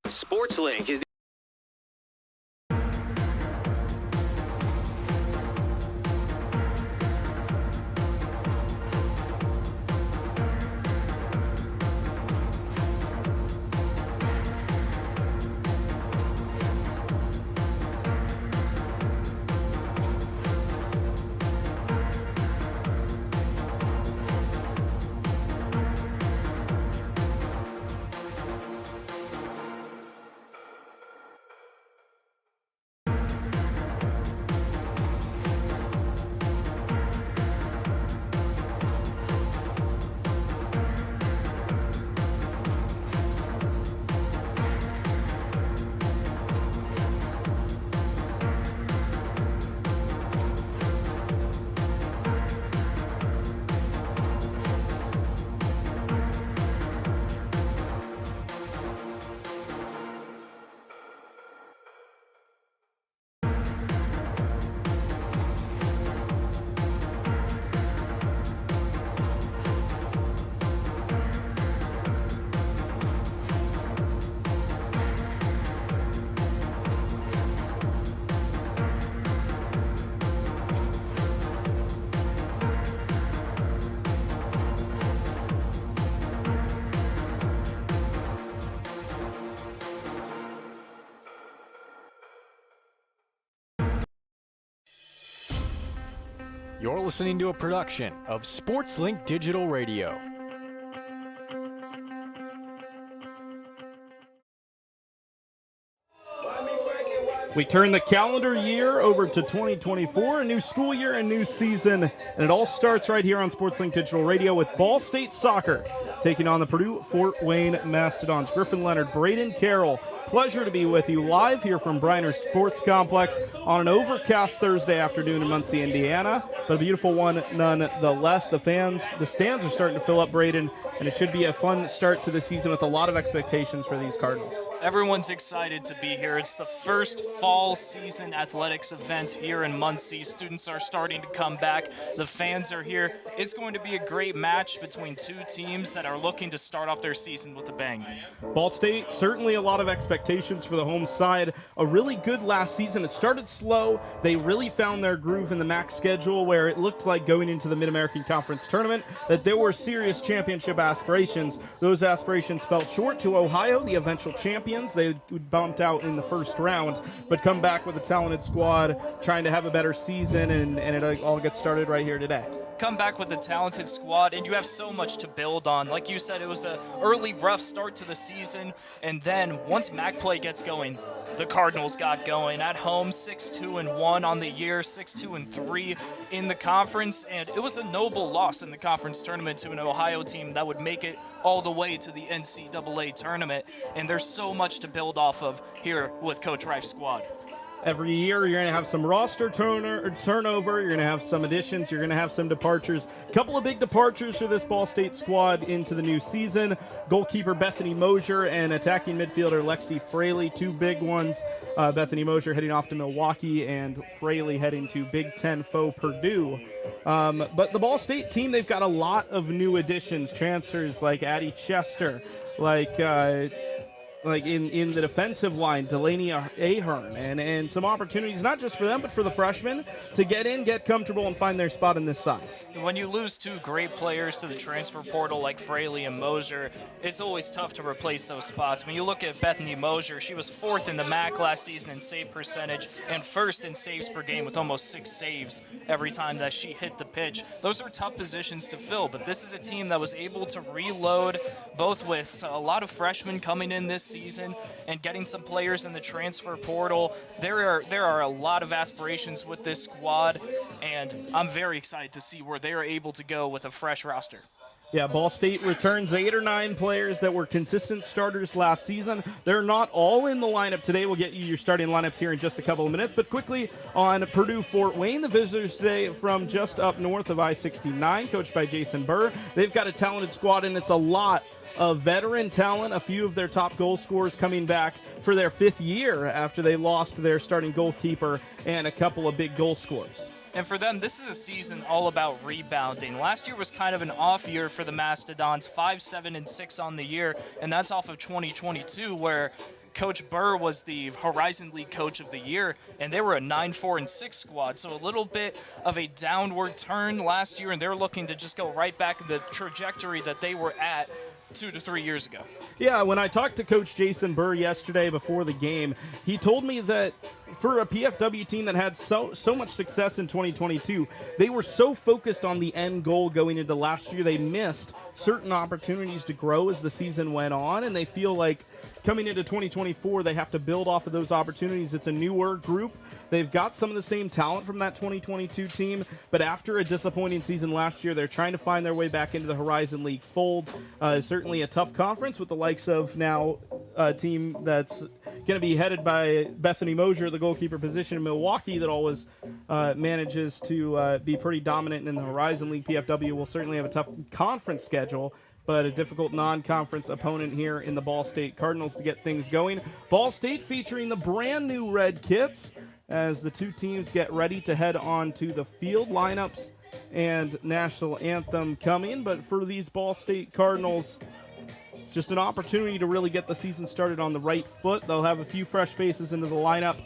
SportsLink is You're listening to a production of SportsLink Digital Radio. We turn the calendar year over to 2024, a new school year, a new season, and it all starts right here on SportsLink Digital Radio with Ball State Soccer taking on the Purdue Fort Wayne Mastodons. Griffin Leonard, Braden Carroll, pleasure to be with you live here from Briner Sports Complex on an overcast Thursday afternoon in Muncie, Indiana, but a beautiful one nonetheless. The stands are starting to fill up, Braden, and it should be a fun start to the season with a lot of expectations for these Cardinals. Everyone's excited to be here. It's the first fall season athletics event here in Muncie. Students are starting to come back. The fans are here. It's going to be a great match between two teams that are looking to start off their season with a bang. Ball State, certainly a lot of expectations for the home side. A really good last season. It started slow. They really found their groove in the MAC schedule where it looked like going into the Mid-American Conference tournament that there were serious championship aspirations. Those aspirations fell short to Ohio, the eventual champions. They bumped out in the first round, but come back with a talented squad trying to have a better season, and it all gets started right here today. Come back with a talented squad, and you have so much to build on. Like you said, it was an early, rough start to the season, and then once MAC play gets going, the Cardinals got going. At home, 6-2-1 on the year, 6-2-3 in the conference, and it was a noble loss in the conference tournament to an Ohio team that would make it all the way to the NCAA tournament, and there's so much to build off of here with Coach Reif's squad. Every year, you're going to have some roster turnover. You're going to have some additions. You're going to have some departures. A couple of big departures for this Ball State squad into the new season. Goalkeeper Bethany Mosier and attacking midfielder Lexi Fraley, two big ones. Bethany Mosier heading off to Milwaukee and Fraley heading to Big Ten foe Purdue. But the Ball State team, they've got a lot of new additions, transfers like Addie Chester, like in the defensive line, Delaney Ahern, and some opportunities, not just for them, but for the freshmen to get in, get comfortable, and find their spot in this side. When you lose two great players to the transfer portal like Fraley and Mosier, it's always tough to replace those spots. When you look at Bethany Mosier, she was 4th in the MAC last season in save percentage and 1st in saves per game with almost 6 saves every time that she hit the pitch. Those are tough positions to fill, but this is a team that was able to reload, both with a lot of freshmen coming in this season and getting some players in the transfer portal. There are a lot of aspirations with this squad, and I'm very excited to see where they are able to go with a fresh roster. Yeah, Ball State returns 8 or 9 players that were consistent starters last season. They're not all in the lineup today. We'll get you your starting lineups here in just a couple of minutes. But quickly on Purdue Fort Wayne, the visitors today from just up north of I-69, coached by Jason Burr. They've got a talented squad, and it's a lot of veteran talent. A few of their top goal scorers coming back for their 5th year after they lost their starting goalkeeper and a couple of big goal scorers. And for them, this is a season all about rebounding. Last year was kind of an off year for the Mastodons, 5-7-6 on the year, and that's off of 2022 where Coach Burr was the Horizon League Coach of the Year, and they were a 9-4-6 squad, so a little bit of a downward turn last year, and they're looking to just go right back in the trajectory that they were at 2 to 3 years ago. Yeah, when I talked to Coach Jason Burr yesterday before the game, he told me that for a PFW team that had so much success in 2022, they were so focused on the end goal going into last year, they missed certain opportunities to grow as the season went on, and they feel like coming into 2024, they have to build off of those opportunities. It's a newer group. They've got some of the same talent from that 2022 team, but after a disappointing season last year, they're trying to find their way back into the Horizon League fold. Certainly a tough conference with the likes of now a team that's going to be headed by Bethany Mosier, the goalkeeper position in Milwaukee, that always manages to be pretty dominant in the Horizon League. PFW will certainly have a tough conference schedule, but a difficult non-conference opponent here in the Ball State Cardinals to get things going. Ball State featuring the brand new red kits as the two teams get ready to head on to the field. Lineups and national anthem coming, but for these Ball State Cardinals, just an opportunity to really get the season started on the right foot. They'll have a few fresh faces into the lineup.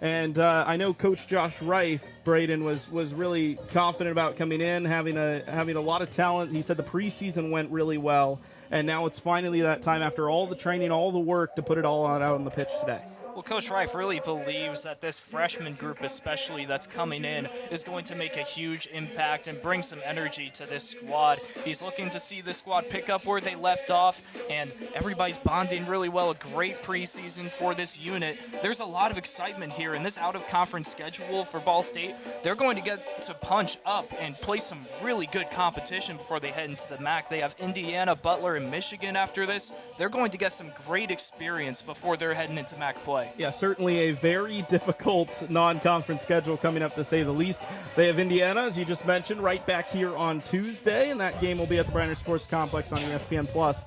And I know Coach Josh Reif, Braden, was really confident about coming in, having a lot of talent. He said the preseason went really well, and now it's finally that time after all the training, all the work, to put it all out on the pitch today. Well, Coach Reif really believes that this freshman group especially that's coming in is going to make a huge impact and bring some energy to this squad. He's looking to see this squad pick up where they left off, and everybody's bonding really well. A great preseason for this unit. There's a lot of excitement here in this out-of-conference schedule for Ball State. They're going to get to punch up and play some really good competition before they head into the MAC. They have Indiana, Butler, and Michigan after this. They're going to get some great experience before they're heading into MAC play. Yeah, certainly a very difficult non-conference schedule coming up, to say the least. They have Indiana, as you just mentioned, right back here on Tuesday, and that game will be at the Briner Sports Complex on ESPN+.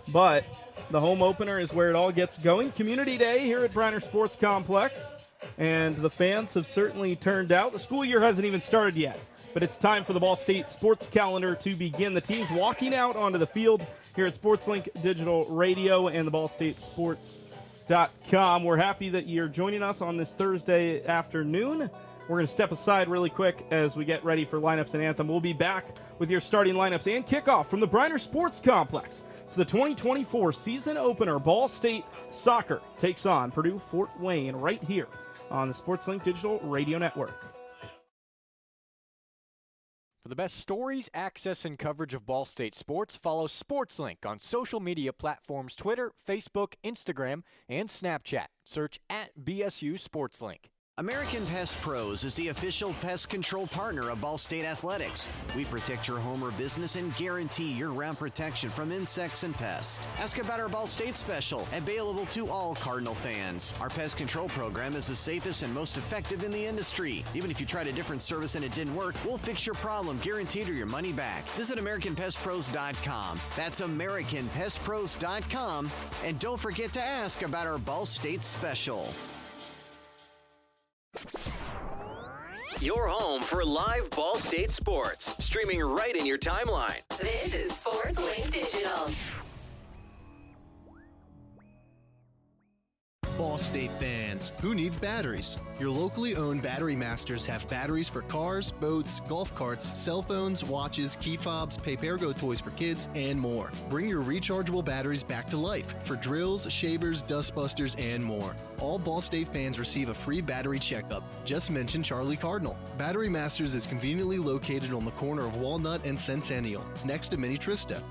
But the home opener is where it all gets going. Community Day here at Briner Sports Complex, and the fans have certainly turned out. The school year hasn't even started yet, but it's time for the Ball State sports calendar to begin. The team's walking out onto the field here at SportsLink Digital Radio and the Ball State Sports.com. We're happy that you're joining us on this Thursday afternoon. We're going to step aside really quick as we get ready for lineups and anthem. We'll be back with your starting lineups and kickoff from the Briner Sports Complex. It's the 2024 season opener. Ball State Soccer takes on Purdue Fort Wayne right here on the SportsLink Digital Radio Network. For the best stories, access, and coverage of Ball State sports, follow SportsLink on social media platforms Twitter, Facebook, Instagram, and Snapchat. Search @BSU SportsLink. American Pest Pros is the official pest control partner of Ball State Athletics. We protect your home or business and guarantee year-round protection from insects and pests. Ask about our Ball State special, available to all Cardinal fans. Our pest control program is the safest and most effective in the industry. Even if you tried a different service and it didn't work, we'll fix your problem, guaranteed, or your money back. Visit AmericanPestPros.com. That's AmericanPestPros.com. And don't forget to ask about our Ball State special. Your home for live Ball State sports, streaming right in your timeline. This is SportsLink Digital. Ball State fans, who needs batteries? Your locally owned Battery Masters have batteries for cars, boats, golf carts, cell phones, watches, key fobs, Pay-Per-Go toys for kids, and more. Bring your rechargeable batteries back to life for drills, shavers, dustbusters, and more. All Ball State fans receive a free battery checkup. Just mention Charlie Cardinal. Battery Masters is conveniently located on the corner of Walnut and Centennial, next to Mini Trista.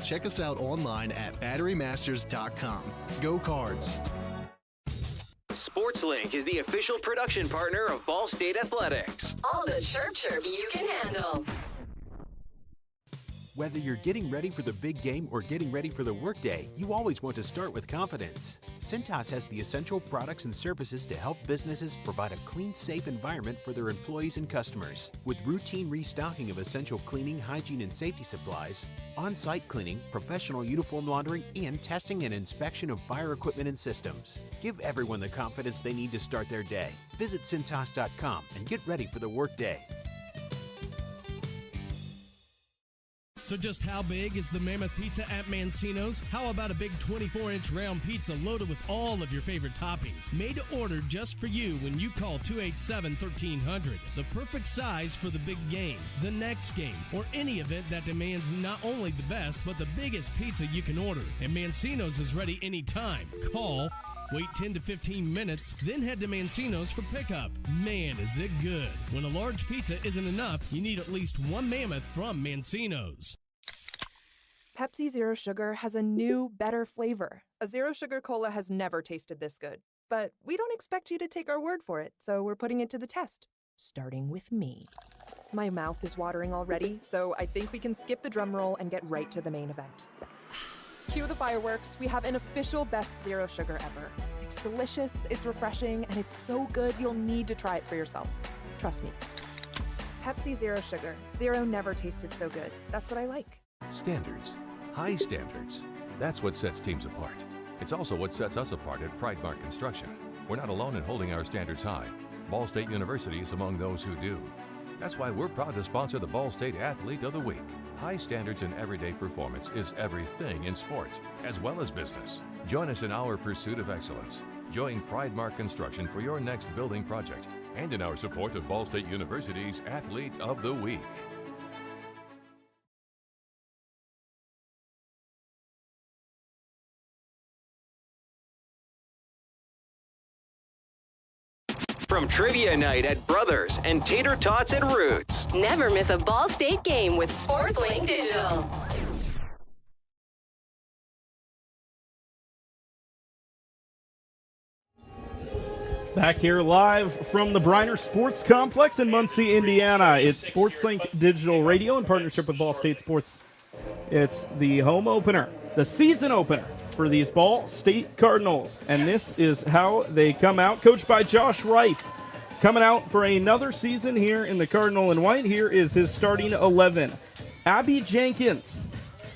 Check us out online at batterymasters.com. Go Cards! SportsLink is the official production partner of Ball State Athletics. All the chirp you can handle. Whether you're getting ready for the big game or getting ready for the workday, you always want to start with confidence. Cintas has the essential products and services to help businesses provide a clean, safe environment for their employees and customers. With routine restocking of essential cleaning, hygiene, and safety supplies, on-site cleaning, professional uniform laundering, and testing and inspection of fire equipment and systems. Give everyone the confidence they need to start their day. Visit Cintas.com and get ready for the workday. So just how big is the Mammoth Pizza at Mancino's? How about a big 24-inch round pizza loaded with all of your favorite toppings? Made to order just for you when you call 287-1300. The perfect size for the big game, the next game, or any event that demands not only the best, but the biggest pizza you can order. And Mancino's is ready anytime. Call, wait 10 to 15 minutes, then head to Mancino's for pickup. Man, is it good. When a large pizza isn't enough, you need at least one Mammoth from Mancino's. Pepsi Zero Sugar has a new, better flavor. A Zero Sugar Cola has never tasted this good. But we don't expect you to take our word for it, so we're putting it to the test. Starting with me. My mouth is watering already, so I think we can skip the drum roll and get right to the main event. Cue the fireworks. We have an official best Zero Sugar ever. It's delicious, it's refreshing, and it's so good you'll need to try it for yourself. Trust me. Pepsi Zero Sugar. Zero never tasted so good. That's what I like. Standards. High standards. That's what sets teams apart. It's also what sets us apart at Pridemark Construction. We're not alone in holding our standards high. Ball State University is among those who do. That's why we're proud to sponsor the Ball State Athlete of the Week. High standards in everyday performance is everything in sport, as well as business. Join us in our pursuit of excellence. Join Pridemark Construction for your next building project and in our support of Ball State University's Athlete of the Week. From Trivia Night at Brothers and Tater Tots at Roots. Never miss a Ball State game with SportsLink Digital. Back here live from the Briner Sports Complex in Muncie, Indiana. It's SportsLink Digital Radio in partnership with Ball State Sports. It's the home opener, the season opener for these Ball State Cardinals. And this is how they come out, coached by Josh Reif. Coming out for another season here in the Cardinal and White. Here is his starting 11. Abby Jenkins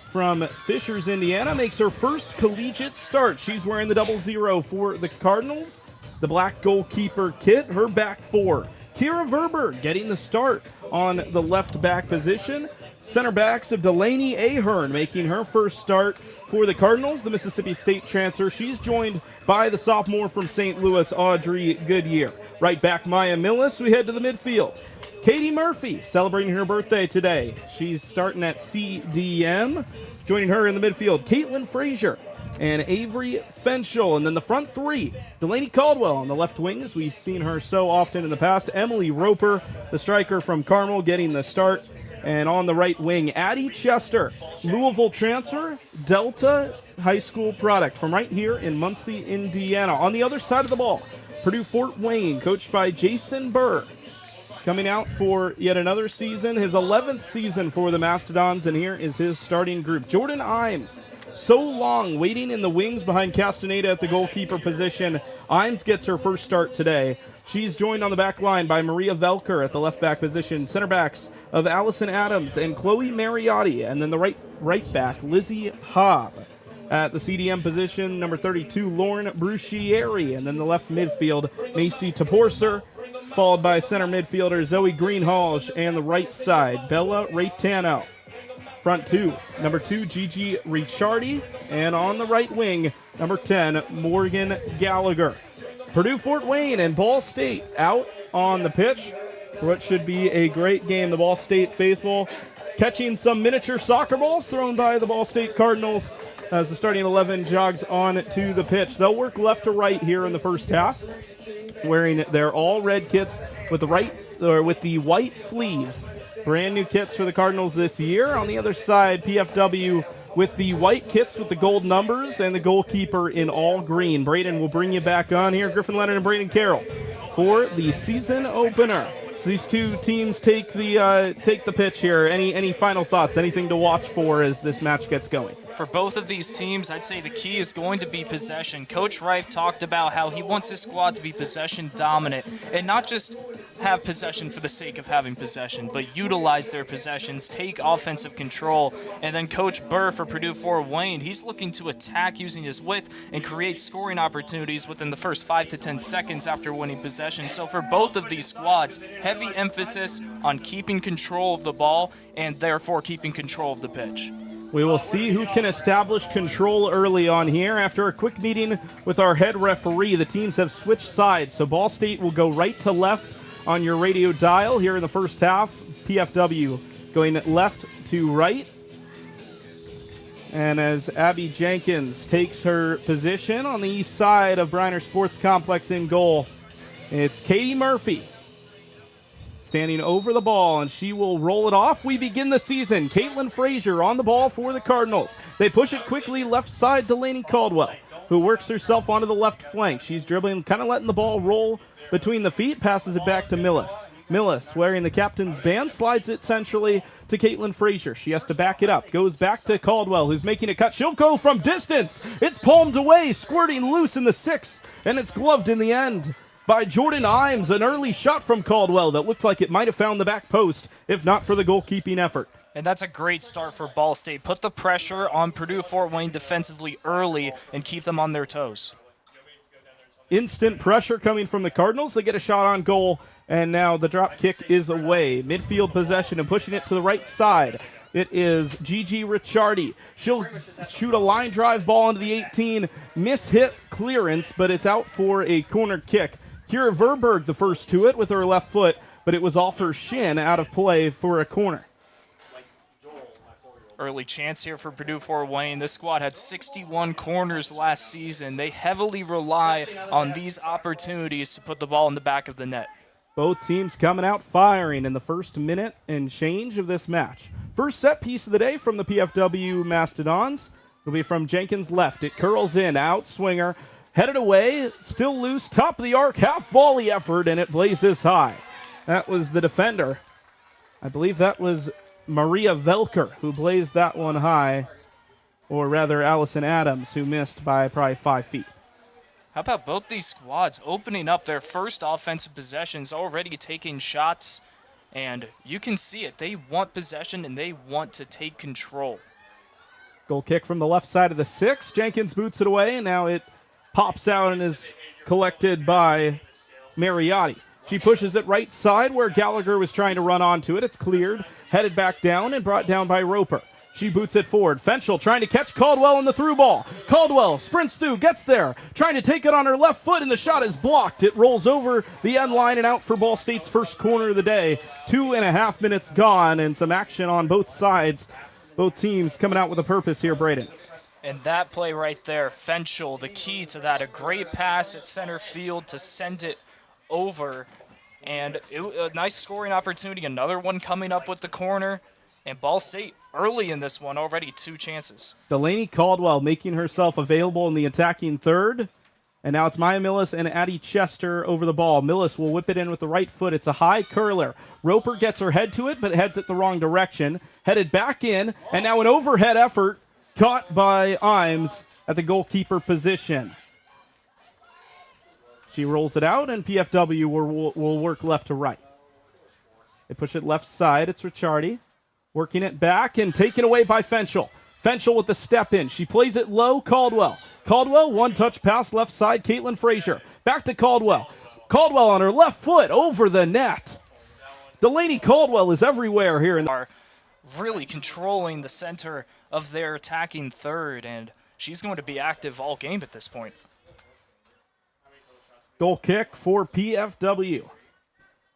from Fishers, Indiana, makes her first collegiate start. She's wearing the 00 for the Cardinals. The black goalkeeper kit, her back four. Kira Verber getting the start on the left back position. Center backs of Delaney Ahern making her first start for the Cardinals, the Mississippi State transfer. She's joined by the sophomore from St. Louis, Audrey Goodyear. Right back, Maya Millis. We head to the midfield. Katie Murphy celebrating her birthday today. She's starting at CDM. Joining her in the midfield, Caitlin Frazier and Avery Fenchel. And then the front three, Delaney Caldwell on the left wing, as we've seen her so often in the past. Emily Roper, the striker from Carmel, getting the start. And on the right wing, Addie Chester, Louisville transfer, Delta High School product from right here in Muncie, Indiana. On the other side of the ball, Purdue Fort Wayne, coached by Jason Burr, coming out for yet another season, his 11th season for the Mastodons, and here is his starting group. Jordan Imes, so long waiting in the wings behind Castaneda at the goalkeeper position. Imes gets her first start today. She's joined on the back line by Maria Velker at the left back position. Center backs of Allison Adams and Chloe Mariotti. And then the right back, Lizzie Hobb. At the CDM position, number 32, Lauren Bruchieri. And then the left midfield, Macy Taporser, followed by center midfielder Zoe Greenhalgh. And the right side, Bella Reitano. Front two, number 2, Gigi Ricciardi. And on the right wing, number 10, Morgan Gallagher. Purdue Fort Wayne and Ball State out on the pitch for what should be a great game. The Ball State faithful catching some miniature soccer balls thrown by the Ball State Cardinals as the starting 11 jogs on to the pitch. They'll work left to right here in the first half, wearing their all red kits with the white sleeves. Brand new kits for the Cardinals this year. On the other side, PFW with the white kits with the gold numbers and the goalkeeper in all green. Braden will bring you back on here. Griffin Leonard and Braden Carroll for the season opener. So these two teams take the pitch here. Any final thoughts? Anything to watch for as this match gets going? For both of these teams, I'd say the key is going to be possession. Coach Reif talked about how he wants his squad to be possession dominant and not just have possession for the sake of having possession, but utilize their possessions, take offensive control. And then Coach Burr for Purdue Fort Wayne, he's looking to attack using his width and create scoring opportunities within the first 5 to 10 seconds after winning possession. So for both of these squads, heavy emphasis on keeping control of the ball and therefore keeping control of the pitch. We will see who can establish control early on here. After a quick meeting with our head referee, the teams have switched sides. So Ball State will go right to left on your radio dial here in the first half. PFW going left to right. And as Abby Jenkins takes her position on the east side of Briner Sports Complex in goal, it's Katie Murphy standing over the ball, and she will roll it off. We begin the season. Caitlin Frazier on the ball for the Cardinals. They push it quickly left side. Delaney Caldwell, who works herself onto the left flank. She's dribbling, kind of letting the ball roll between the feet, passes it back to Millis. Millis, wearing the captain's band, slides it centrally to Caitlin Frazier. She has to back it up. Goes back to Caldwell, who's making a cut. She'll go from distance. It's palmed away, squirting loose in the sixth, and it's gloved in the end by Jordan Imes. An early shot from Caldwell that looked like it might have found the back post, if not for the goalkeeping effort. And that's a great start for Ball State. Put the pressure on Purdue Fort Wayne defensively early and keep them on their toes. Instant pressure coming from the Cardinals. They get a shot on goal, and now the drop kick is away. Midfield possession and pushing it to the right side. It is Gigi Ricciardi. She'll shoot a line drive ball into the 18. Miss-hit clearance, but it's out for a corner kick. Kira Verberg the first to it with her left foot, but it was off her shin, out of play for a corner. Early chance here for Purdue Fort Wayne. This squad had 61 corners last season. They heavily rely on these opportunities to put the ball in the back of the net. Both teams coming out firing in the first minute and change of this match. First set piece of the day from the PFW Mastodons. It'll be from Jenkins left. It curls in, out swinger. Headed away, still loose, top of the arc, half volley effort, and it blazes high. That was the defender. I believe that was Maria Velker who blazed that one high, or rather Allison Adams, who missed by probably 5 feet. How about both these squads opening up their first offensive possessions, already taking shots, and you can see it. They want possession and they want to take control. Goal kick from the left side of the 6. Jenkins boots it away, and now it pops out and is collected by Mariotti. She pushes it right side where Gallagher was trying to run onto it. It's cleared, headed back down, and brought down by Roper. She boots it forward. Fenchel trying to catch Caldwell in the through ball. Caldwell sprints through, gets there, trying to take it on her left foot, and the shot is blocked. It rolls over the end line and out for Ball State's first corner of the day. 2.5 minutes gone, and some action on both sides. Both teams coming out with a purpose here, Braden. And that play right there, Fenchel, the key to that, a great pass at center field to send it over. And a nice scoring opportunity, another one coming up with the corner. And Ball State early in this one, already 2 chances. Delaney Caldwell making herself available in the attacking third. And now it's Maya Millis and Addie Chester over the ball. Millis will whip it in with the right foot. It's a high curler. Roper gets her head to it, but heads it the wrong direction. Headed back in, and now an overhead effort caught by Imes at the goalkeeper position. She rolls it out, and PFW will work left to right. They push it left side. It's Ricciardi working it back and taken away by Fenchel. Fenchel with the step in. She plays it low. Caldwell. Caldwell, one-touch pass left side. Caitlin Frazier. Back to Caldwell. Caldwell on her left foot over the net. Delaney Caldwell is everywhere here. Are really controlling the center of their attacking third, and she's going to be active all game at this point. Goal kick for PFW.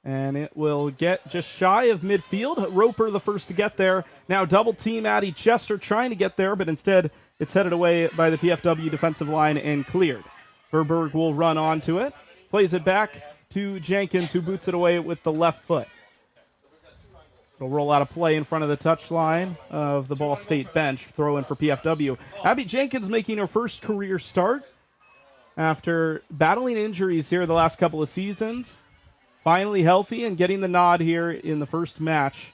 And it will get just shy of midfield. Roper the first to get there. Now double team Addie Chester trying to get there, but instead it's headed away by the PFW defensive line and cleared. Verberg will run onto it. Plays it back to Jenkins, who boots it away with the left foot. It'll roll out of play in front of the touchline of the Ball State bench. Throw in for PFW. Abby Jenkins making her first career start after battling injuries here the last couple of seasons. Finally healthy and getting the nod here in the first match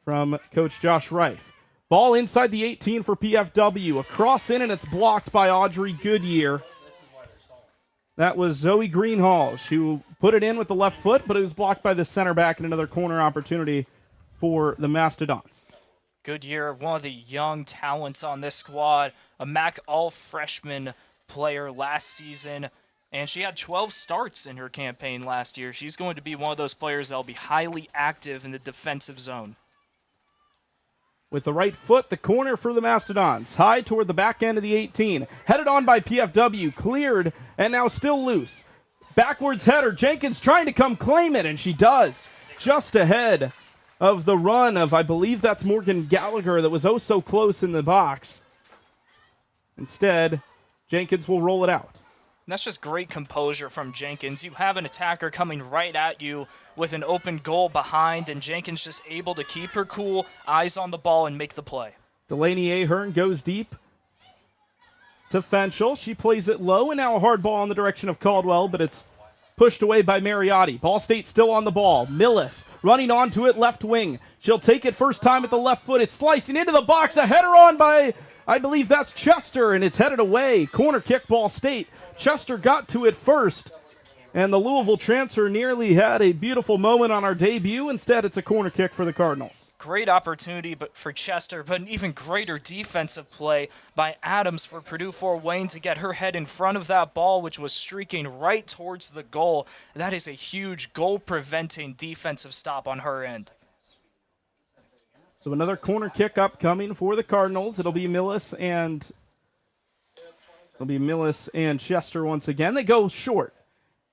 from Coach Josh Reif. Ball inside the 18 for PFW. A cross in, and it's blocked by Audrey Goodyear. That was Zoe Greenhalgh. She put it in with the left foot, but it was blocked by the center back, and another corner opportunity for the Mastodons. Goodyear, one of the young talents on this squad, a MAC all-freshman player last season, and she had 12 starts in her campaign last year. She's going to be one of those players that will be highly active in the defensive zone. With the right foot, the corner for the Mastodons. High toward the back end of the 18. Headed on by PFW. Cleared, and now still loose. Backwards header. Jenkins trying to come claim it, and she does. Just ahead of the run of, I believe that's Morgan Gallagher, that was oh so close in the box. Instead, Jenkins will roll it out. And that's just great composure from Jenkins. You have an attacker coming right at you with an open goal behind, and Jenkins just able to keep her cool, eyes on the ball, and make the play. Delaney Ahern goes deep to Fenchel. She plays it low, and now a hard ball in the direction of Caldwell, but it's pushed away by Mariotti. Ball State still on the ball. Millis running onto it, left wing. She'll take it first time at the left foot. It's slicing into the box. A header on by, I believe that's Chester, and it's headed away. Corner kick, Ball State. Chester got to it first, and the Louisville transfer nearly had a beautiful moment on our debut. Instead, it's a corner kick for the Cardinals. Great opportunity for Chester, but an even greater defensive play by Adams for Purdue Fort Wayne to get her head in front of that ball, which was streaking right towards the goal. That is a huge goal-preventing defensive stop on her end. So another corner kick upcoming for the Cardinals. It'll be Millis and Chester once again. They go short.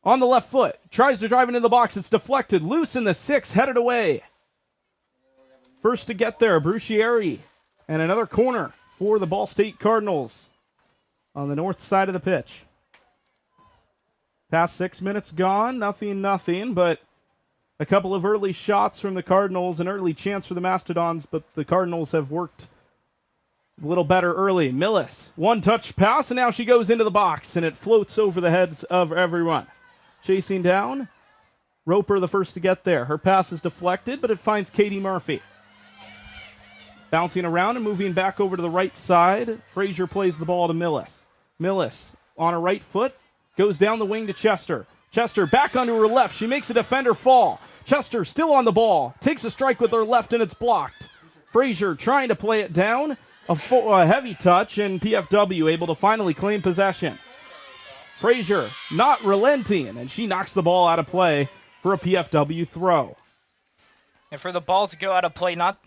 On the left foot. Tries to drive into the box. It's deflected. Loose in the 6. Headed away. First to get there, Brucieri. And another corner for the Ball State Cardinals on the north side of the pitch. Past 6 minutes gone. Nothing, but a couple of early shots from the Cardinals. An early chance for the Mastodons, but the Cardinals have worked a little better early. Millis, one-touch pass, and now she goes into the box, and it floats over the heads of everyone. Chasing down, Roper the first to get there. Her pass is deflected, but it finds Katie Murphy. Bouncing around and moving back over to the right side, Frazier plays the ball to Millis. Millis, on her right foot, goes down the wing to Chester. Chester back onto her left. She makes a defender fall. Chester still on the ball. Takes a strike with her left, and it's blocked. Frazier trying to play it down. A heavy touch, and PFW able to finally claim possession. Frazier not relenting, and she knocks the ball out of play for a PFW throw. And for the ball to go out of play, not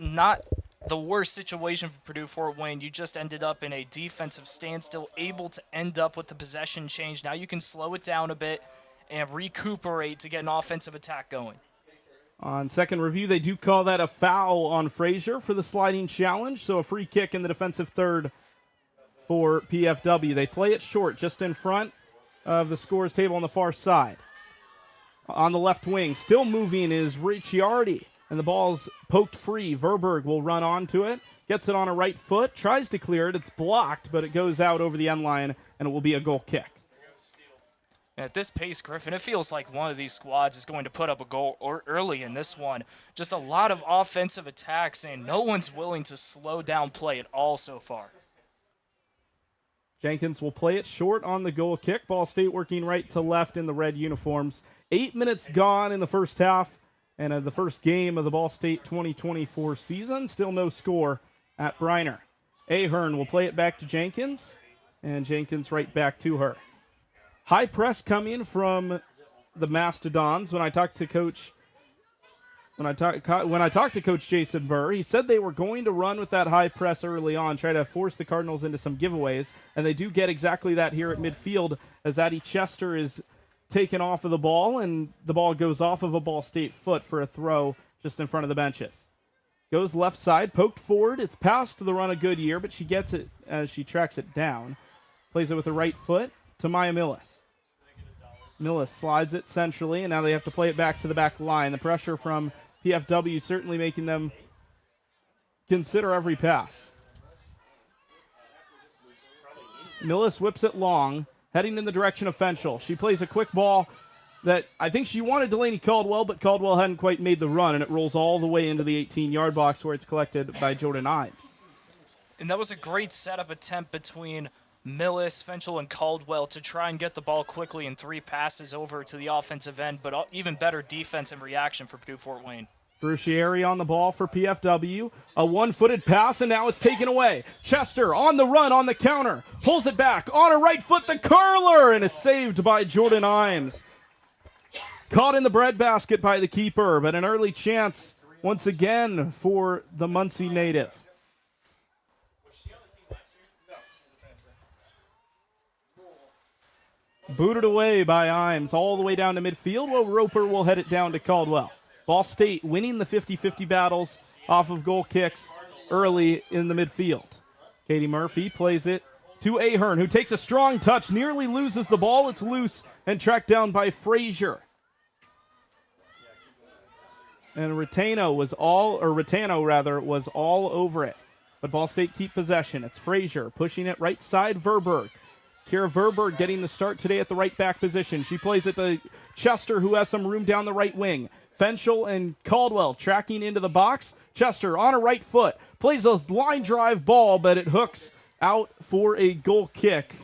the worst situation for Purdue Fort Wayne. You just ended up in a defensive standstill, able to end up with the possession change. Now you can slow it down a bit and recuperate to get an offensive attack going. On second review, they do call that a foul on Frazier for the sliding challenge, so a free kick in the defensive third for PFW. They play it short, just in front of the scores table on the far side. On the left wing, still moving is Ricciardi, and the ball's poked free. Verberg will run onto it, gets it on her right foot, tries to clear it. It's blocked, but it goes out over the end line, and it will be a goal kick. At this pace, Griffin, it feels like one of these squads is going to put up a goal early in this one. Just a lot of offensive attacks, and no one's willing to slow down play at all so far. Jenkins will play it short on the goal kick. Ball State working right to left in the red uniforms. 8 minutes gone in the first half, and the first game of the Ball State 2024 season. Still no score at Briner. Ahern will play it back to Jenkins, and Jenkins right back to her. High press coming from the Mastodons. When I talked to Coach Jason Burr, he said they were going to run with that high press early on, try to force the Cardinals into some giveaways, and they do get exactly that here at midfield as Addie Chester is taken off of the ball, and the ball goes off of a Ball State foot for a throw just in front of the benches. Goes left side, poked forward. It's past the run of Goodyear, but she gets it as she tracks it down. Plays it with the right foot to Maya Millis. Millis slides it centrally, and now they have to play it back to the back line. The pressure from PFW certainly making them consider every pass. Millis whips it long, heading in the direction of Fenchel. She plays a quick ball that I think she wanted Delaney Caldwell, but Caldwell hadn't quite made the run, and it rolls all the way into the 18-yard box where it's collected by Jordan Ives. And that was a great setup attempt between Millis, Fenchel, and Caldwell to try and get the ball quickly in 3 passes over to the offensive end, but even better defense and reaction for Purdue Fort Wayne. Bruchieri on the ball for PFW. A one-footed pass, and now it's taken away. Chester on the run, on the counter. Pulls it back. On her right foot, the curler, and it's saved by Jordan Imes. Caught in the breadbasket by the keeper, but an early chance once again for the Muncie native. Booted away by Imes all the way down to midfield, while Roper will head it down to Caldwell. Ball State winning the 50-50 battles off of goal kicks early in the midfield. Katie Murphy plays it to Ahern, who takes a strong touch, nearly loses the ball. It's loose and tracked down by Frazier. And Ratano was all over it. But Ball State keep possession. It's Frazier pushing it right side, Verberg. Kira Verberg getting the start today at the right back position. She plays it to Chester, who has some room down the right wing. Fenchel and Caldwell tracking into the box. Chester on her right foot. Plays a line drive ball, but it hooks out for a goal kick.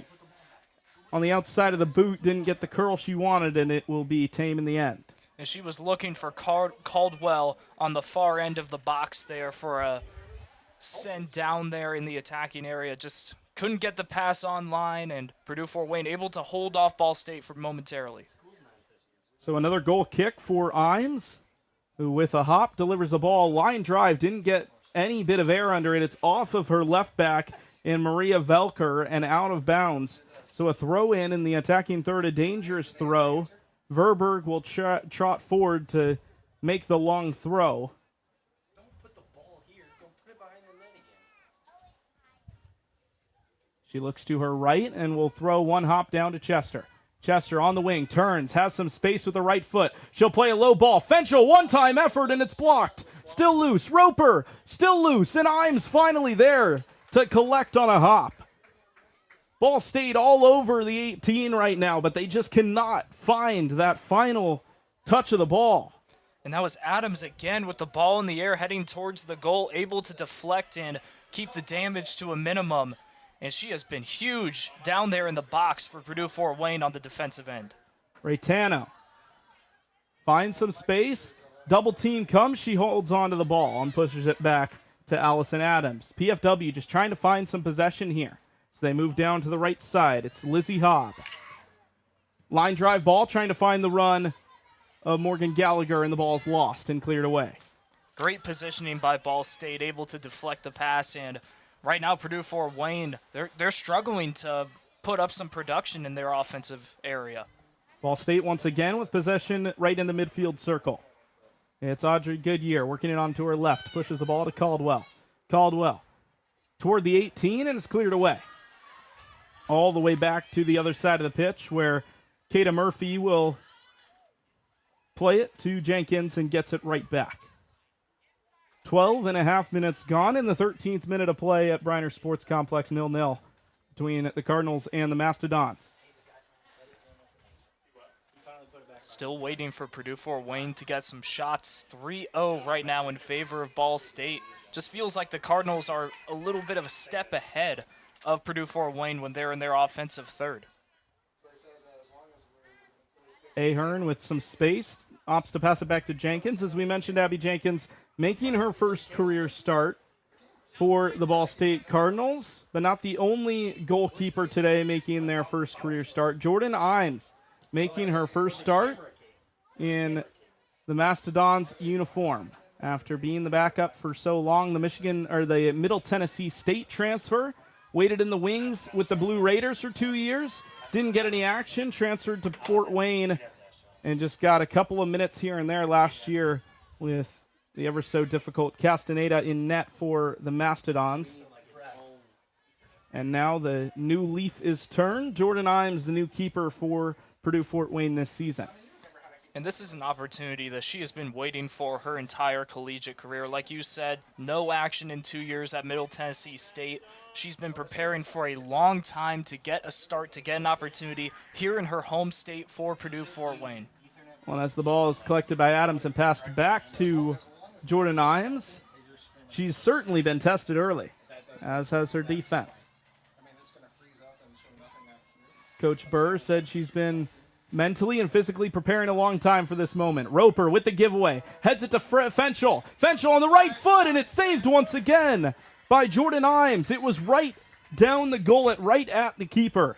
On the outside of the boot, didn't get the curl she wanted, and it will be tame in the end. And she was looking for Caldwell on the far end of the box there for a send down there in the attacking area. Just couldn't get the pass online, and Purdue Fort Wayne able to hold off Ball State for momentarily. So another goal kick for Imes, who with a hop delivers the ball. Line drive, didn't get any bit of air under it. It's off of her left back in Maria Velker and out of bounds. So a throw in the attacking third, a dangerous throw. Verberg will trot forward to make the long throw. She looks to her right and will throw one hop down to Chester. Chester on the wing, turns, has some space with the right foot. She'll play a low ball. Fenchel, one-time effort, and it's blocked. Still loose. Roper, still loose. And Imes finally there to collect on a hop. Ball State all over the 18 right now, but they just cannot find that final touch of the ball. And that was Adams again with the ball in the air heading towards the goal, able to deflect and keep the damage to a minimum. And she has been huge down there in the box for Purdue Fort Wayne on the defensive end. Raytano finds some space. Double team comes. She holds on to the ball and pushes it back to Allison Adams. PFW just trying to find some possession here. So they move down to the right side. It's Lizzie Hobb. Line drive ball, trying to find the run of Morgan Gallagher, and the ball's lost and cleared away. Great positioning by Ball State, able to deflect the pass, and right now, Purdue Fort Wayne, they're struggling to put up some production in their offensive area. Ball State once again with possession right in the midfield circle. It's Audrey Goodyear working it on to her left. Pushes the ball to Caldwell. Caldwell toward the 18, and it's cleared away. All the way back to the other side of the pitch, where Kata Murphy will play it to Jenkins and gets it right back. 12 and a half minutes gone in the 13th minute of play at Briner Sports Complex, 0-0 between the Cardinals and the Mastodons. Still waiting for Purdue Fort Wayne to get some shots. 3-0 right now in favor of Ball State. Just feels like the Cardinals are a little bit of a step ahead of Purdue Fort Wayne when they're in their offensive third. Ahern with some space. Opts to pass it back to Jenkins. As we mentioned, Abby Jenkins making her first career start for the Ball State Cardinals, but not the only goalkeeper today making their first career start. Jordan Imes making her first start in the Mastodons uniform after being the backup for so long. The Middle Tennessee State transfer, waited in the wings with the Blue Raiders for 2 years, didn't get any action, transferred to Fort Wayne, and just got a couple of minutes here and there last year with the ever so difficult Castaneda in net for the Mastodons. And now the new leaf is turned. Jordan Imes, the new keeper for Purdue Fort Wayne this season. And this is an opportunity that she has been waiting for her entire collegiate career. Like you said, no action in 2 years at Middle Tennessee State. She's been preparing for a long time to get a start, to get an opportunity here in her home state for Purdue Fort Wayne. Well, as the ball is collected by Adams and passed back to Jordan Imes, she's certainly been tested early. as has her defense. Coach Burr said she's been mentally and physically preparing a long time for this moment. Roper with the giveaway. Heads it to Fenchel. Fenchel on the right foot, and it's saved once again by Jordan Imes. It was right down the gullet, right at the keeper.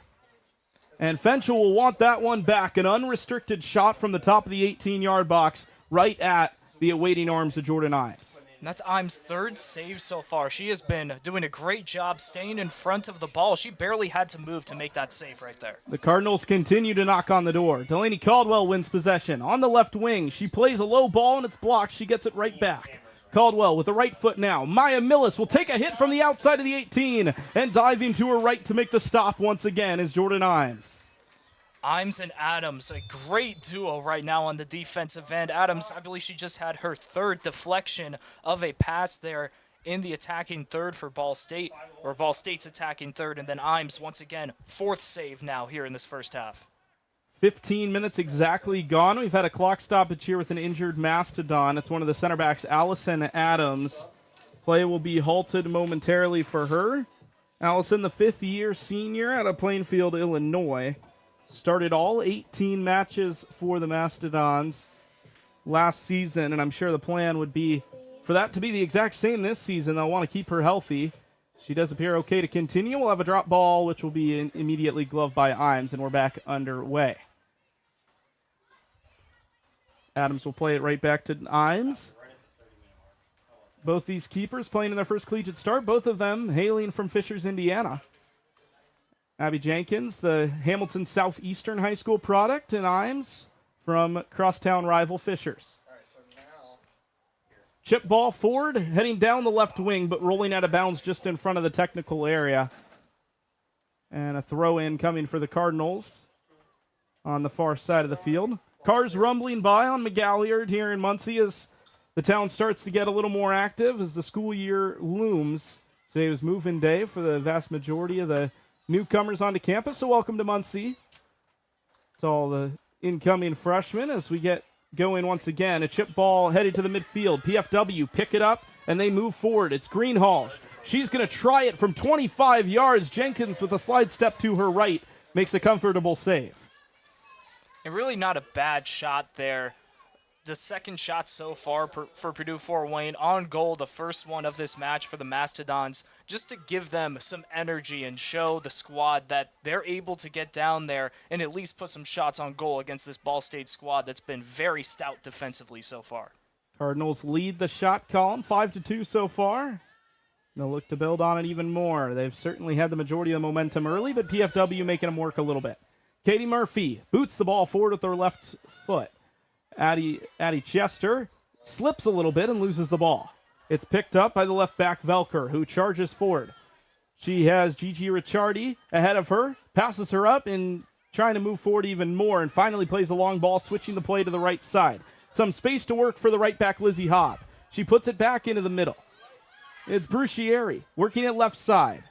And Fenchel will want that one back. An unrestricted shot from the top of the 18-yard box right at the awaiting arms of Jordan Imes. And that's Imes' third save so far. She has been doing a great job staying in front of the ball. She barely had to move to make that save right there. The Cardinals continue to knock on the door. Delaney Caldwell wins possession. On the left wing, she plays a low ball and it's blocked. She gets it right back. Caldwell with the right foot now. Maya Millis will take a hit from the outside of the 18 and diving to her right to make the stop once again is Jordan Imes. Imes and Adams, a great duo right now on the defensive end. Adams, I believe she just had her third deflection of a pass there in the attacking third for Ball State, or Ball State's attacking third, and then Imes, once again, fourth save now here in this first half. 15 minutes exactly gone. We've had a clock stoppage here with an injured Mastodon. It's one of the center backs, Allison Adams. Play will be halted momentarily for her. Allison, the fifth-year senior out of Plainfield, Illinois. Started all 18 matches for the Mastodons last season, and I'm sure the plan would be for that to be the exact same this season. They'll want to keep her healthy. She does appear okay to continue. We'll have a drop ball, which will be immediately gloved by Imes, and we're back underway. Adams will play it right back to Imes. Both these keepers playing in their first collegiate start, both of them hailing from Fishers, Indiana. Abby Jenkins, the Hamilton Southeastern High School product, and Imes from crosstown rival Fishers. Chip ball forward, heading down the left wing, but rolling out of bounds just in front of the technical area. And a throw-in coming for the Cardinals on the far side of the field. Cars rumbling by on McGalliard here in Muncie as the town starts to get a little more active as the school year looms. Today was move-in day for the vast majority of the newcomers onto campus, so welcome to Muncie. It's all the incoming freshmen as we get going once again. A chip ball headed to the midfield. PFW pick it up, and they move forward. It's Greenhalgh. She's going to try it from 25 yards. Jenkins with a slide step to her right makes a comfortable save. And really not a bad shot there. The second shot so far for Purdue Fort Wayne on goal, the first one of this match for the Mastodons, just to give them some energy and show the squad that they're able to get down there and at least put some shots on goal against this Ball State squad that's been very stout defensively so far. Cardinals lead the shot column 5-2 so far. They'll look to build on it even more. They've certainly had the majority of the momentum early, but PFW making them work a little bit. Katie Murphy boots the ball forward with her left foot. Addie Chester slips a little bit and loses the ball. It's picked up by the left back Velker, who charges forward. She has Gigi Ricciardi ahead of her, passes her up and trying to move forward even more, and finally plays a long ball, switching the play to the right side. Some space to work for the right back Lizzie Hobb. She puts it back into the middle. It's Brucieri working at left side.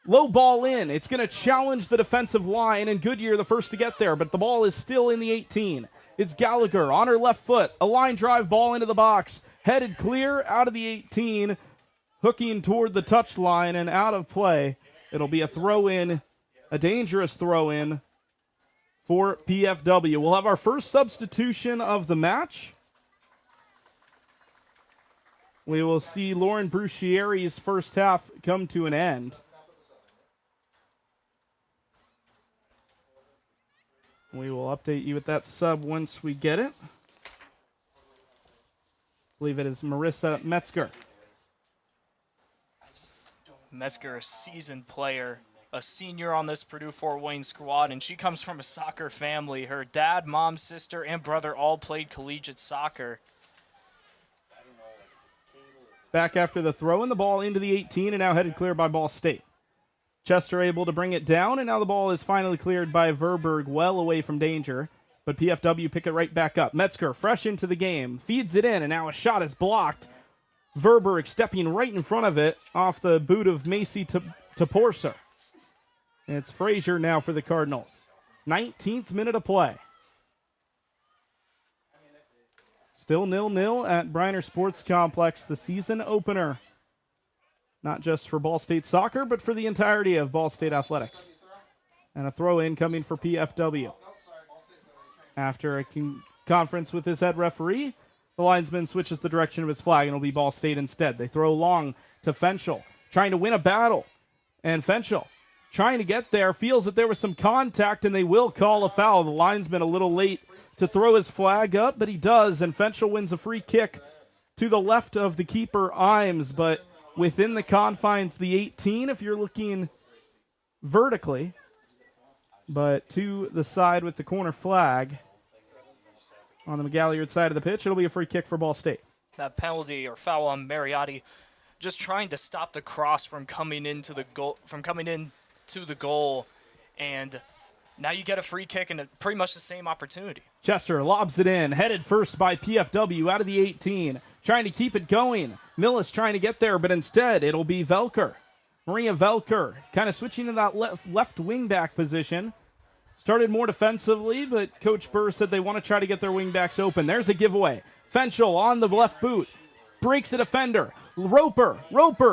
Low ball in. It's going to challenge the defensive line, and Goodyear the first to get there, but the ball is still in the 18. It's Gallagher on her left foot. A line drive ball into the box. Headed clear out of the 18. Hooking toward the touchline and out of play. It'll be a throw-in, a dangerous throw-in for PFW. We'll have our first substitution of the match. We will see Lauren Brucieri's first half come to an end. We will update you with that sub once we get it. I believe it is Marissa Metzger. Metzger, a seasoned player, a senior on this Purdue Fort Wayne squad, and she comes from a soccer family. Her dad, mom, sister, and brother all played collegiate soccer. Back after the throw, and the ball into the 18, and now headed clear by Ball State. Chester able to bring it down, and now the ball is finally cleared by Verberg, well away from danger. But PFW pick it right back up. Metzger, fresh into the game, feeds it in, and now a shot is blocked. Verberg stepping right in front of it off the boot of Macy Toporsa. It's Frazier now for the Cardinals. 19th minute of play. Still 0-0 at Briner Sports Complex, the season opener. not just for Ball State soccer, but for the entirety of Ball State athletics. And a throw-in coming for PFW. After a conference with his head referee, the linesman switches the direction of his flag, and it'll be Ball State instead. They throw long to Fenchel, trying to win a battle. And Fenchel, trying to get there, feels that there was some contact, and they will call a foul. The linesman a little late to throw his flag up, but he does, and Fenchel wins a free kick to the left of the keeper, Imes, but within the confines, the 18, if you're looking vertically, but to the side with the corner flag. On the McGalliard side of the pitch, it'll be a free kick for Ball State. That penalty or foul on Mariotti, just trying to stop the cross from coming into the goal, and now you get a free kick and pretty much the same opportunity. Chester lobs it in, headed first by PFW out of the 18, trying to keep it going. Millis trying to get there, but instead it'll be Velker. Maria Velker kind of switching to that left wing back position. Started more defensively, but Coach Burr said they want to try to get their wingbacks open. There's a giveaway. Fenchel on the left boot. Breaks a defender. Roper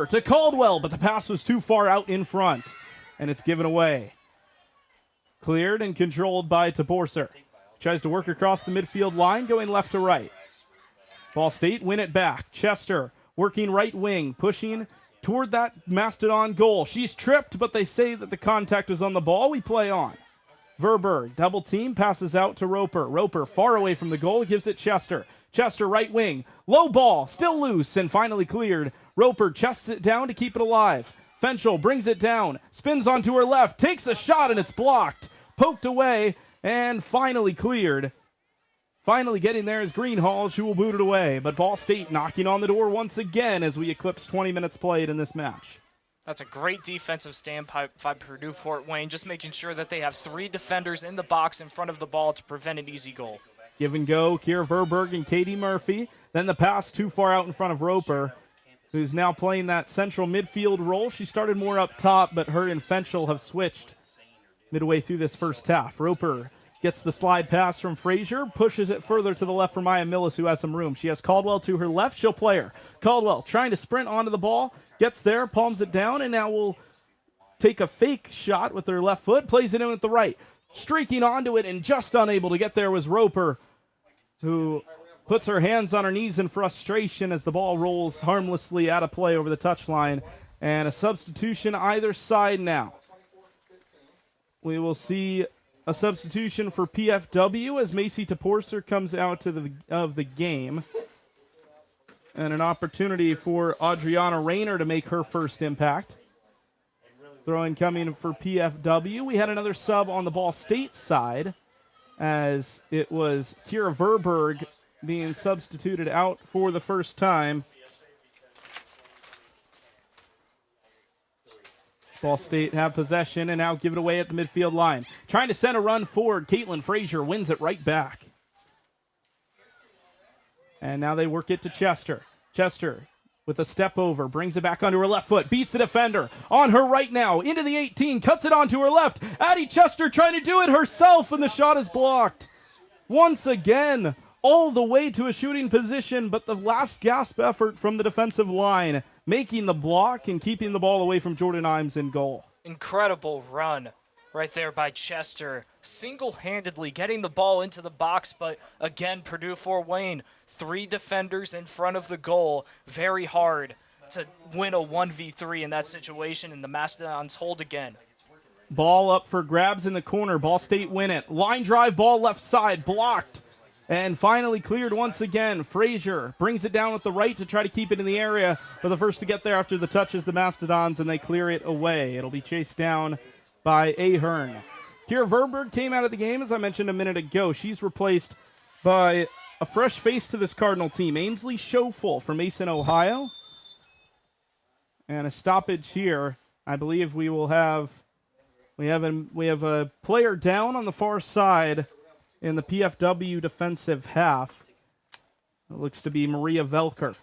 to Caldwell, but the pass was too far out in front. And it's given away. Cleared and controlled by Taborser. Tries to work across the midfield line, going left to right. Ball State win it back. Chester working right wing, pushing toward that Mastodon goal. She's tripped, but they say that the contact was on the ball. We play on. Verberg, double team, passes out to Roper. Roper, far away from the goal, gives it Chester. Chester, right wing. Low ball, still loose, and finally cleared. Roper chests it down to keep it alive. Fenchel brings it down, spins onto her left, takes a shot, and it's blocked. Poked away, and finally cleared. Finally getting there is Greenhalgh, who will boot it away. But Ball State knocking on the door once again as we eclipse 20 minutes played in this match. That's a great defensive stand by Purdue Fort Wayne, just making sure that they have 3 defenders in the box in front of the ball to prevent an easy goal. Give and go, Kira Verberg and Katie Murphy. Then the pass too far out in front of Roper, who's now playing that central midfield role. She started more up top, but her and Fenchel have switched midway through this first half. Roper gets the slide pass from Frazier, pushes it further to the left for Maya Millis, who has some room. She has Caldwell to her left. She'll play her. Caldwell trying to sprint onto the ball. Gets there, palms it down, and now will take a fake shot with her left foot, plays it in with the right. Streaking onto it and just unable to get there was Roper, who puts her hands on her knees in frustration as the ball rolls harmlessly out of play over the touchline. And a substitution either side now. We will see a substitution for PFW as Macy Taporser comes out of the game. And an opportunity for Adriana Rayner to make her first impact. Throw-in coming for PFW. We had another sub on the Ball State side as it was Kira Verberg being substituted out for the first time. Ball State have possession and now give it away at the midfield line. Trying to send a run forward. Caitlin Frazier wins it right back. And now they work it to Chester. Chester with a step over, brings it back onto her left foot, beats the defender. On her right now, into the 18, cuts it onto her left. Addie Chester trying to do it herself, and the shot is blocked. Once again, all the way to a shooting position, but the last gasp effort from the defensive line, making the block and keeping the ball away from Jordan Imes in goal. Incredible run right there by Chester, single-handedly getting the ball into the box, but again, Purdue Fort Wayne, 3 defenders in front of the goal, very hard to win a 1v3 in that situation, and the Mastodons hold again. Ball up for grabs in the corner, Ball State win it. Line drive, ball left side, blocked, and finally cleared once again. Frazier brings it down with the right to try to keep it in the area, but the first to get there after the touch is the Mastodons, and they clear it away. It'll be chased down by Ahern. Kira Verberg came out of the game, as I mentioned a minute ago. She's replaced by a fresh face to this Cardinal team, Ainsley Schofel from Mason, Ohio. And a stoppage here. I believe we have a player down on the far side in the PFW defensive half. It looks to be Maria Velker.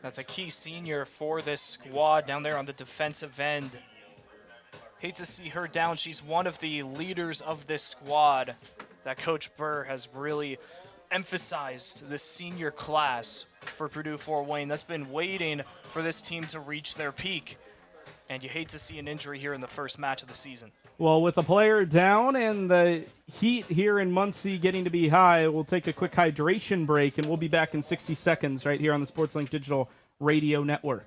That's a key senior for this squad down there on the defensive end. Hate to see her down. She's one of the leaders of this squad that Coach Burr has really emphasized the senior class for Purdue Fort Wayne that's been waiting for this team to reach their peak. And you hate to see an injury here in the first match of the season. Well, with the player down and the heat here in Muncie getting to be high, we'll take a quick hydration break, and we'll be back in 60 seconds right here on the SportsLink Digital Radio Network.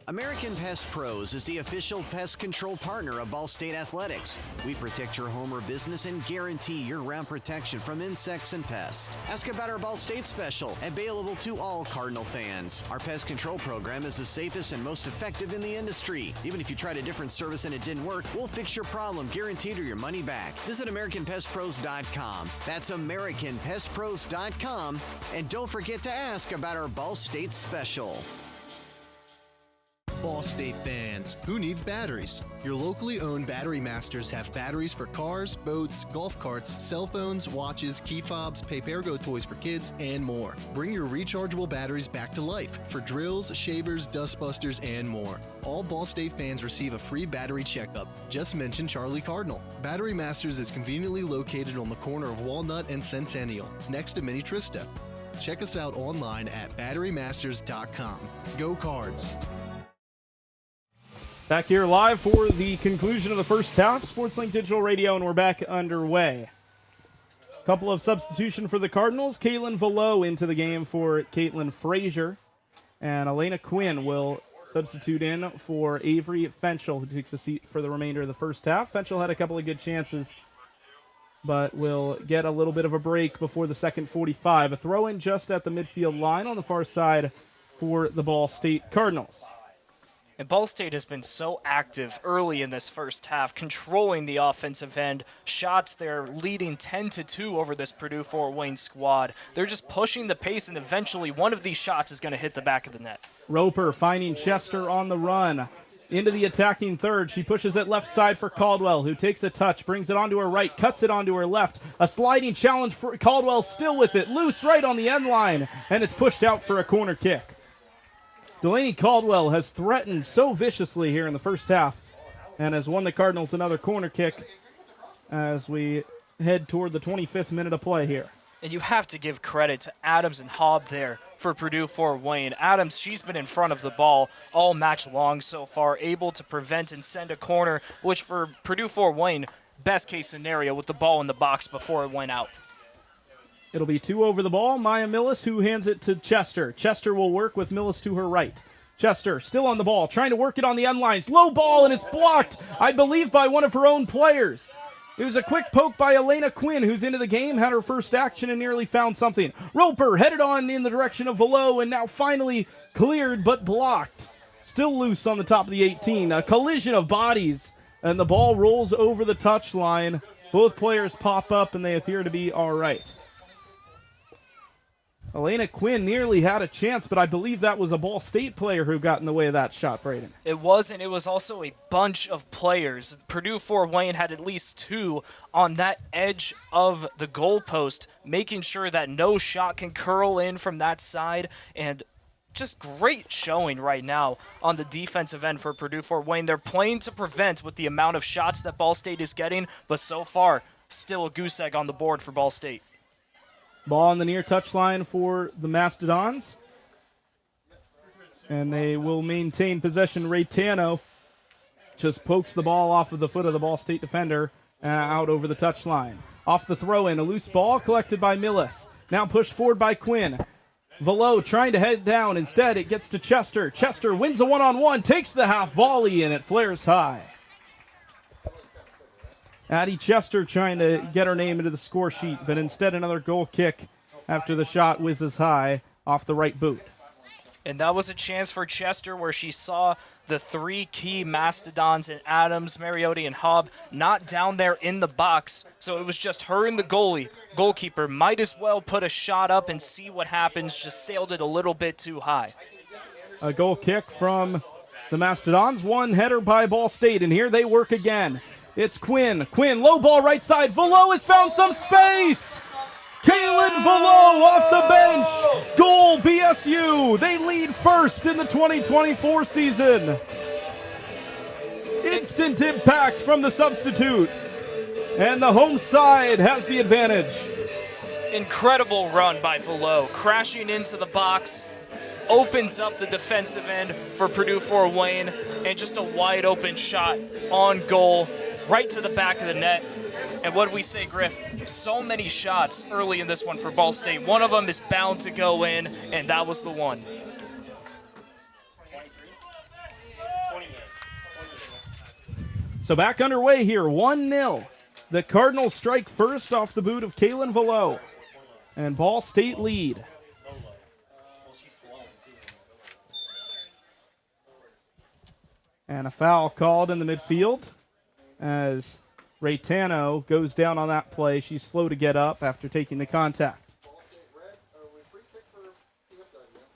American Pest Pros is the official pest control partner of Ball State Athletics. We protect your home or business and guarantee year-round protection from insects and pests. Ask about our Ball State special, available to all Cardinal fans. Our pest control program is the safest and most effective in the industry. Even if you tried a different service and it didn't work, we'll fix your problem, guaranteed, or your money back. Visit AmericanPestPros.com. That's AmericanPestPros.com. And don't forget to ask about our Ball State special. Ball State fans, who needs batteries? Your locally owned Battery Masters have batteries for cars, boats, golf carts, cell phones, watches, key fobs, pay-per-go toys for kids, and more. Bring your rechargeable batteries back to life for drills, shavers, dustbusters, and more. All Ball State fans receive a free battery checkup. Just mention Charlie Cardinal. Battery Masters is conveniently located on the corner of Walnut and Centennial, next to Mini Trista. Check us out online at batterymasters.com. Go Cards! Back here live for the conclusion of the first half, SportsLink Digital Radio, and we're back underway. Couple of substitution for the Cardinals. Caitlin Velo into the game for Caitlin Frazier, and Elena Quinn will substitute in for Avery Fenchel, who takes a seat for the remainder of the first half. Fenchel had a couple of good chances, but will get a little bit of a break before the second 45. A throw-in just at the midfield line on the far side for the Ball State Cardinals. And Ball State has been so active early in this first half, controlling the offensive end. Shots, they're leading 10-2 over this Purdue Fort Wayne squad. They're just pushing the pace, and eventually one of these shots is going to hit the back of the net. Roper finding Chester on the run. Into the attacking third. She pushes it left side for Caldwell, who takes a touch, brings it onto her right, cuts it onto her left. A sliding challenge for Caldwell, still with it. Loose right on the end line, and it's pushed out for a corner kick. Delaney Caldwell has threatened so viciously here in the first half and has won the Cardinals another corner kick as we head toward the 25th minute of play here. And you have to give credit to Adams and Hobb there for Purdue Fort Wayne. Adams, she's been in front of the ball all match long so far, able to prevent and send a corner, which for Purdue Fort Wayne, best case scenario with the ball in the box before it went out. It'll be two over the ball. Maya Millis, who hands it to Chester. Chester will work with Millis to her right. Chester still on the ball, trying to work it on the end lines. Low ball, and it's blocked, I believe, by one of her own players. It was a quick poke by Elena Quinn, who's into the game, had her first action, and nearly found something. Roper headed on in the direction of Velo, and now finally cleared, but blocked. Still loose on the top of the 18. A collision of bodies, and the ball rolls over the touchline. Both players pop up, and they appear to be all right. Elena Quinn nearly had a chance, but I believe that was a Ball State player who got in the way of that shot, Braden. It was, and it was also a bunch of players. Purdue Fort Wayne had at least two on that edge of the goalpost, making sure that no shot can curl in from that side, and just great showing right now on the defensive end for Purdue Fort Wayne. They're playing to prevent with the amount of shots that Ball State is getting, but so far, still a goose egg on the board for Ball State. Ball on the near touchline for the Mastodons. And they will maintain possession. Ray Tano just pokes the ball off of the foot of the Ball State defender out over the touchline. Off the throw-in, a loose ball collected by Millis. Now pushed forward by Quinn. Velo trying to head down. Instead, it gets to Chester. Chester wins a one-on-one, takes the half volley, and it flares high. Addie Chester trying to get her name into the score sheet, but instead another goal kick after the shot whizzes high off the right boot. And that was a chance for Chester where she saw the three key Mastodons in Adams, Mariotti, and Hobb not down there in the box. So it was just her and the goalkeeper. Might as well put a shot up and see what happens. Just sailed it a little bit too high. A goal kick from the Mastodons. One header by Ball State, and here they work again. It's Quinn. Quinn, low ball right side. Velo has found some space. Kaylin Velo off the bench. Goal, BSU. They lead first in the 2024 season. Instant impact from the substitute. And the home side has the advantage. Incredible run by Velo, crashing into the box, opens up the defensive end for Purdue Fort Wayne, and just a wide open shot on goal, right to the back of the net. And what did we say, Griff? So many shots early in this one for Ball State. One of them is bound to go in, and that was the one. So back underway here, 1-0. The Cardinals strike first off the boot of Kaylin Velo. And Ball State lead. And a foul called in the midfield as Raytano goes down on that play. She's slow to get up after taking the contact.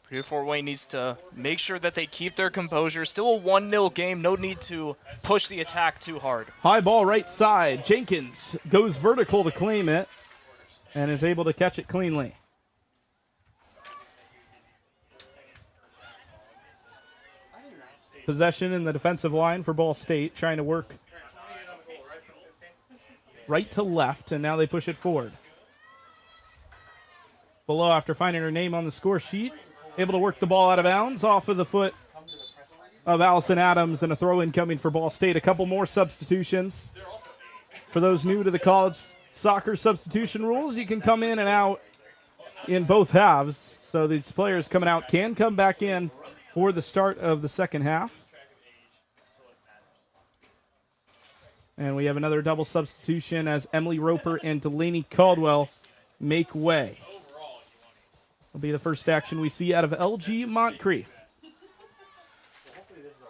Purdue Fort Wayne needs to make sure that they keep their composure. Still a 1-0 game. No need to push the attack too hard. High ball right side. Jenkins goes vertical to claim it and is able to catch it cleanly. Possession in the defensive line for Ball State, trying to work right to left, and now they push it forward. Below, after finding her name on the score sheet, able to work the ball out of bounds off of the foot of Allison Adams, and a throw-in coming for Ball State. A couple more substitutions. For those new to the college soccer substitution rules, you can come in and out in both halves. So these players coming out can come back in for the start of the second half. And we have another double substitution as Emily Roper and Delaney Caldwell make way. Will be the first action we see out of LG Moncrief,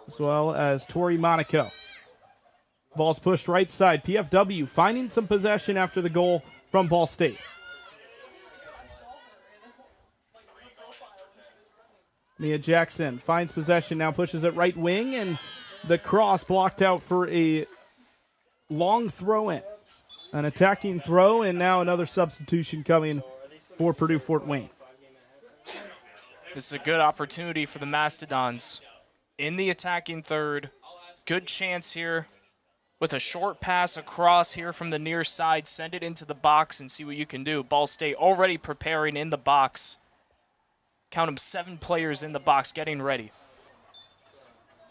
as well as Tori Monaco. Ball's pushed right side. PFW finding some possession after the goal from Ball State. Mia Jackson finds possession, now pushes it right wing, and the cross blocked out for a long throw-in. An attacking throw, and now another substitution coming for Purdue Fort Wayne. This is a good opportunity for the Mastodons in the attacking third. Good chance here with a short pass across here from the near side. Send it into the box and see what you can do. Ball State already preparing in the box. Count them, 7 players in the box getting ready.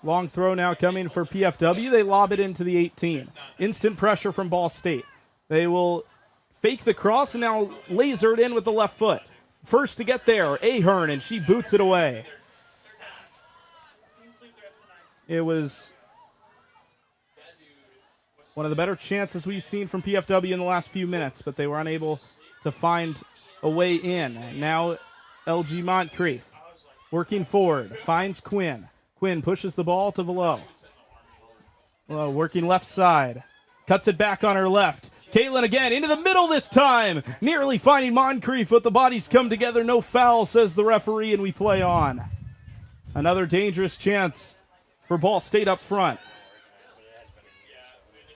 Long throw now coming for PFW. They lob it into the 18. Instant pressure from Ball State. They will fake the cross and now laser it in with the left foot. First to get there, Ahern, and she boots it away. It was one of the better chances we've seen from PFW in the last few minutes, but they were unable to find a way in. Now LG Moncrief working forward, finds Quinn. Quinn pushes the ball to Velo. Velo working left side, cuts it back on her left. Caitlin again into the middle this time, nearly finding Moncrief, but the bodies come together. No foul, says the referee, and we play on. Another dangerous chance for Ball State up front.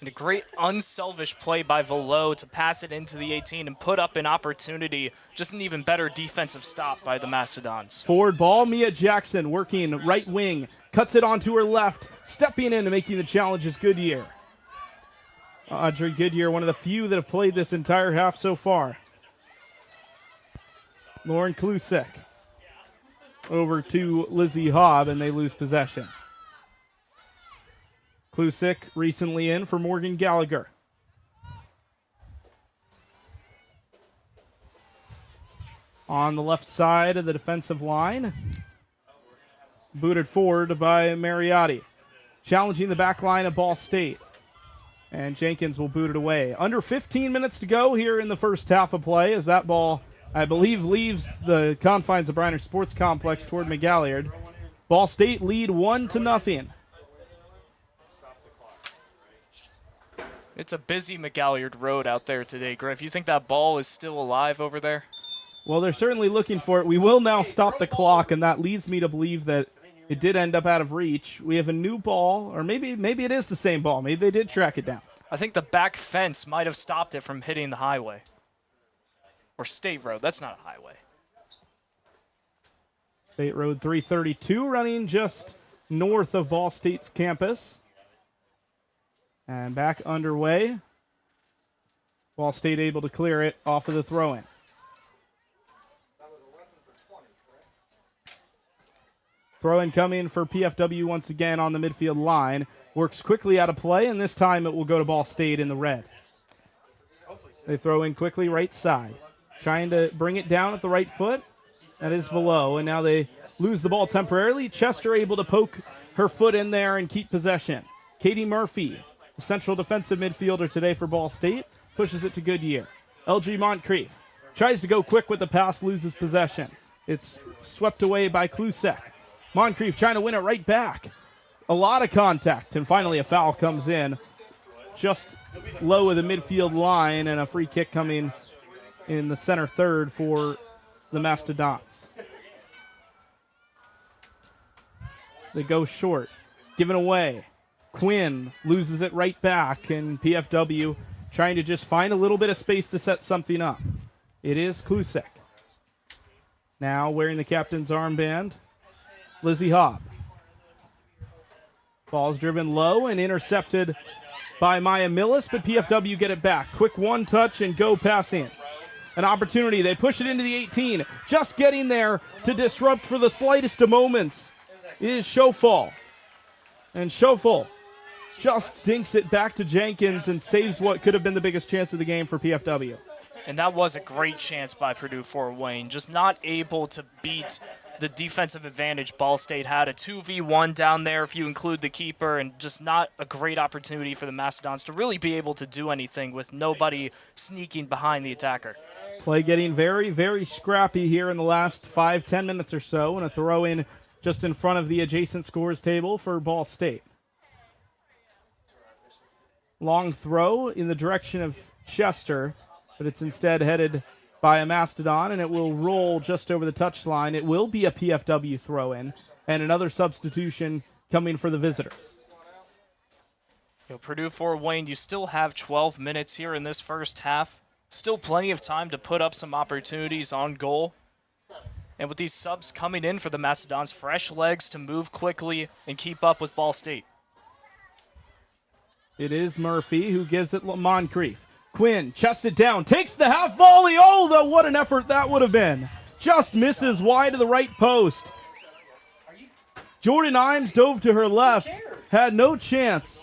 And a great unselfish play by Velo to pass it into the 18 and put up an opportunity. Just an even better defensive stop by the Mastodons. Forward ball, Mia Jackson working right wing, cuts it onto her left, stepping in and making the challenge is Goodyear. Audrey Goodyear, one of the few that have played this entire half so far. Lauren Klusek over to Lizzie Hobb, and they lose possession. Klusek recently in for Morgan Gallagher. On the left side of the defensive line, booted forward by Mariotti. Challenging the back line of Ball State. And Jenkins will boot it away. Under 15 minutes to go here in the first half of play as that ball, I believe, leaves the confines of Briner Sports Complex toward McGalliard. Ball State lead 1-0. It's a busy McGalliard Road out there today, Griff. You think that ball is still alive over there? Well, they're certainly looking for it. We will now stop the clock, and that leads me to believe that it did end up out of reach. We have a new ball, or maybe it is the same ball. Maybe they did track it down. I think the back fence might have stopped it from hitting the highway. Or State Road. That's not a highway. State Road 332 running just north of Ball State's campus. And back underway. Ball State able to clear it off of the throw-in. Throw-in coming for PFW once again on the midfield line. Works quickly out of play, and this time it will go to Ball State in the red. They throw in quickly right side. Trying to bring it down at the right foot. That is Velo, and now they lose the ball temporarily. Chester able to poke her foot in there and keep possession. Katie Murphy, the central defensive midfielder today for Ball State, pushes it to Goodyear. LG Moncrief tries to go quick with the pass, loses possession. It's swept away by Klusek. Moncrief trying to win it right back. A lot of contact, and finally a foul comes in just low of the midfield line, and a free kick coming in the center third for the Mastodons. They go short, given away. Quinn loses it right back, and PFW trying to just find a little bit of space to set something up. It is Klusek. Now wearing the captain's armband, Lizzie Hobb. Ball's driven low and intercepted by Maya Millis, but PFW get it back. Quick one touch and go pass in. An opportunity. They push it into the 18. Just getting there to disrupt for the slightest of moments is Schofall. And Schofall just dinks it back to Jenkins and saves what could have been the biggest chance of the game for PFW. And that was a great chance by Purdue Fort Wayne. Just not able to beat the defensive advantage Ball State had. A 2v1 down there if you include the keeper, and just not a great opportunity for the Mastodons to really be able to do anything with nobody sneaking behind the attacker. Play getting very, very scrappy here in the last 5-10 minutes or so, and a throw in just in front of the adjacent scores table for Ball State. Long throw in the direction of Chester, but it's instead headed by a Mastodon, and it will roll just over the touchline. It will be a PFW throw-in, and another substitution coming for the visitors. Purdue Fort Wayne, you still have 12 minutes here in this first half. Still plenty of time to put up some opportunities on goal. And with these subs coming in for the Mastodons, fresh legs to move quickly and keep up with Ball State. It is Murphy who gives it Moncrief. Quinn chests it down, takes the half volley. Oh, what an effort that would have been. Just misses wide of the right post. Jordan Imes dove to her left, had no chance.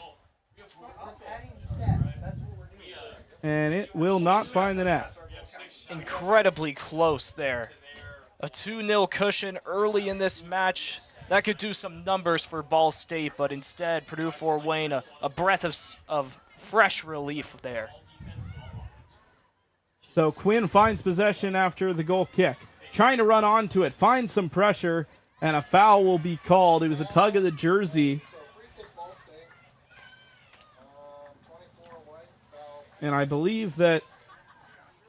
And it will not find the net. Incredibly close there. A 2-0 cushion early in this match. That could do some numbers for Ball State, but instead, Purdue Fort Wayne, a breath of fresh relief there. So Quinn finds possession after the goal kick. Trying to run onto it, finds some pressure, and a foul will be called. It was a tug of the jersey. And I believe that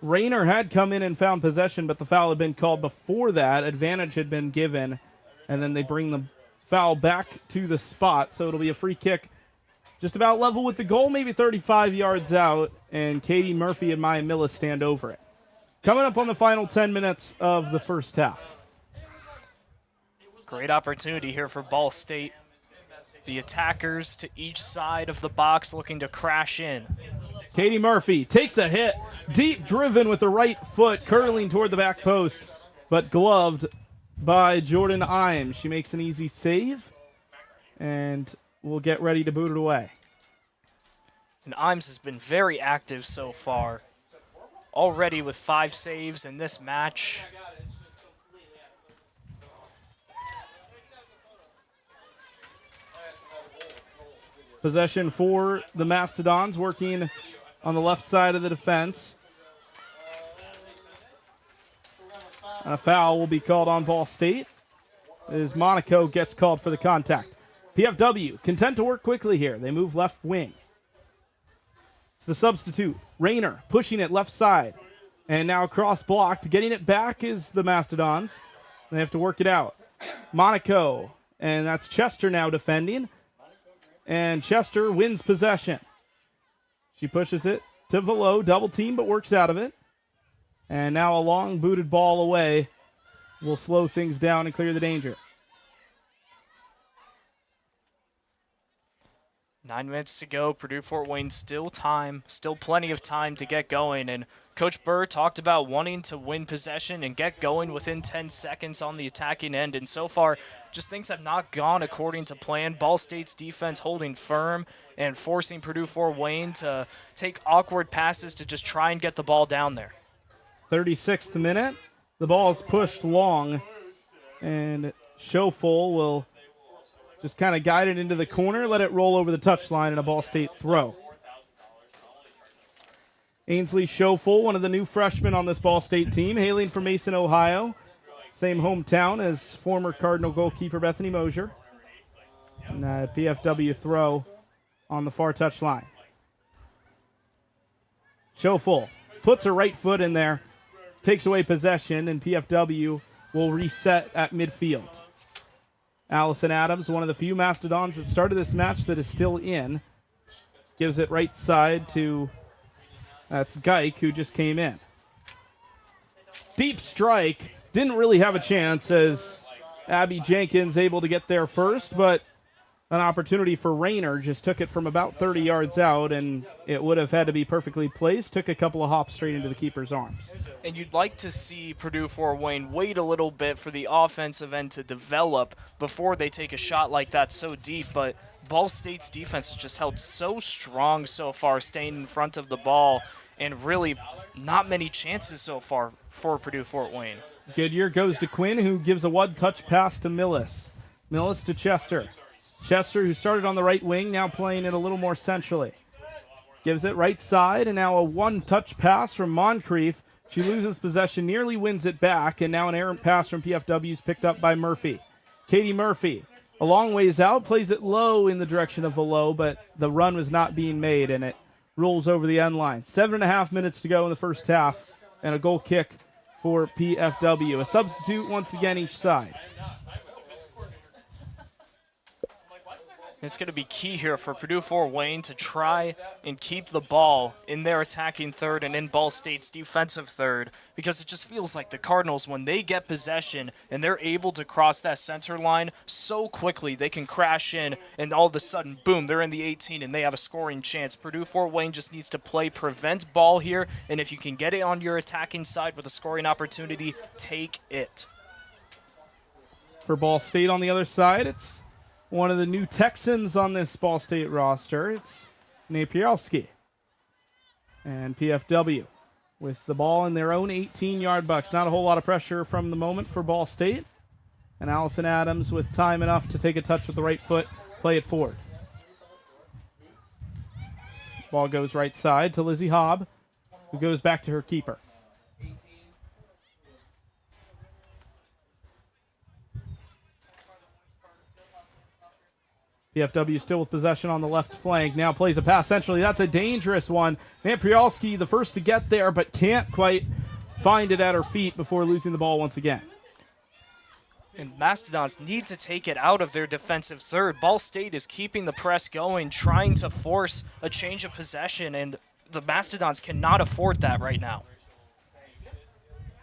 Rayner had come in and found possession, but the foul had been called before that. Advantage had been given, and then they bring the foul back to the spot. So it'll be a free kick just about level with the goal, maybe 35 yards out, and Katie Murphy and Maya Millis stand over it. Coming up on the final 10 minutes of the first half. Great opportunity here for Ball State. The attackers to each side of the box looking to crash in. Katie Murphy takes a hit, deep driven with the right foot, curling toward the back post, but gloved by Jordan Imes. She makes an easy save, and we'll get ready to boot it away. And Imes has been very active so far. Already with 5 saves in this match. Possession for the Mastodons, working on the left side of the defense. A foul will be called on Ball State as Monaco gets called for the contact. PFW content to work quickly here. They move left wing. It's the substitute, Rayner, pushing it left side. And now cross blocked. Getting it back is the Mastodons. They have to work it out. Monaco, and that's Chester now defending. And Chester wins possession. She pushes it to Velo, double team, but works out of it. And now a long booted ball away will slow things down and clear the danger. 9 minutes to go. Purdue Fort Wayne still plenty of time to get going. And Coach Burr talked about wanting to win possession and get going within 10 seconds on the attacking end. And so far, just things have not gone according to plan. Ball State's defense holding firm and forcing Purdue Fort Wayne to take awkward passes to just try and get the ball down there. 36th minute. The ball is pushed long, and Schofel will just kind of guide it into the corner, let it roll over the touchline, and a Ball State throw. Ainsley Schofel, one of the new freshmen on this Ball State team, hailing from Mason, Ohio. Same hometown as former Cardinal goalkeeper Bethany Mosier. And a PFW throw on the far touchline. Schofel puts her right foot in there, takes away possession, and PFW will reset at midfield. Allison Adams, one of the few Mastodons that started this match that is still in, gives it right side to, that's Geik, who just came in. Deep strike, didn't really have a chance as Abby Jenkins able to get there first, but an opportunity for Rayner, just took it from about 30 yards out, and it would have had to be perfectly placed. Took a couple of hops straight into the keeper's arms. And you'd like to see Purdue Fort Wayne wait a little bit for the offensive end to develop before they take a shot like that so deep, but Ball State's defense has just held so strong so far, staying in front of the ball, and really not many chances so far for Purdue Fort Wayne. Goodyear goes to Quinn, who gives a one-touch pass to Millis. Millis to Chester. Chester, who started on the right wing, now playing it a little more centrally. Gives it right side, and now a one-touch pass from Moncrief. She loses possession, nearly wins it back, and now an errant pass from PFW is picked up by Murphy. Katie Murphy, a long ways out, plays it low in the direction of Velo, but the run was not being made, and it rolls over the end line. 7.5 minutes to go in the first half, and a goal kick for PFW. A substitute once again each side. It's going to be key here for Purdue Fort Wayne to try and keep the ball in their attacking third and in Ball State's defensive third, because it just feels like the Cardinals, when they get possession and they're able to cross that center line so quickly, they can crash in and all of a sudden, boom, they're in the 18 and they have a scoring chance. Purdue Fort Wayne just needs to play prevent ball here, and if you can get it on your attacking side with a scoring opportunity, take it. For Ball State on the other side, it's one of the new Texans on this Ball State roster. It's Napieralski. And PFW with the ball in their own 18-yard box. Not a whole lot of pressure from the moment for Ball State. And Allison Adams with time enough to take a touch with the right foot, play it forward. Ball goes right side to Lizzie Hobb, who goes back to her keeper. PFW still with possession on the left flank. Now plays a pass centrally. That's a dangerous one. Namprialski the first to get there, but can't quite find it at her feet before losing the ball once again. And Mastodons need to take it out of their defensive third. Ball State is keeping the press going, trying to force a change of possession, and the Mastodons cannot afford that right now.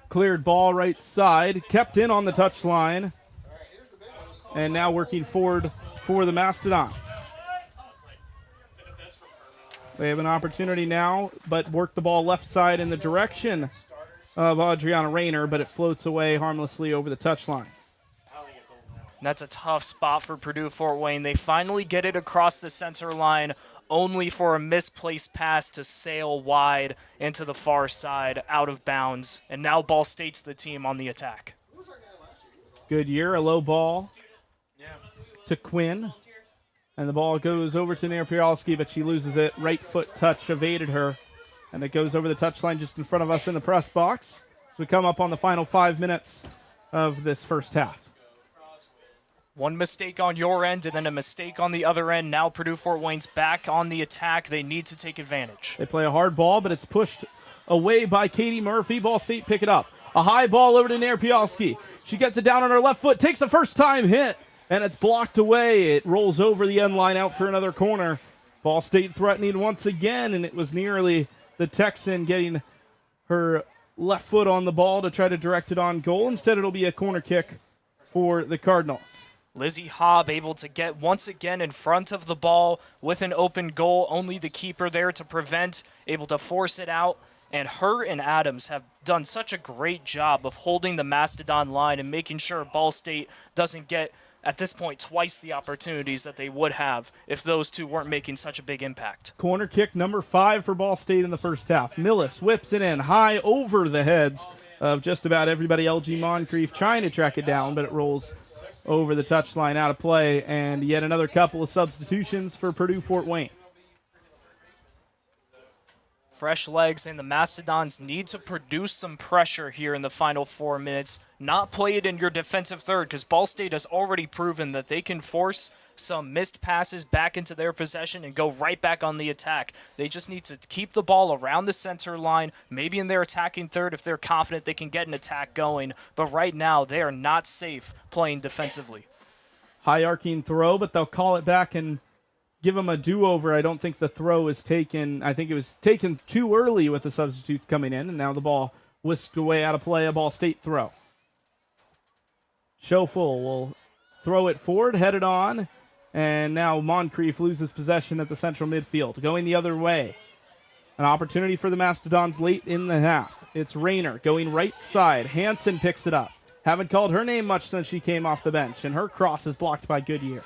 Cleared ball right side, kept in on the touchline, and now working forward for the Mastodons. They have an opportunity now, but work the ball left side in the direction of Adriana Rayner, but it floats away harmlessly over the touchline. That's a tough spot for Purdue Fort Wayne. They finally get it across the center line, only for a misplaced pass to sail wide into the far side, out of bounds. And now Ball State's the team on the attack. Goodyear, a low ball to Quinn, and the ball goes over to Napieralski, but she loses it. Right foot touch evaded her, and it goes over the touchline just in front of us in the press box. So we come up on the final 5 minutes of this first half. One mistake on your end and then a mistake on the other end. Now Purdue Fort Wayne's back on the attack. They need to take advantage. They play a hard ball, but it's pushed away by Katie Murphy. Ball State pick it up. A high ball over to Napieralski. She gets it down on her left foot, takes the first time hit, and it's blocked away. It rolls over the end line out for another corner. Ball State threatening once again, and it was nearly the Texan getting her left foot on the ball to try to direct it on goal. Instead, it'll be a corner kick for the Cardinals. Lizzie Hobb able to get once again in front of the ball with an open goal. Only the keeper there to prevent, able to force it out. And her and Adams have done such a great job of holding the Mastodon line and making sure Ball State doesn't get, at this point, twice the opportunities that they would have if those two weren't making such a big impact. Corner kick number 5 for Ball State in the first half. Millis whips it in high over the heads of just about everybody. LG Moncrief trying to track it down, but it rolls over the touchline, out of play, and yet another couple of substitutions for Purdue Fort Wayne. Fresh legs, and the Mastodons need to produce some pressure here in the final 4 minutes. Not play it in your defensive third, because Ball State has already proven that they can force some missed passes back into their possession and go right back on the attack. They just need to keep the ball around the center line, maybe in their attacking third if they're confident they can get an attack going. But right now, they are not safe playing defensively. High arcing throw, but they'll call it back and give them a do-over. I don't think the throw is taken. I think it was taken too early with the substitutes coming in, and now the ball whisked away out of play, a Ball State throw. Schofel will throw it forward, headed on, and now Moncrief loses possession at the central midfield. Going the other way. An opportunity for the Mastodons late in the half. It's Rayner going right side. Hansen picks it up. Haven't called her name much since she came off the bench, and her cross is blocked by Goodyear.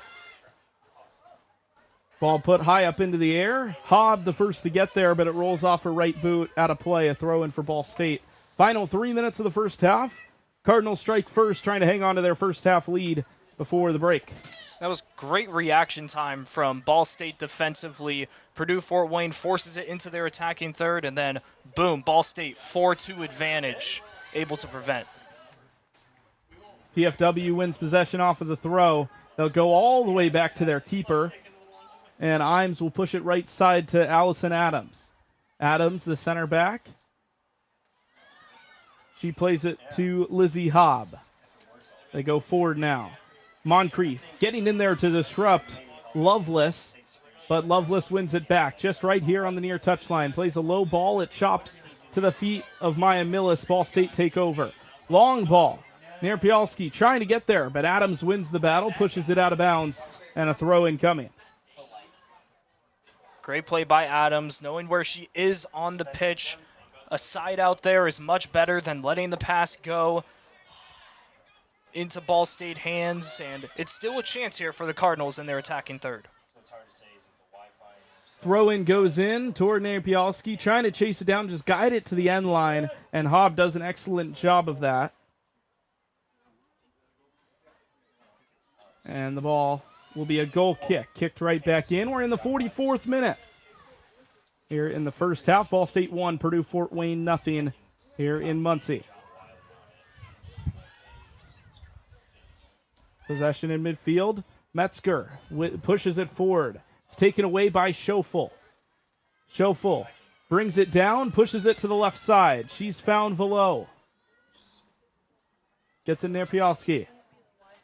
Ball put high up into the air. Hobb the first to get there, but it rolls off her right boot, out of play. A throw in for Ball State. Final 3 minutes of the first half. Cardinals strike first, trying to hang on to their first half lead before the break. That was great reaction time from Ball State defensively. Purdue Fort Wayne forces it into their attacking third, and then boom, Ball State 4-2 advantage, able to prevent. PFW wins possession off of the throw. They'll go all the way back to their keeper, and Imes will push it right side to Allison Adams. Adams, the center back. She plays it to Lizzie Hobb. They go forward now. Moncrief getting in there to disrupt Loveless, but Loveless wins it back just right here on the near touchline. Plays a low ball. It chops to the feet of Maya Millis. Ball State take over. Long ball. Nerpialski trying to get there, but Adams wins the battle, pushes it out of bounds, and a throw incoming. Great play by Adams, knowing where she is on the pitch. A side out there is much better than letting the pass go into Ball State hands, and it's still a chance here for the Cardinals in their attacking third. Throw-in goes in toward Nerpialski, trying to chase it down, just guide it to the end line, and Hobb does an excellent job of that. And the ball will be a goal kick, kicked right back in. We're in the 44th minute. Here in the first half, Ball State 1, Purdue Fort Wayne nothing here in Muncie. Possession in midfield. Metzger pushes it forward. It's taken away by Schofel. Schofel brings it down, pushes it to the left side. She's found Velo. Gets in Nerpialski.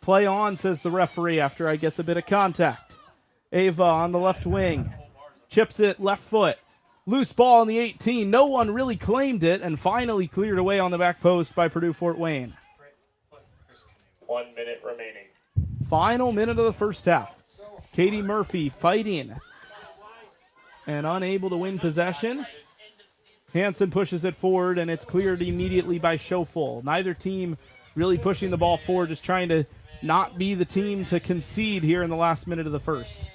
Play on, says the referee, after I guess a bit of contact. Ava on the left wing. Chips it left foot. Loose ball in the 18. No one really claimed it, and finally cleared away on the back post by Purdue Fort Wayne. 1 minute remaining. Final minute of the first half. Katie Murphy fighting and unable to win possession. Hansen pushes it forward, and it's cleared immediately by Schofel. Neither team really pushing the ball forward, just trying to not be the team to concede here in the last minute of the first.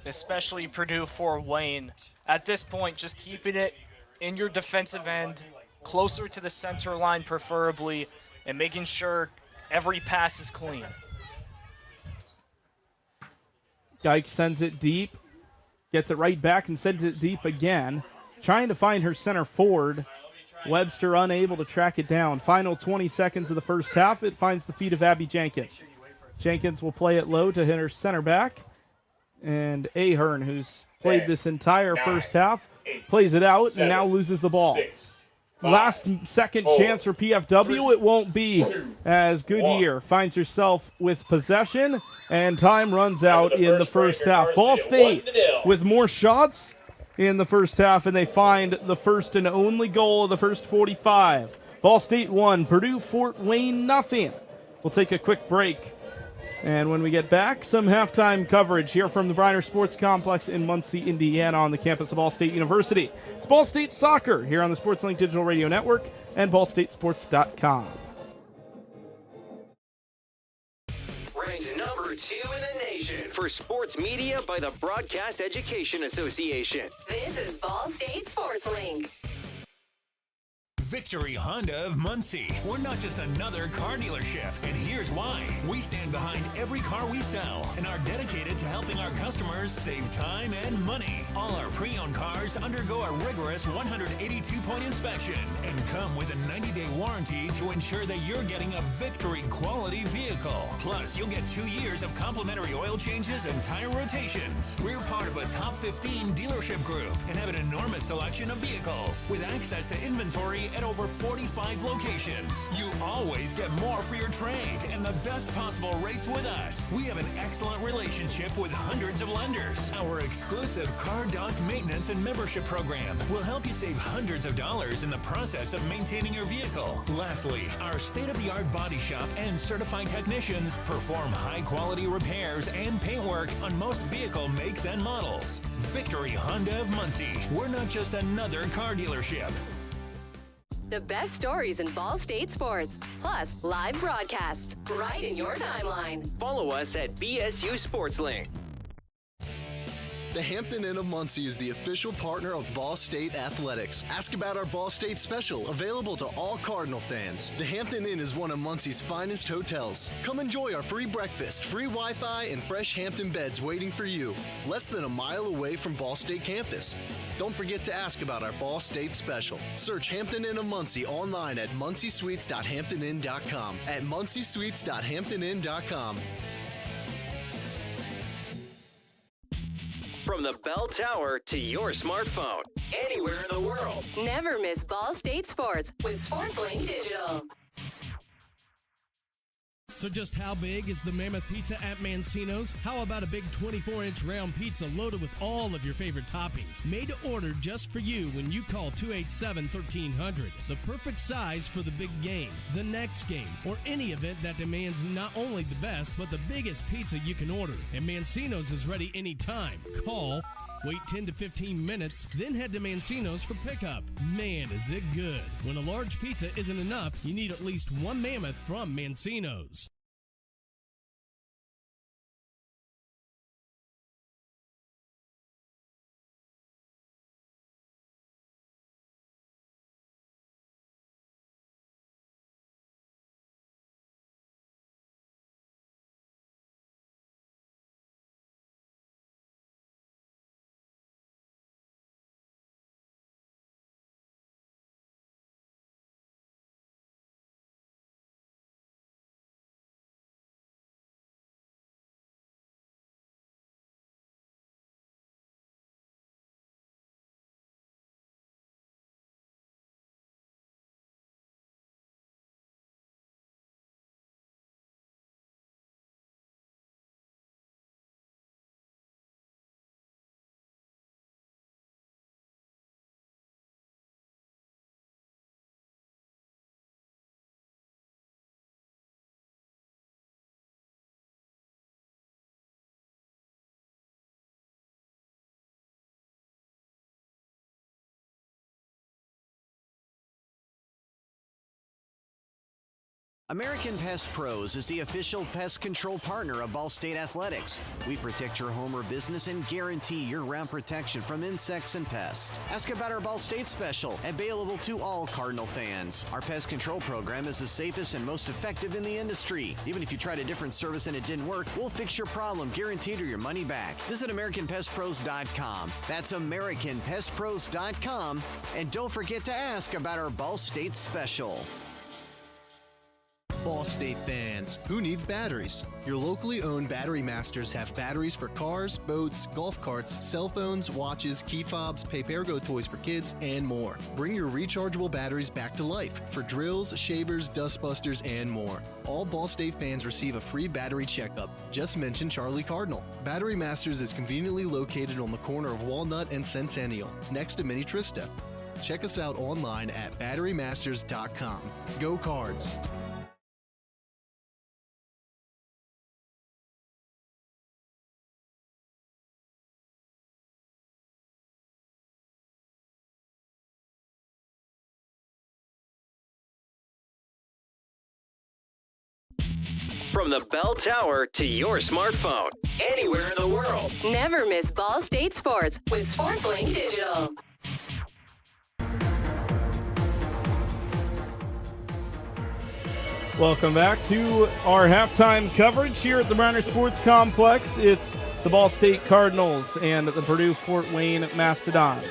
Especially Purdue Fort Wayne. At this point, just keeping it in your defensive end, closer to the center line preferably, and making sure every pass is clean. Dyke sends it deep, gets it right back and sends it deep again. Trying to find her center forward. Webster unable to track it down. Final 20 seconds of the first half. It finds the feet of Abby Jenkins. Jenkins will play it low to hit her center back. And Ahern, who's played this entire first half, plays it out and now loses the ball. Last second chance for PFW. It won't be, as Goodyear finds herself with possession, and time runs out in the first half. Ball State with more shots in the first half, and they find the first and only goal of the first 45. Ball State 1, Purdue Fort Wayne nothing. We'll take a quick break And when we get back, some halftime coverage here from the Briner Sports Complex in Muncie, Indiana, on the campus of Ball State University. It's Ball State Soccer here on the SportsLink Digital Radio Network and ballstatesports.com. Ranked number 2 in the nation for sports media by the Broadcast Education Association. This is Ball State Sports Link. Victory Honda of Muncie. We're not just another car dealership, and here's why. We stand behind every car we sell and are dedicated to helping our customers save time and money. All our pre-owned cars undergo a rigorous 182-point inspection and come with a 90-day warranty to ensure that you're getting a Victory quality vehicle. Plus, you'll get 2 years of complimentary oil changes and tire rotations. We're part of a top 15 dealership group and have an enormous selection of vehicles with access to inventory at over 45 locations. You always get more for your trade and the best possible rates with us. We have an excellent relationship with hundreds of lenders. Our exclusive Car Doc maintenance and membership program will help you save hundreds of dollars in the process of maintaining your vehicle. Lastly, our state-of-the-art body shop and certified technicians perform high-quality repairs and paint work on most vehicle makes and models. Victory Honda of Muncie. We're not just another car dealership. The best stories in Ball State sports, plus live broadcasts right in your timeline. Follow us at BSU SportsLink. The Hampton Inn of Muncie is the official partner of Ball State Athletics. Ask about our Ball State special, available to all Cardinal fans. The Hampton Inn is one of Muncie's finest hotels. Come enjoy our free breakfast, free Wi-Fi, and fresh Hampton beds waiting for you. Less than a mile away from Ball State campus. Don't forget to ask about our Ball State special. Search Hampton Inn of Muncie online at munciesweets.hamptoninn.com. At munciesweets.hamptoninn.com. From the bell tower to your smartphone, anywhere in the world. Never miss Ball State sports with SportsLink Digital. So just how big is the Mammoth Pizza at Mancino's? How about a big 24-inch round pizza loaded with all of your favorite toppings? Made to order just for you when you call 287-1300. The perfect size for the big game, the next game, or any event that demands not only the best, but the biggest pizza you can order. And Mancino's is ready anytime. Call, wait 10 to 15 minutes, then head to Mancino's for pickup. Man, is it good. When a large pizza isn't enough, you need at least one Mammoth from Mancino's. American Pest Pros is the official pest control partner of Ball State Athletics. We protect your home or business and guarantee year-round protection from insects and pests. Ask about our Ball State special, available to all Cardinal fans. Our pest control program is the safest and most effective in the industry. Even if you tried a different service and it didn't work, we'll fix your problem, guaranteed, or your money back. Visit AmericanPestPros.com. That's AmericanPestPros.com. And don't forget to ask about our Ball State special. Ball State fans, who needs batteries? Your locally owned Battery Masters have batteries for cars, boats, golf carts, cell phones, watches, key fobs, pay-per-go toys for kids, and more. Bring your rechargeable batteries back to life for drills, shavers, dustbusters, and more. All Ball State fans receive a free battery checkup. Just mention Charlie Cardinal. Battery Masters is conveniently located on the corner of Walnut and Centennial, next to Mini Trista. Check us out online at batterymasters.com. Go Cards! From the bell tower to your smartphone, anywhere in the world. Never miss Ball State Sports with SportsLink Digital. Welcome back to our halftime coverage here at the Browner Sports Complex. It's the Ball State Cardinals and the Purdue Fort Wayne Mastodons.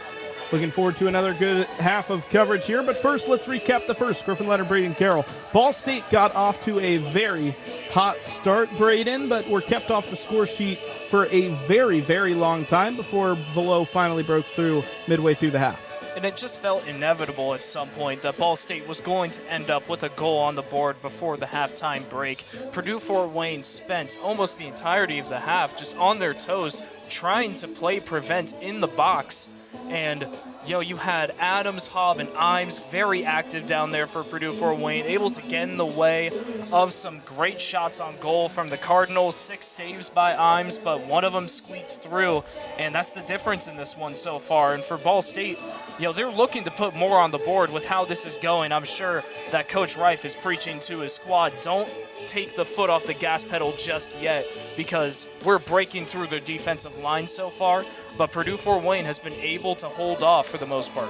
Looking forward to another good half of coverage here, but first let's recap the first. Griffin Letter, Braden Carroll. Ball State got off to a very hot start, Braden, but were kept off the score sheet for a very, very long time before Velo finally broke through midway through the half. And it just felt inevitable at some point that Ball State was going to end up with a goal on the board before the halftime break. Purdue Fort Wayne spent almost the entirety of the half just on their toes trying to play prevent in the box. And, you had Adams, Hobb, and Imes very active down there for Purdue Fort Wayne, able to get in the way of some great shots on goal from the Cardinals. 6 saves by Imes, but one of them squeaks through, and that's the difference in this one so far. And for Ball State, they're looking to put more on the board with how this is going. I'm sure that Coach Reif is preaching to his squad, don't take the foot off the gas pedal just yet, because we're breaking through their defensive line so far, but Purdue Fort Wayne has been able to hold off for the most part.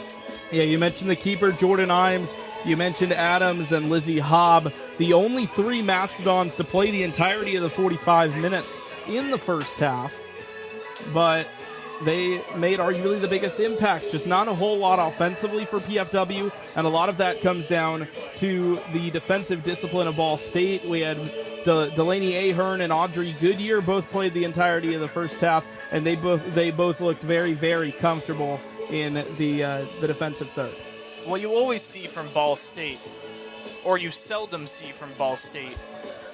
Yeah, you mentioned the keeper, Jordan Imes. You mentioned Adams and Lizzie Hobb, the only 3 Mastodons to play the entirety of the 45 minutes in the first half, but they made arguably the biggest impacts. Just not a whole lot offensively for PFW, and a lot of that comes down to the defensive discipline of Ball State. We had Delaney Ahern and Audrey Goodyear both played the entirety of the first half, and they both looked very, very comfortable in the defensive third. What you always see from Ball State, or you seldom see from Ball State,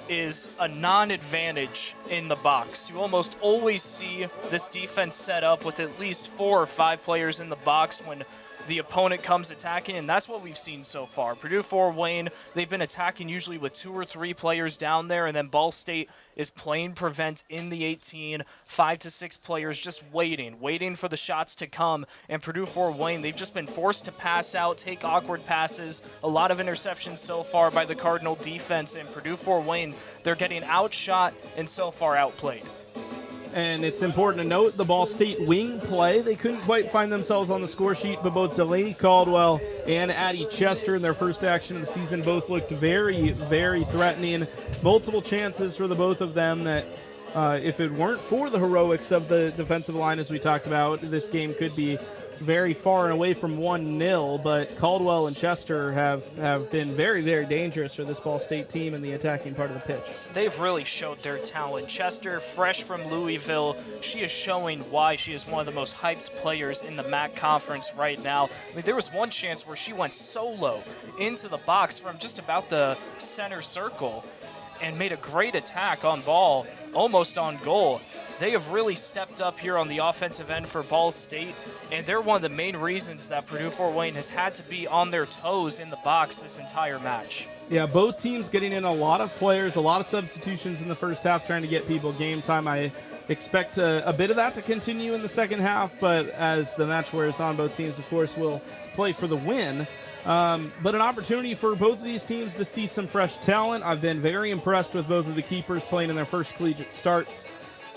is a non-advantage in the box. You almost always see this defense set up with at least 4 or 5 players in the box when the opponent comes attacking, and that's what we've seen so far. Purdue Fort Wayne, they've been attacking usually with 2 or 3 players down there, and then Ball State is playing prevent in the 18, 5 to 6 players just waiting for the shots to come. And Purdue Fort Wayne, they've just been forced to pass out, take awkward passes, a lot of interceptions so far by the Cardinal defense, and Purdue Fort Wayne, they're getting outshot and so far outplayed. And it's important to note the Ball State wing play. They couldn't quite find themselves on the score sheet, but both Delaney Caldwell and Addie Chester in their first action of the season both looked very, very threatening. Multiple chances for the both of them that if it weren't for the heroics of the defensive line, as we talked about, this game could be very far and away from 1-0, but Caldwell and Chester have been very, very dangerous for this Ball State team in the attacking part of the pitch. They've really showed their talent. Chester, fresh from Louisville, she is showing why she is one of the most hyped players in the MAC conference right now. I mean, there was one chance where she went solo into the box from just about the center circle and made a great attack on ball, almost on goal. They have really stepped up here on the offensive end for Ball State, and they're one of the main reasons that Purdue Fort Wayne has had to be on their toes in the box this entire match. Yeah, both teams getting in a lot of players, a lot of substitutions in the first half, trying to get people game time. I expect a bit of that to continue in the second half, but as the match wears on, both teams, of course, will play for the win. But an opportunity for both of these teams to see some fresh talent. I've been very impressed with both of the keepers playing in their first collegiate starts,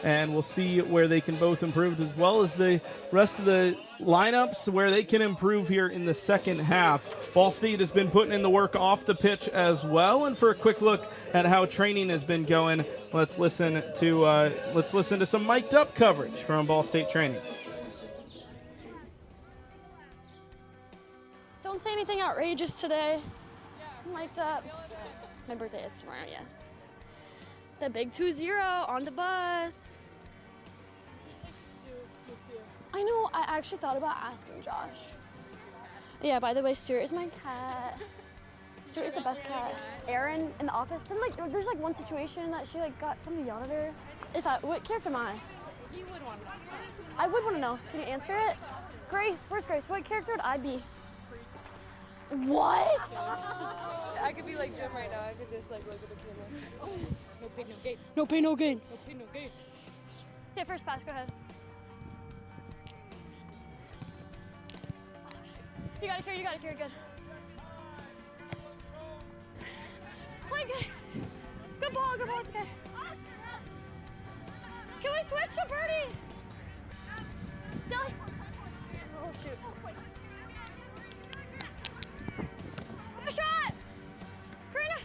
and we'll see where they can both improve, as well as the rest of the lineups where they can improve here in the second half. Ball State has been putting in the work off the pitch as well, and for a quick look at how training has been going, let's listen to some mic'd up coverage from Ball State training. Don't say anything outrageous today. I'm mic'd up. My birthday is tomorrow, yes. The big 2-0 on the bus. I know, I actually thought about asking Josh. Yeah, by the way, Stuart is my cat. Stuart is the best cat. Erin in the office, then there's one situation that she got somebody yelled at her. What character am I? You would want to know. I would want to know. Can you answer it? Grace, where's Grace? What character would I be? What? I could be like Jim right now. I could just look at the camera. No pain, no gain. No pain, no gain. No pain, no gain. Okay, first pass, go ahead. You got it, Carrie, good. Play good. Good ball, it's okay. Can we switch to Birdie? Dilly. Oh, shoot. Good shot! Karina!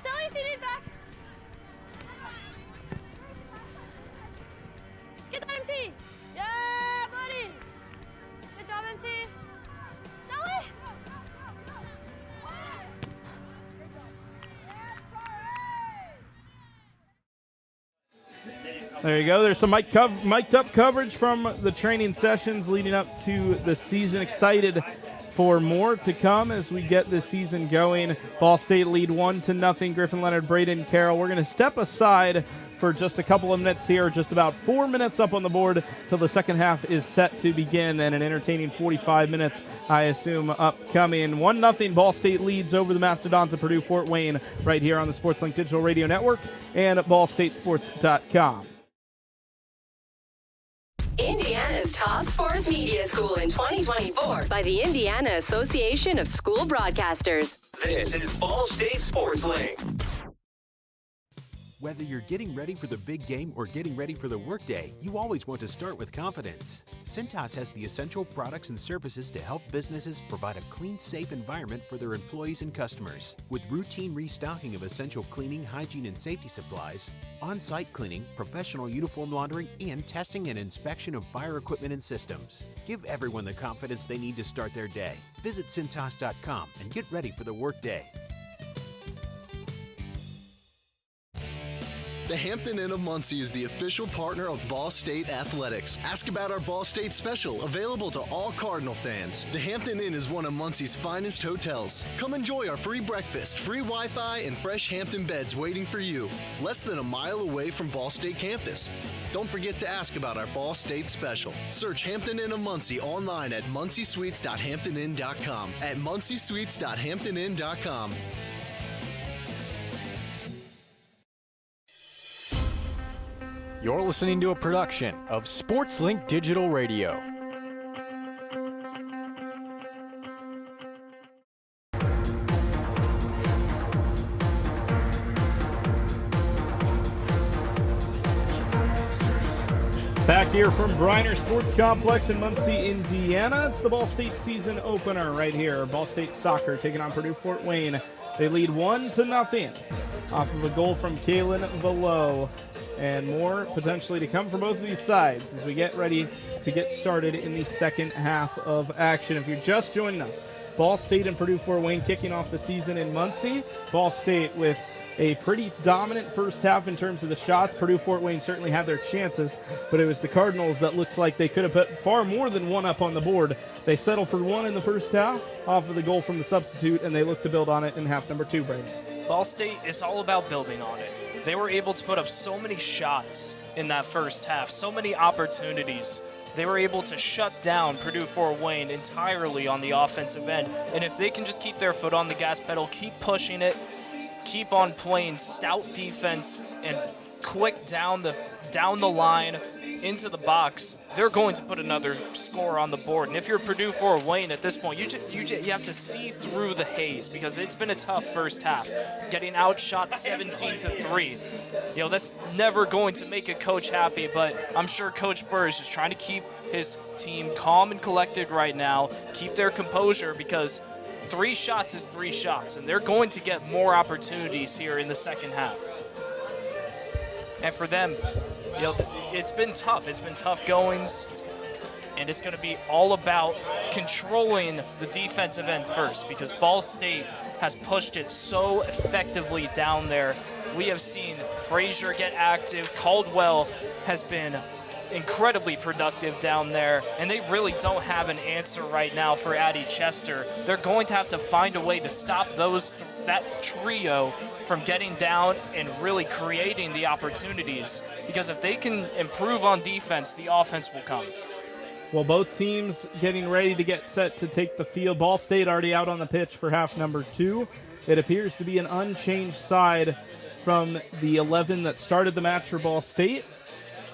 Dilly, if you need back. Get that MT! Yeah, buddy! Good job, MT! Dilly! There you go. There's some mic'd up coverage from the training sessions leading up to the season. Excited for more to come as we get this season going. Ball State lead 1-0. Griffin Leonard, Braden Carroll. We're going to step aside for just a couple of minutes here. Just about 4 minutes up on the board till the second half is set to begin, and an entertaining 45 minutes, I assume, upcoming. 1-0 Ball State leads over the Mastodons of Purdue Fort Wayne right here on the SportsLink Digital Radio Network and at ballstatesports.com. Indiana's top sports media school in 2024 by the Indiana Association of School Broadcasters. This is Ball State Sports Link. Whether you're getting ready for the big game or getting ready for the workday, you always want to start with confidence. Cintas has the essential products and services to help businesses provide a clean, safe environment for their employees and customers. With routine restocking of essential cleaning, hygiene, and safety supplies, on-site cleaning, professional uniform laundering, and testing and inspection of fire equipment and systems. Give everyone the confidence they need to start their day. Visit Cintas.com and get ready for the workday. The Hampton Inn of Muncie is the official partner of Ball State Athletics. Ask about our Ball State special, available to all Cardinal fans. The Hampton Inn is one of Muncie's finest hotels. Come enjoy our free breakfast, free Wi-Fi, and fresh Hampton beds waiting for you. Less than a mile away from Ball State campus. Don't forget to ask about our Ball State special. Search Hampton Inn of Muncie online at munciesweets.hamptoninn.com. At munciesweets.hamptoninn.com. You're listening to a production of SportsLink Digital Radio. Back here from Briner Sports Complex in Muncie, Indiana. It's the Ball State season opener right here. Ball State soccer taking on Purdue Fort Wayne. They lead 1-0 off of a goal from Kaylin Velo. And more potentially to come from both of these sides as we get ready to get started in the second half of action. If you're just joining us, Ball State and Purdue Fort Wayne kicking off the season in Muncie. Ball State with a pretty dominant first half in terms of the shots. Purdue Fort Wayne certainly had their chances, but it was the Cardinals that looked like they could have put far more than one up on the board. They settled for one in the first half off of the goal from the substitute, and they look to build on it in half number 2, Brandon. Ball State, it's all about building on it. They were able to put up so many shots in that first half, so many opportunities. They were able to shut down Purdue Fort Wayne entirely on the offensive end. And if they can just keep their foot on the gas pedal, keep pushing it, keep on playing stout defense and quick down the line into the box, they're going to put another score on the board. And if you're Purdue Fort Wayne at this point, you have to see through the haze because it's been a tough first half. Getting outshot 17-3. That's never going to make a coach happy, but I'm sure Coach Burr is just trying to keep his team calm and collected right now, keep their composure because 3 shots is 3 shots, and they're going to get more opportunities here in the second half. And for them, it's been tough. It's been tough goings, and it's going to be all about controlling the defensive end first because Ball State has pushed it so effectively down there. We have seen Frazier get active. Caldwell has been incredibly productive down there, and they really don't have an answer right now for Addie Chester. They're going to have to find a way to stop that trio from getting down and really creating the opportunities, because if they can improve on defense, the offense will come. Well, both teams getting ready to get set to take the field. Ball State already out on the pitch for half number 2. It appears to be an unchanged side from the 11 that started the match for Ball State.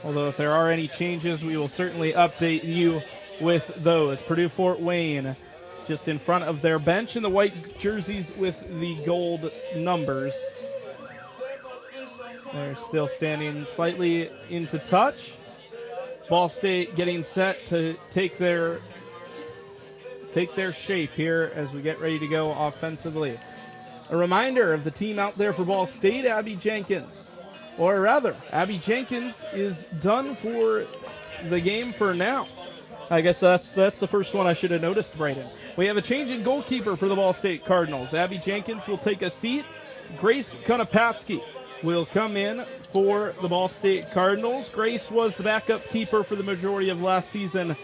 Although if there are any changes, we will certainly update you with those. Purdue Fort Wayne just in front of their bench in the white jerseys with the gold numbers. They're still standing slightly into touch. Ball State getting set to take their shape here as we get ready to go offensively. A reminder of the team out there for Ball State, Abby Jenkins. Or rather, Abby Jenkins is done for the game for now. I guess that's the first one I should have noticed, Brayden. We have a change in goalkeeper for the Ball State Cardinals. Abby Jenkins will take a seat. Grace Konopatsky will come in for the Ball State Cardinals. Grace was the backup keeper for the majority of last season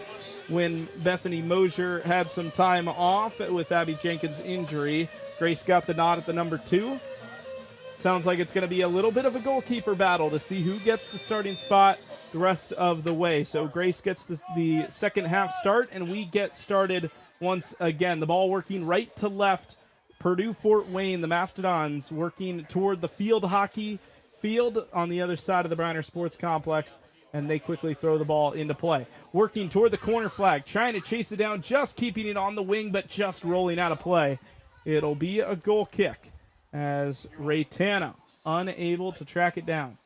when Bethany Mosier had some time off with Abby Jenkins' injury. Grace got the nod at the number 2. Sounds like it's going to be a little bit of a goalkeeper battle to see who gets the starting spot the rest of the way. So Grace gets the second half start, and we get started once again. The ball working right to left. Purdue Fort Wayne, the Mastodons, working toward the field hockey field on the other side of the Briner Sports Complex, and they quickly throw the ball into play. Working toward the corner flag, trying to chase it down, just keeping it on the wing, but just rolling out of play. It'll be a goal kick as Raytano unable to track it down.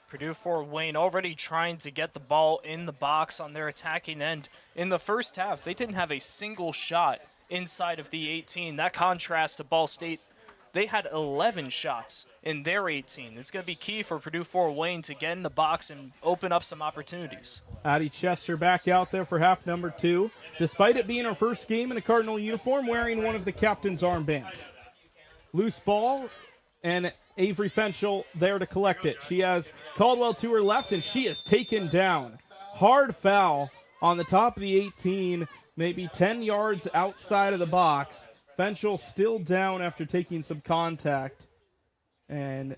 Purdue Fort Wayne already trying to get the ball in the box on their attacking end. In the first half, they didn't have a single shot inside of the 18. That contrast to Ball State, they had 11 shots in their 18. It's going to be key for Purdue Fort Wayne to get in the box and open up some opportunities. Addie Chester back out there for half number 2. Despite it being her first game in a Cardinal uniform, wearing one of the captain's armbands. Loose ball, and Avery Fenchel there to collect it. She has Caldwell to her left, and she is taken down. Hard foul on the top of the 18, maybe 10 yards outside of the box. Fenchel still down after taking some contact and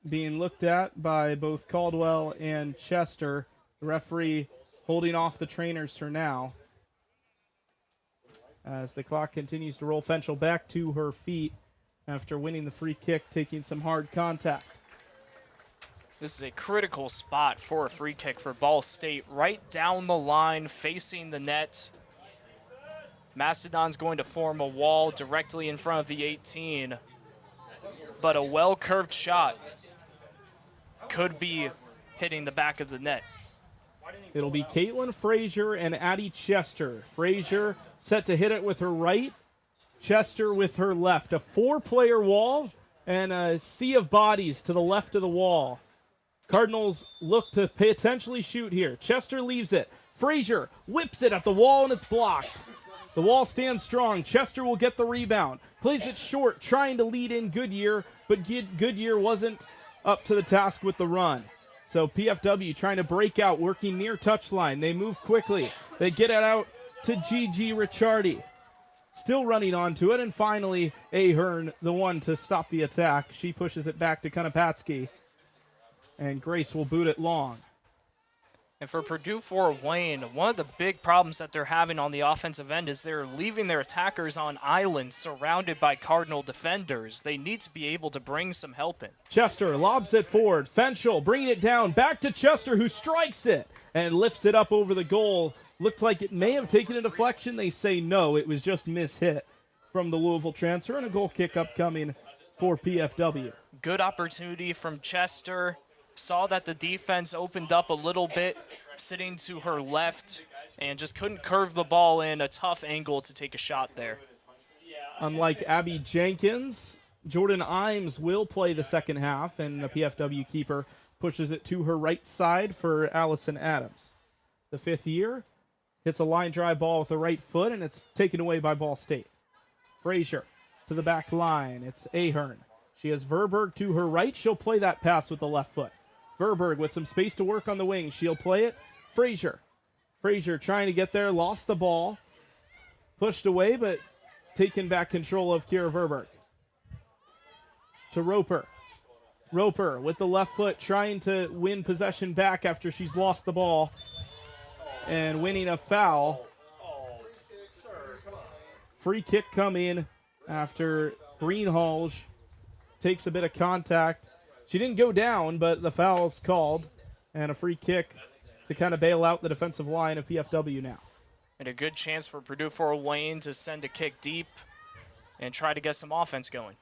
being looked at by both Caldwell and Chester. The referee holding off the trainers for now. As the clock continues to roll, Fenchel back to her feet after winning the free kick, taking some hard contact. This is a critical spot for a free kick for Ball State, right down the line, facing the net. Mastodon's going to form a wall directly in front of the 18, but a well-curved shot could be hitting the back of the net. It'll be Caitlin Frazier and Addie Chester. Frazier set to hit it with her right, Chester with her left. A 4-player wall and a sea of bodies to the left of the wall. Cardinals look to potentially shoot here. Chester leaves it. Frazier whips it at the wall, and it's blocked. The wall stands strong. Chester will get the rebound. Plays it short, trying to lead in Goodyear, but Goodyear wasn't up to the task with the run. So PFW trying to break out, working near touchline. They move quickly. They get it out to Gigi Ricciardi. Still running onto it, and finally Ahern, the one to stop the attack. She pushes it back to Konopatsky, and Grace will boot it long. And for Purdue Fort Wayne, one of the big problems that they're having on the offensive end is they're leaving their attackers on islands surrounded by Cardinal defenders. They need to be able to bring some help in. Chester lobs it forward. Fenchel bringing it down. Back to Chester, who strikes it and lifts it up over the goal. Looked like it may have taken a deflection. They say no, it was just mishit from the Louisville transfer, and a goal kick upcoming for PFW. Good opportunity from Chester. Saw that the defense opened up a little bit, sitting to her left, and just couldn't curve the ball in. A tough angle to take a shot there. Unlike Abby Jenkins, Jordan Imes will play the second half, and the PFW keeper pushes it to her right side for Allison Adams. The fifth year hits a line drive ball with the right foot, and it's taken away by Ball State. Frazier to the back line. It's Ahern. She has Verberg to her right. She'll play that pass with the left foot. Verberg with some space to work on the wing. She'll play it. Frazier trying to get there. Lost the ball. Pushed away, but taken back control of Kira Verberg. To Roper. Roper with the left foot trying to win possession back after she's lost the ball. And winning a foul. Free kick come in after Greenhalgh takes a bit of contact. She didn't go down, but the foul's called. And a free kick to kind of bail out the defensive line of PFW now. And a good chance for Purdue Fort Wayne to send a kick deep and try to get some offense going.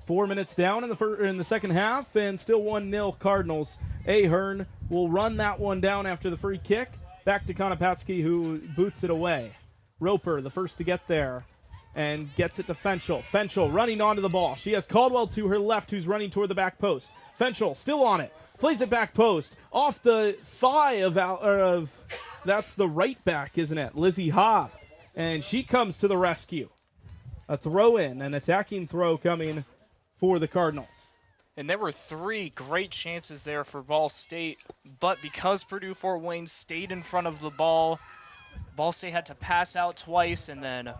4 minutes down in the second half, and still 1-0 Cardinals. Ahern will run that one down after the free kick. Back to Konopatsky, who boots it away. Roper, the first to get there, and gets it to Fenchel. Fenchel running onto the ball. She has Caldwell to her left, who's running toward the back post. Fenchel still on it. Plays it back post. Off the thigh of that's the right back, isn't it? Lizzie Hobb. And she comes to the rescue. A throw in, an attacking throw coming for the Cardinals. And there were 3 great chances there for Ball State, but because Purdue Fort Wayne stayed in front of the ball, Ball State had to pass out twice, and then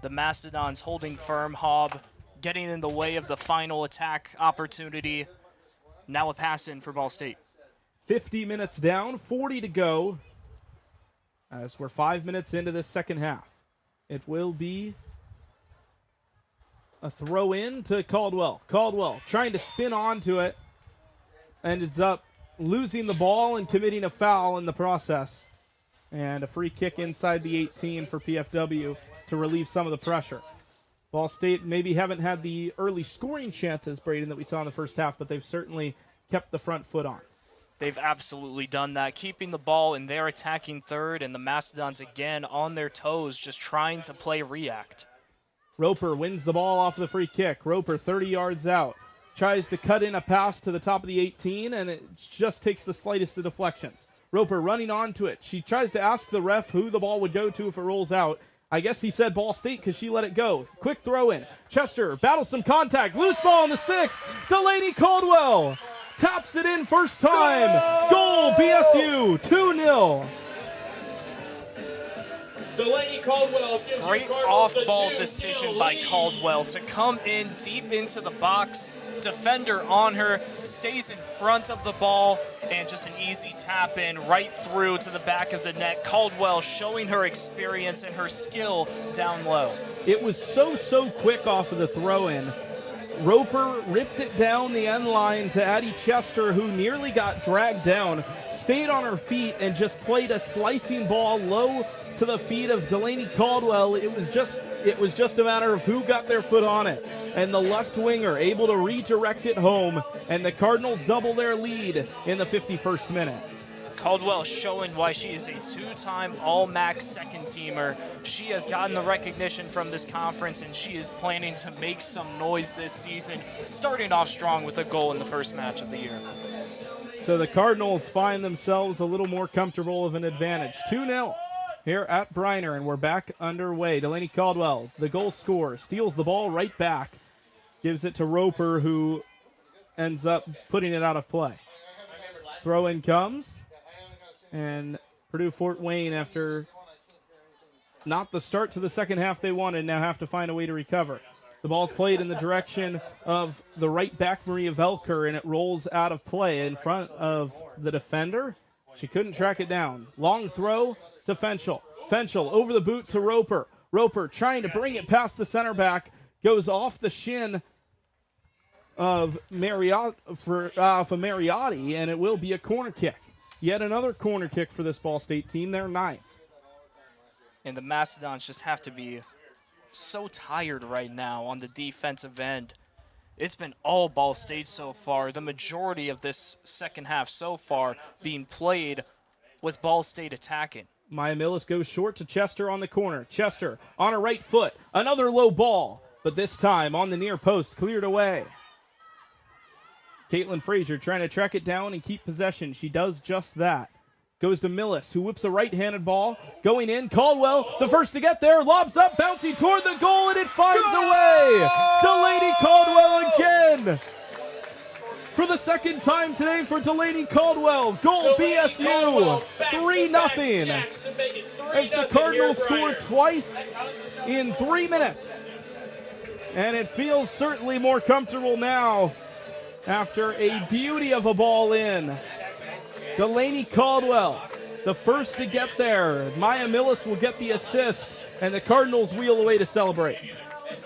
the Mastodons holding firm. Hobb getting in the way of the final attack opportunity. Now a pass in for Ball State. 50 minutes down, 40 to go, as we're 5 minutes into this second half. It will be a throw in to Caldwell. Caldwell trying to spin onto it, and ends up losing the ball and committing a foul in the process. And a free kick inside the 18 for PFW to relieve some of the pressure. Ball State maybe haven't had the early scoring chances, Braden, that we saw in the first half, but they've certainly kept the front foot on. They've absolutely done that, keeping the ball in their attacking third, and the Mastodons again on their toes, just trying to play react. Roper wins the ball off the free kick. Roper 30 yards out. Tries to cut in a pass to the top of the 18, and it just takes the slightest of deflections. Roper running onto it. She tries to ask the ref who the ball would go to if it rolls out. I guess he said Ball State because she let it go. Quick throw in. Chester battles some contact. Loose ball in the 6. Delaney Caldwell taps it in first time. Goal BSU 2-0. Delaney Caldwell gives Great off-ball decision by Caldwell to come in deep into the box. Defender on her, stays in front of the ball, and just an easy tap in right through to the back of the net. Caldwell showing her experience and her skill down low. It was so quick off of the throw-in. Roper ripped it down the end line to Addie Chester, who nearly got dragged down, stayed on her feet, and just played a slicing ball low to the feet of Delaney Caldwell. It was just a matter of who got their foot on it. And the left winger able to redirect it home, and the Cardinals double their lead in the 51st minute. Caldwell showing why she is a 2-time All-MAC second-teamer. She has gotten the recognition from this conference, and she is planning to make some noise this season, starting off strong with a goal in the first match of the year. So the Cardinals find themselves a little more comfortable of an advantage. 2-0 here at Briner, and we're back underway. Delaney Caldwell, the goal scorer, steals the ball right back. Gives it to Roper, who ends up putting it out of play. Throw in comes, and Purdue Fort Wayne, after not the start to the second half they wanted, now have to find a way to recover. The ball's played in the direction of the right back, Maria Velker, and it rolls out of play in front of the defender. She couldn't track it down. Long throw to Fenchel. Fenchel over the boot to Roper. Roper trying to bring it past the center back. Goes off the shin of Mariotti, and it will be a corner kick. Yet another corner kick for this Ball State team, their 9th. And the Mastodons just have to be so tired right now on the defensive end. It's been all Ball State so far. The majority of this second half so far being played with Ball State attacking. Maya Millis goes short to Chester on the corner. Chester on her right foot. Another low ball, but this time on the near post, cleared away. Caitlin Frazier trying to track it down and keep possession. She does just that. Goes to Millis, who whips a right-handed ball. Going in, Caldwell, the first to get there, lobs up, bouncing toward the goal, and it finds a way. Delaney Caldwell again. For the second time today for Delaney Caldwell. Goal BSU, 3-0. As the Cardinals scored twice in 3 minutes. And it feels certainly more comfortable now after a beauty of a ball in. Delaney Caldwell, the first to get there. Maya Millis will get the assist, and the Cardinals wheel away to celebrate.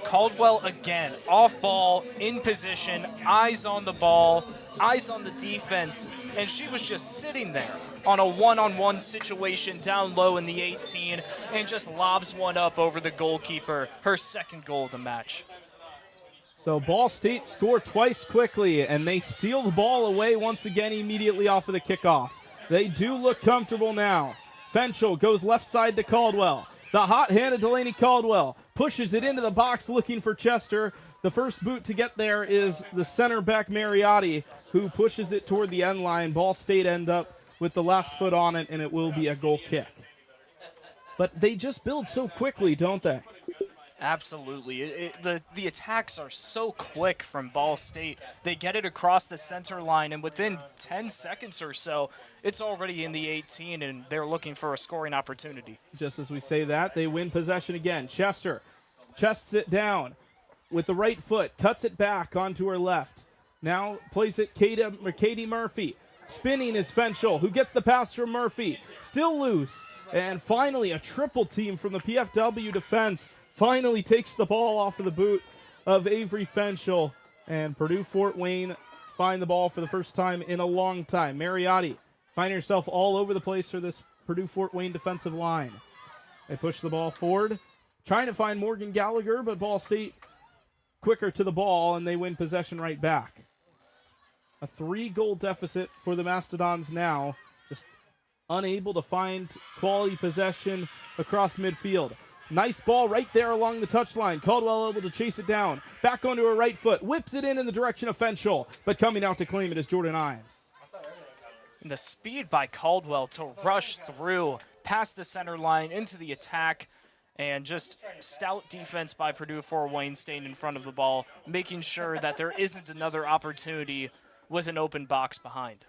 Caldwell again, off ball, in position, eyes on the ball, eyes on the defense, and she was just sitting there on a one-on-one situation down low in the 18 and just lobs one up over the goalkeeper, her second goal of the match. So Ball State score twice quickly, and they steal the ball away once again immediately off of the kickoff. They do look comfortable now. Fenchel goes left side to Caldwell. The hot-handed Delaney Caldwell pushes it into the box looking for Chester. The first boot to get there is the center back Mariotti, who pushes it toward the end line. Ball State end up with the last foot on it, and it will be a goal kick. But they just build so quickly, don't they? Absolutely. The attacks are so quick from Ball State. They get it across the center line, and within 10 seconds or so, it's already in the 18, and they're looking for a scoring opportunity. Just as we say that, they win possession again. Chester chests it down with the right foot, cuts it back onto her left. Now plays it Katie Murphy. Spinning is Fenchel, who gets the pass from Murphy. Still loose. And finally, a triple team from the PFW defense finally takes the ball off of the boot of Avery Fenchel. And Purdue Fort Wayne find the ball for the first time in a long time. Mariotti finding herself all over the place for this Purdue Fort Wayne defensive line. They push the ball forward, trying to find Morgan Gallagher, but Ball State quicker to the ball, and they win possession right back. A 3-goal deficit for the Mastodons now, just unable to find quality possession across midfield. Nice ball right there along the touchline. Caldwell able to chase it down. Back onto her right foot. Whips it in the direction of Fenchel, but coming out to claim it is Jordan Imes. The speed by Caldwell to rush through past the center line into the attack, and just stout defense by Purdue Fort Wayne staying in front of the ball, making sure that there isn't another opportunity with an open box behind.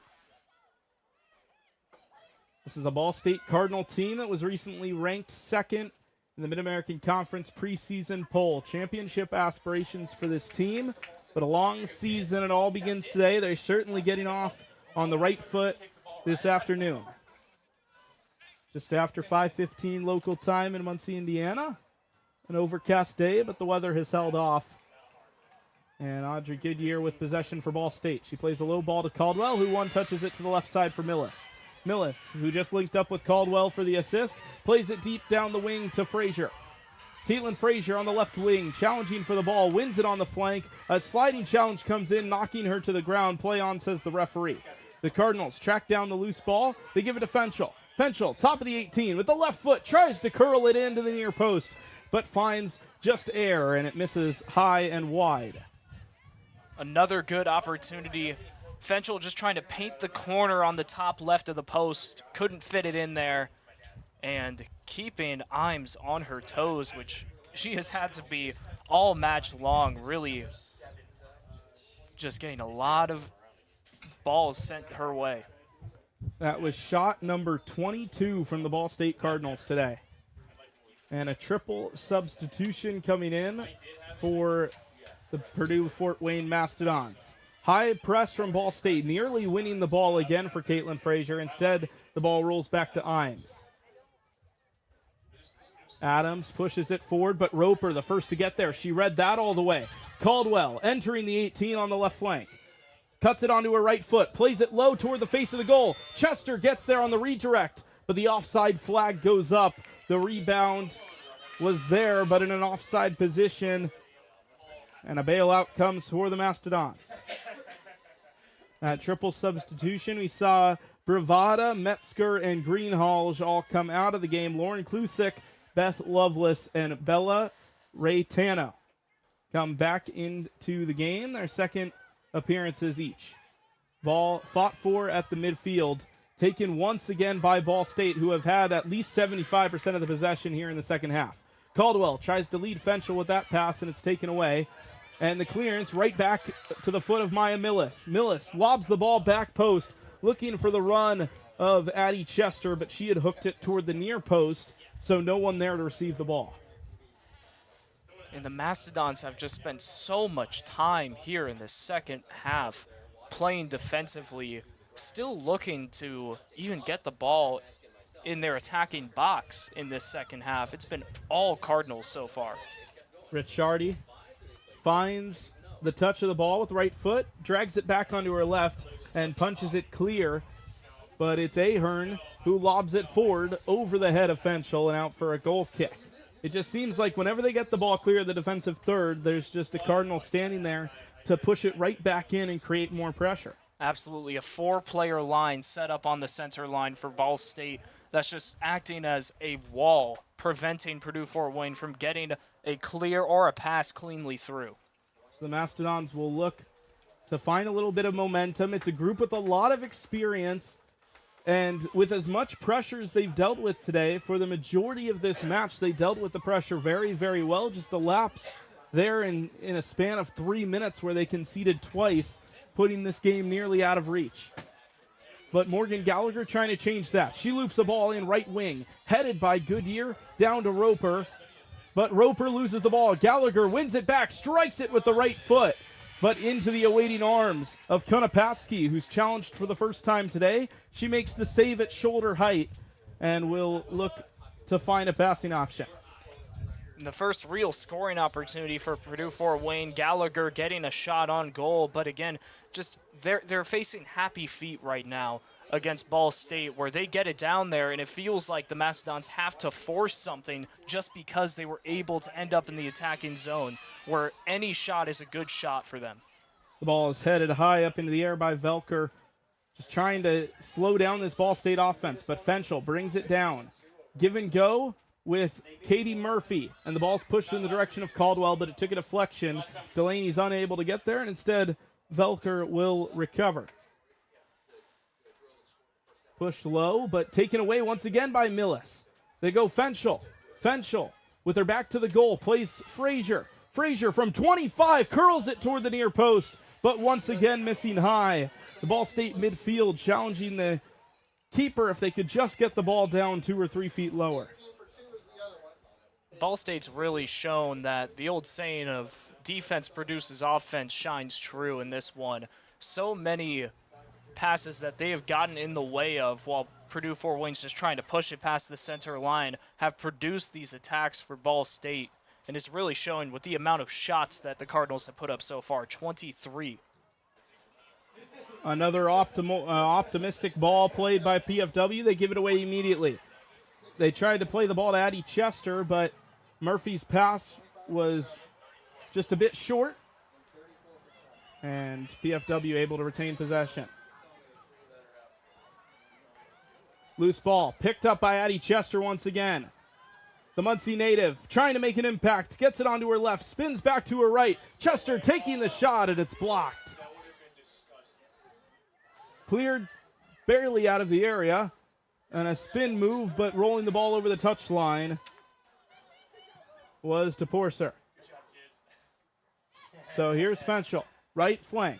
This is a Ball State Cardinal team that was recently ranked second in the Mid-American Conference preseason poll. Championship aspirations for this team, but a long season. It all begins today. They're certainly getting off on the right foot this afternoon. Just after 5:15 local time in Muncie, Indiana. An overcast day, but the weather has held off. And Audrey Goodyear with possession for Ball State. She plays a low ball to Caldwell, who one-touches it to the left side for Millis. Millis, who just linked up with Caldwell for the assist, plays it deep down the wing to Frazier. Caitlin Frazier on the left wing, challenging for the ball, wins it on the flank. A sliding challenge comes in, knocking her to the ground. Play on, says the referee. The Cardinals track down the loose ball. They give it to Fenchel. Fenchel, top of the 18, with the left foot, tries to curl it into the near post, but finds just air, and it misses high and wide. Another good opportunity. Fenchel just trying to paint the corner on the top left of the post. Couldn't fit it in there. And keeping Imes on her toes, which she has had to be all match long, really just getting a lot of balls sent her way. That was shot number 22 from the Ball State Cardinals today. And a triple substitution coming in for the Purdue Fort Wayne Mastodons. High press from Ball State, nearly winning the ball again for Caitlin Frazier. Instead, the ball rolls back to Imes. Adams pushes it forward, but Roper, the first to get there. She read that all the way. Caldwell entering the 18 on the left flank. Cuts it onto her right foot, plays it low toward the face of the goal. Chester gets there on the redirect, but the offside flag goes up. The rebound was there, but in an offside position, and a bailout comes for the Mastodons. That triple substitution, we saw Bravada, Metzger, and Greenhalgh all come out of the game. Lauren Klusick, Beth Lovelace, and Bella Raytano come back into the game, their second appearances each. Ball fought for at the midfield, taken once again by Ball State, who have had at least 75% of the possession here in the second half. Caldwell tries to lead Fenchel with that pass, and it's taken away. And the clearance right back to the foot of Maya Millis. Millis lobs the ball back post, looking for the run of Addie Chester, but she had hooked it toward the near post, so no one there to receive the ball. And the Mastodons have just spent so much time here in the second half playing defensively, still looking to even get the ball in their attacking box in this second half. It's been all Cardinals so far. Ricciardi finds the touch of the ball with the right foot, drags it back onto her left, and punches it clear. But it's Ahern who lobs it forward over the head of Fenchel and out for a goal kick. It just seems like whenever they get the ball clear of the defensive third, there's just a Cardinal standing there to push it right back in and create more pressure. Absolutely. A 4-player line set up on the center line for Ball State that's just acting as a wall, preventing Purdue Fort Wayne from getting a clear or a pass cleanly through. So the Mastodons will look to find a little bit of momentum. It's a group with a lot of experience, and with as much pressure as they've dealt with today, for the majority of this match, they dealt with the pressure very, very well. Just a lapse there in a span of 3 minutes where they conceded twice, putting this game nearly out of reach. But Morgan Gallagher trying to change that. She loops the ball in right wing, headed by Goodyear, down to Roper. But Roper loses the ball. Gallagher wins it back, strikes it with the right foot, but into the awaiting arms of Konopatsky, who's challenged for the first time today. She makes the save at shoulder height and will look to find a passing option. And the first real scoring opportunity for Purdue Fort Wayne. Gallagher getting a shot on goal, but again, just they're facing happy feet right now against Ball State, where they get it down there, and it feels like the Mastodons have to force something just because they were able to end up in the attacking zone, where any shot is a good shot for them. The ball is headed high up into the air by Velker, just trying to slow down this Ball State offense, but Fenchel brings it down. Give and go with Katie Murphy, and the ball's pushed in the direction of Caldwell, but it took a deflection. Delaney's unable to get there, and instead Velker will recover. Pushed low, but taken away once again by Millis. They go Fenchel. Fenchel, with her back to the goal, plays Frazier. Frazier from 25 curls it toward the near post, but once again missing high. The Ball State midfield challenging the keeper if they could just get the ball down 2 or 3 feet lower. Ball State's really shown that the old saying of defense produces offense shines true in this one. So many passes that they have gotten in the way of while Purdue Fort Wayne's just trying to push it past the center line have produced these attacks for Ball State, and it's really showing with the amount of shots that the Cardinals have put up so far, 23. Another optimistic ball played by PFW. They give it away immediately. They tried to play the ball to Addie Chester, but Murphy's pass was just a bit short, and PFW able to retain possession. Loose ball picked up by Addie Chester once again. The Muncie native trying to make an impact, gets it onto her left, spins back to her right. Chester taking the shot, and it's blocked. Cleared barely out of the area, and a spin move, but rolling the ball over the touchline was to Porser. So here's Fenchel, right flank,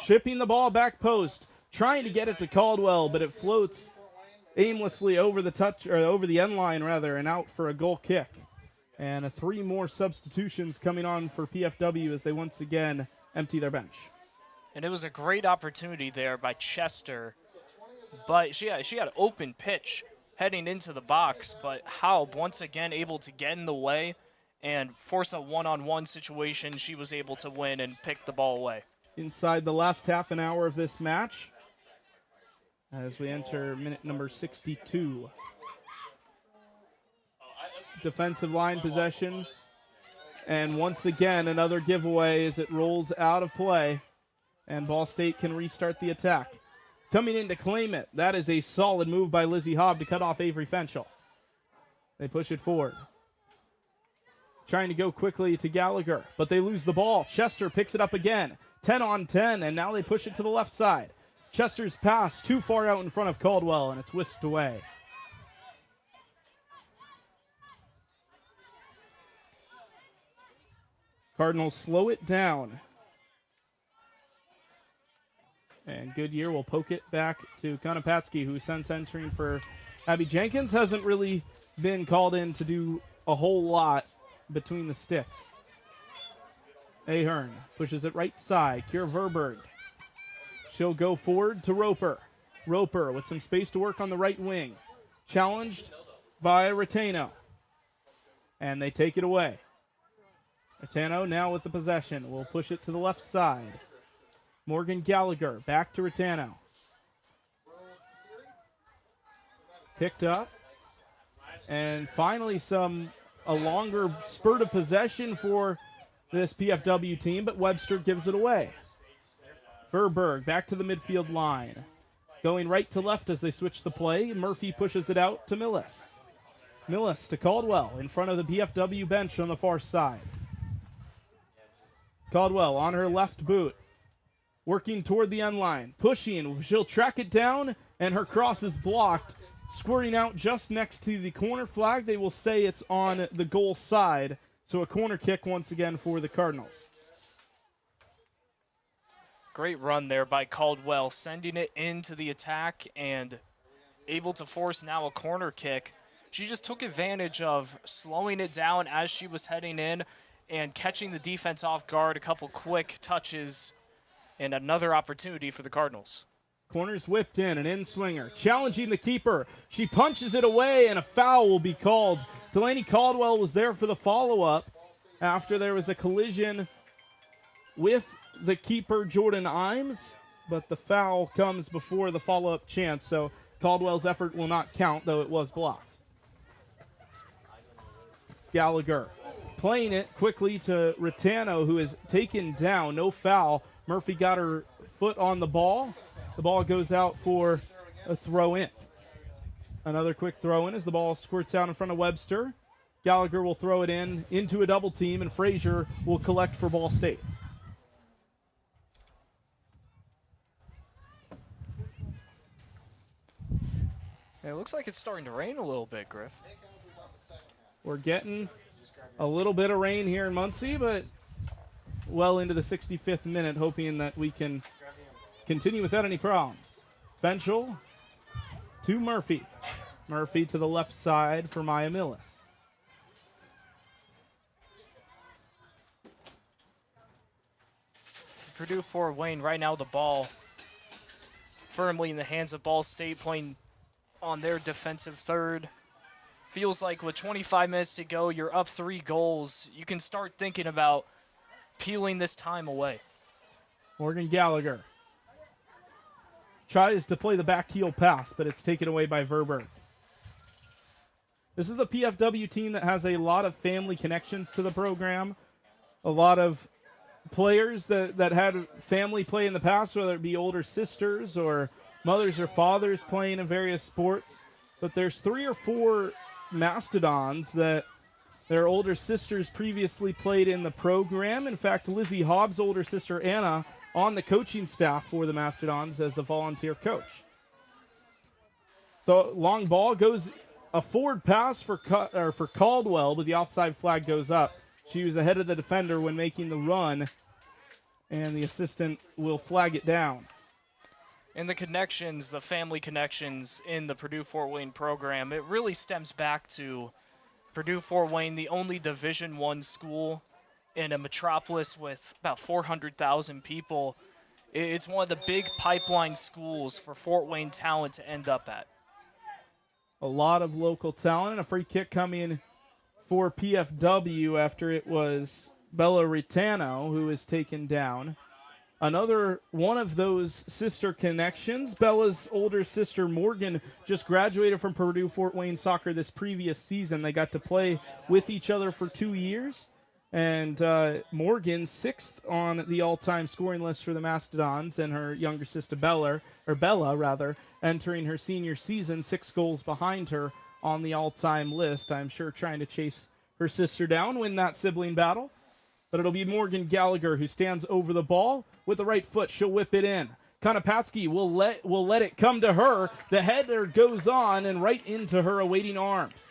shipping the ball back post, trying to get it to Caldwell, but it floats aimlessly over the end line rather, and out for a goal kick. And 3 more substitutions coming on for PFW as they once again empty their bench. And it was a great opportunity there by Chester, but she had open pitch heading into the box, but Haub once again able to get in the way and force a one-on-one situation. She was able to win and pick the ball away. Inside the last half an hour of this match, as we enter minute number 62. Defensive line possession, and once again another giveaway as it rolls out of play, and Ball State can restart the attack. Coming in to claim it, that is a solid move by Lizzie Haub to cut off Avery Fenchel. They push it forward. Trying to go quickly to Gallagher, but they lose the ball. Chester picks it up again. 10 on 10, and now they push it to the left side. Chester's pass too far out in front of Caldwell, and it's whisked away. Cardinals slow it down. And Goodyear will poke it back to Konopatsky, who since entering for Abby Jenkins hasn't really been called in to do a whole lot between the sticks. Ahern pushes it right side. Kier Verberg. She'll go forward to Roper. Roper with some space to work on the right wing. Challenged by Retano. And they take it away. Ratano now with the possession. Will push it to the left side. Morgan Gallagher back to Ratano. Picked up. And finally a longer spurt of possession for this PFW team, but Webster gives it away. Verberg back to the midfield line. Going right to left as they switch the play. Murphy pushes it out to Millis. Millis to Caldwell in front of the PFW bench on the far side. Caldwell on her left boot. Working toward the end line. Pushing. She'll track it down, and her cross is blocked. Squirting out just next to the corner flag. They will say it's on the goal side. So a corner kick once again for the Cardinals. Great run there by Caldwell, sending it into the attack and able to force now a corner kick. She just took advantage of slowing it down as she was heading in and catching the defense off guard. A couple quick touches and another opportunity for the Cardinals. Corner's whipped in, an in-swinger, challenging the keeper. She punches it away, and a foul will be called. Delaney Caldwell was there for the follow-up after there was a collision with the keeper, Jordan Imes, but the foul comes before the follow-up chance, so Caldwell's effort will not count, though it was blocked. Gallagher playing it quickly to Ratano, who is taken down. No foul. Murphy got her foot on the ball. The ball goes out for a throw-in. Another quick throw-in as the ball squirts out in front of Webster. Gallagher will throw it into a double team, and Frazier will collect for Ball State. It looks like it's starting to rain a little bit, Griff. We're getting a little bit of rain here in Muncie, but well into the 65th minute, hoping that we can continue without any problems. Fenchel to Murphy. Murphy to the left side for Maya Millis. Purdue Fort Wayne right now the ball firmly in the hands of Ball State, playing on their defensive third. Feels like with 25 minutes to go, you're up 3 goals. You can start thinking about peeling this time away. Morgan Gallagher tries to play the back heel pass, but it's taken away by Verberg. This is a PFW team that has a lot of family connections to the program. A lot of players that had family play in the past, whether it be older sisters or mothers or fathers playing in various sports. But there's 3 or 4 Mastodons that their older sisters previously played in the program. In fact, Lizzie Hobbs' older sister, Anna, on the coaching staff for the Mastodons as a volunteer coach. The long ball goes a forward pass for Caldwell, but the offside flag goes up. She was ahead of the defender when making the run, and the assistant will flag it down. And the connections, the family connections in the Purdue Fort Wayne program, it really stems back to Purdue Fort Wayne, the only Division I school in a metropolis with about 400,000 people. It's one of the big pipeline schools for Fort Wayne talent to end up at. A lot of local talent, and a free kick coming for PFW after it was Bella Ritano who is taken down. Another one of those sister connections, Bella's older sister Morgan just graduated from Purdue Fort Wayne soccer this previous season. They got to play with each other for 2 years. And Morgan, 6th on the all-time scoring list for the Mastodons, and her younger sister Bella, entering her senior season, 6 goals behind her on the all-time list. I'm sure trying to chase her sister down, win that sibling battle. But it'll be Morgan Gallagher who stands over the ball with the right foot. She'll whip it in. Konopatsky will let it come to her. The header goes on and right into her awaiting arms.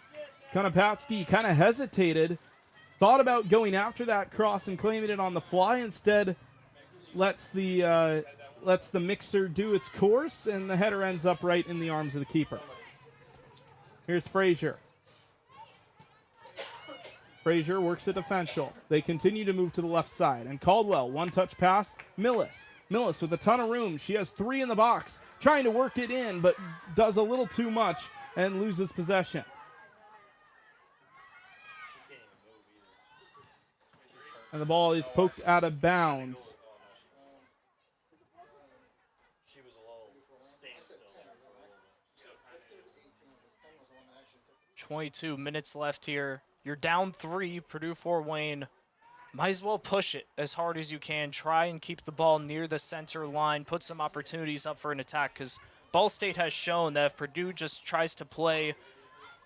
Konopatsky kind of hesitated, thought about going after that cross and claiming it on the fly. Instead, lets the mixer do its course, and the header ends up right in the arms of the keeper. Here's Frazier. Frazier works it to Fenchel. They continue to move to the left side. And Caldwell, one-touch pass. Millis with a ton of room. She has 3 in the box, trying to work it in, but does a little too much and loses possession. And the ball is poked out of bounds. 22 minutes left here. You're down 3, Purdue Fort Wayne. Might as well push it as hard as you can. Try and keep the ball near the center line. Put some opportunities up for an attack, because Ball State has shown that if Purdue just tries to play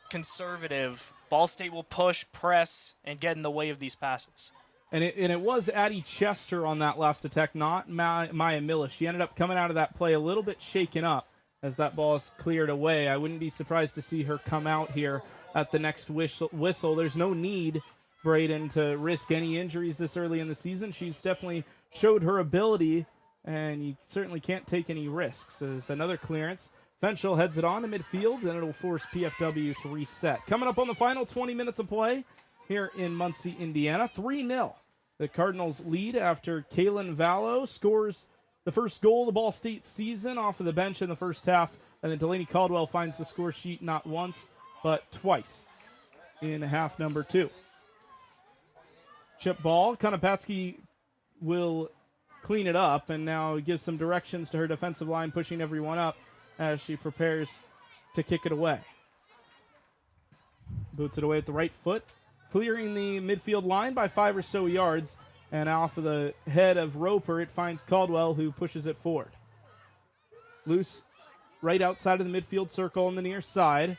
conservative, Ball State will push, press, and get in the way of these passes. And it was Addie Chester on that last attack, not Maya Miller. She ended up coming out of that play a little bit shaken up as that ball is cleared away. I wouldn't be surprised to see her come out here at the next whistle. There's no need, Braden, to risk any injuries this early in the season. She's definitely showed her ability, and you certainly can't take any risks. As another clearance, Fenchel heads it on to midfield, and it'll force PFW to reset. Coming up on the final 20 minutes of play here in Muncie, Indiana, 3-0. The Cardinals lead after Kaylin Vallow scores the first goal of the Ball State season off of the bench in the first half, and then Delaney Caldwell finds the score sheet not once, but twice in half number 2. Chip ball, Konopatsky will clean it up, and now gives some directions to her defensive line, pushing everyone up as she prepares to kick it away. Boots it away at the right foot, clearing the midfield line by 5 or so yards, and off of the head of Roper, it finds Caldwell, who pushes it forward. Loose right outside of the midfield circle on the near side,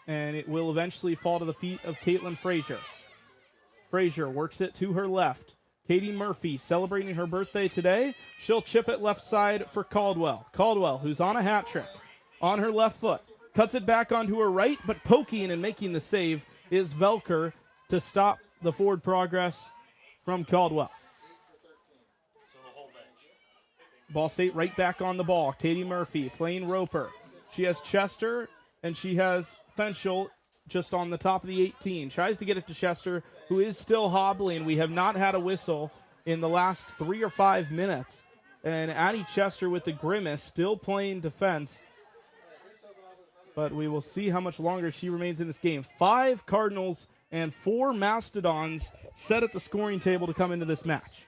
and it will eventually fall to the feet of Caitlin Frazier. Frazier works it to her left. Katie Murphy celebrating her birthday today. She'll chip it left side for Caldwell. Caldwell, who's on a hat trick, on her left foot, cuts it back onto her right, but poking and making the save is Velker to stop the forward progress from Caldwell. Ball State right back on the ball. Katie Murphy playing Roper. She has Chester, and she has Fenchel just on the top of the 18. Tries to get it to Chester, who is still hobbling. We have not had a whistle in the last 3 or 5 minutes. And Addie Chester with the grimace, still playing defense. But we will see how much longer she remains in this game. 5 Cardinals and 4 Mastodons set at the scoring table to come into this match.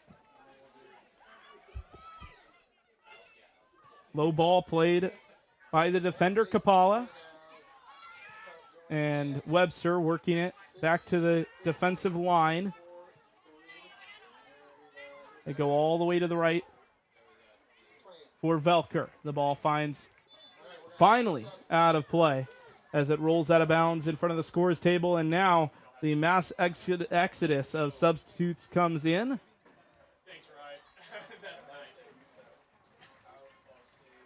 Low ball played by the defender, Kapala. And Webster working it back to the defensive line. They go all the way to the right for Velker. The ball finds finally out of play as it rolls out of bounds in front of the scores table, and now the mass exodus of substitutes comes in. Thanks, Ryan. That's nice.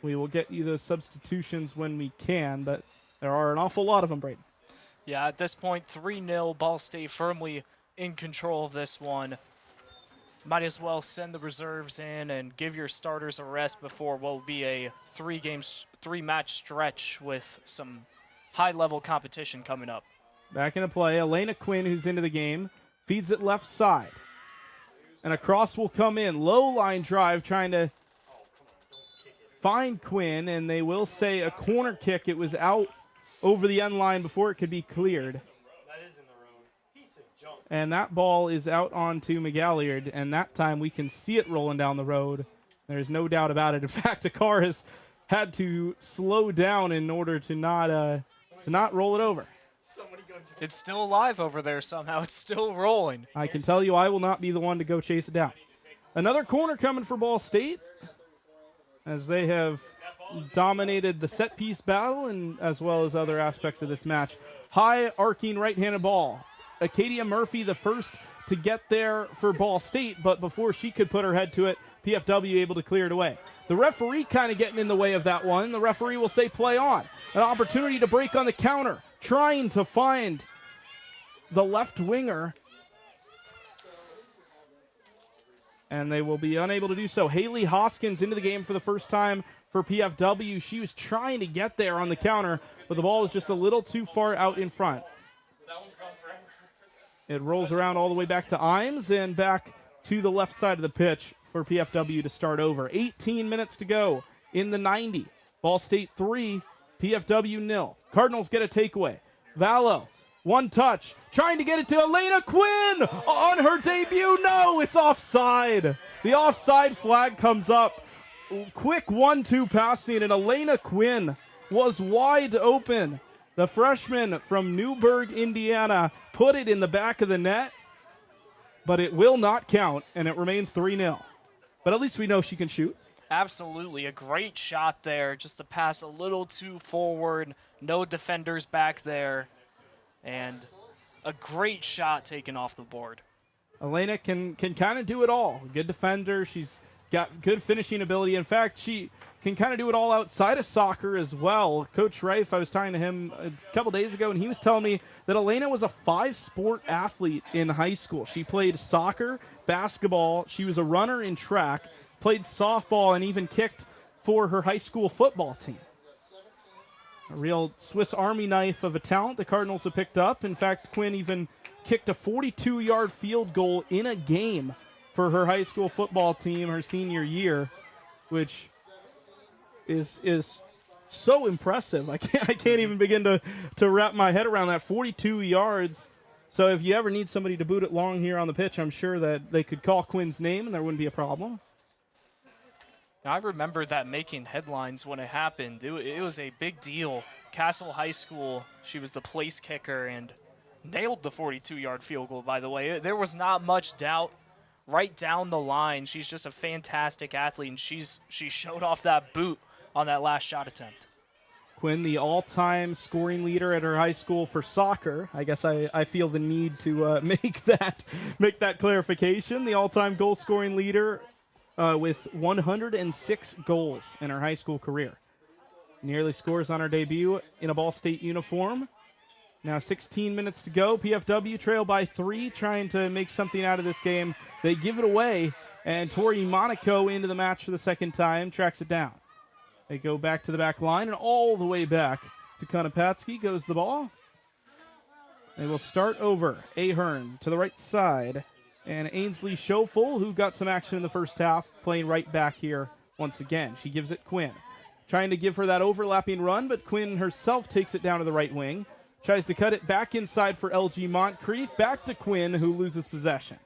We will get you those substitutions when we can, but there are an awful lot of them, Braden. Yeah, at this point, 3-0, Ball State firmly in control of this one. Might as well send the reserves in and give your starters a rest before what will be a 3-match stretch with some high-level competition coming up. Back into play, Elena Quinn, who's into the game, feeds it left side. And a cross will come in. Low line drive trying to find Quinn, and they will say a corner kick. It was out over the end line before it could be cleared. And that ball is out onto McGalliard, and that time we can see it rolling down the road. There's no doubt about it. In fact, the car has had to slow down in order to not roll it over. It's still alive over there somehow. It's still rolling. I can tell you I will not be the one to go chase it down. Another corner coming for Ball State, as they have dominated the set-piece battle and as well as other aspects of this match. High arcing right-handed ball. Acadia Murphy, the first to get there for Ball State, but before she could put her head to it, PFW able to clear it away. The referee kind of getting in the way of that one. The referee will say play on. An opportunity to break on the counter, trying to find the left winger, and they will be unable to do so. Haley Hoskins into the game for the first time for PFW. She was trying to get there on the counter, but the ball was just a little too far out in front. That one's gone forever. It rolls around all the way back to Imes and back to the left side of the pitch for PFW to start over. 18 minutes to go in the 90. Ball State 3, PFW 0. Cardinals get a takeaway. Vallow One touch. Trying to get it to Elena Quinn on her debut. No, it's offside. The offside flag comes up. Quick 1-2 passing, and Elena Quinn was wide open. The freshman from Newburgh, Indiana, put it in the back of the net, but it will not count, and it remains 3-0. But at least we know she can shoot. Absolutely. A great shot there. Just the pass a little too forward. No defenders back there. And a great shot taken off the board. Elena can kind of do it all. Good defender. She's got good finishing ability. In fact, she can kind of do it all outside of soccer as well. Coach Reif, I was talking to him a couple days ago, and he was telling me that Elena was a 5-sport athlete in high school. She played soccer, basketball. She was a runner in track, played softball, and even kicked for her high school football team. A real Swiss Army knife of a talent the Cardinals have picked up. In fact, Quinn even kicked a 42-yard field goal in a game for her high school football team her senior year, which is so impressive. I can't even begin to wrap my head around that. 42 yards. So if you ever need somebody to boot it long here on the pitch, I'm sure that they could call Quinn's name and there wouldn't be a problem. Now, I remember that making headlines when it happened. It was a big deal. Castle High School, she was the place kicker and nailed the 42-yard field goal, by the way. There was not much doubt right down the line. She's just a fantastic athlete, and she showed off that boot on that last shot attempt. Quinn, the all-time scoring leader at her high school for soccer. I guess I feel the need to make that clarification. The all-time goal-scoring leader with 106 goals in her high school career. Nearly scores on her debut in a Ball State uniform. Now 16 minutes to go. PFW trail by 3, trying to make something out of this game. They give it away, and Tori Monaco into the match for the second time, tracks it down. They go back to the back line, and all the way back to Konopatsky goes the ball. They will start over. Ahern to the right side. And Ainsley Schofel, who got some action in the first half, playing right back here once again. She gives it Quinn. Trying to give her that overlapping run, but Quinn herself takes it down to the right wing. Tries to cut it back inside for LG Moncrief. Back to Quinn, who loses possession.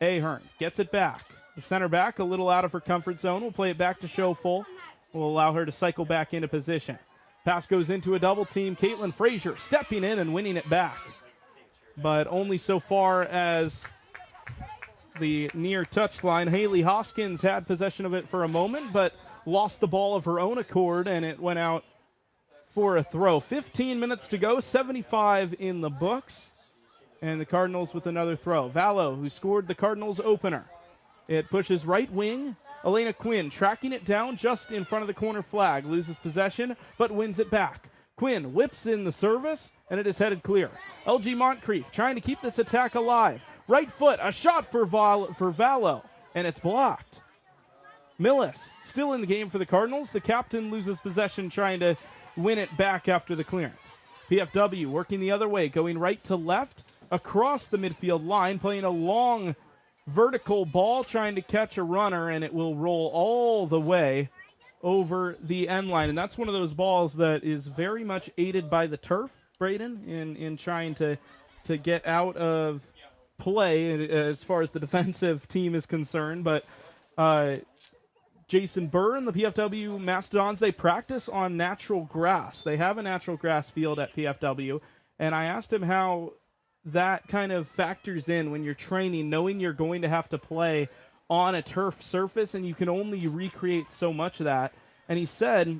Ahern gets it back. The center back, a little out of her comfort zone, will play it back to Schofel. Will allow her to cycle back into position. Pass goes into a double team. Caitlin Frazier stepping in and winning it back. But only so far as the near touchline. Haley Hoskins had possession of it for a moment, but lost the ball of her own accord, and it went out for a throw. 15 minutes to go, 75 in the books, and the Cardinals with another throw. Vallow, who scored the Cardinals opener. It pushes right wing. Elena Quinn tracking it down just in front of the corner flag. Loses possession, but wins it back. Quinn whips in the service, and it is headed clear. LG Moncrief trying to keep this attack alive. Right foot, a shot for Vallow, and it's blocked. Millis still in the game for the Cardinals. The captain loses possession, trying to win it back after the clearance. PFW working the other way, going right to left across the midfield line, playing a long vertical ball, trying to catch a runner, and it will roll all the way over the end line. And that's one of those balls that is very much aided by the turf, Braden, in trying to get out of play as far as the defensive team is concerned. But Jason Burr and the PFW Mastodons, they practice on natural grass. They have a natural grass field at PFW, and I asked him how that kind of factors in when you're training, knowing you're going to have to play on a turf surface and you can only recreate so much of that. And he said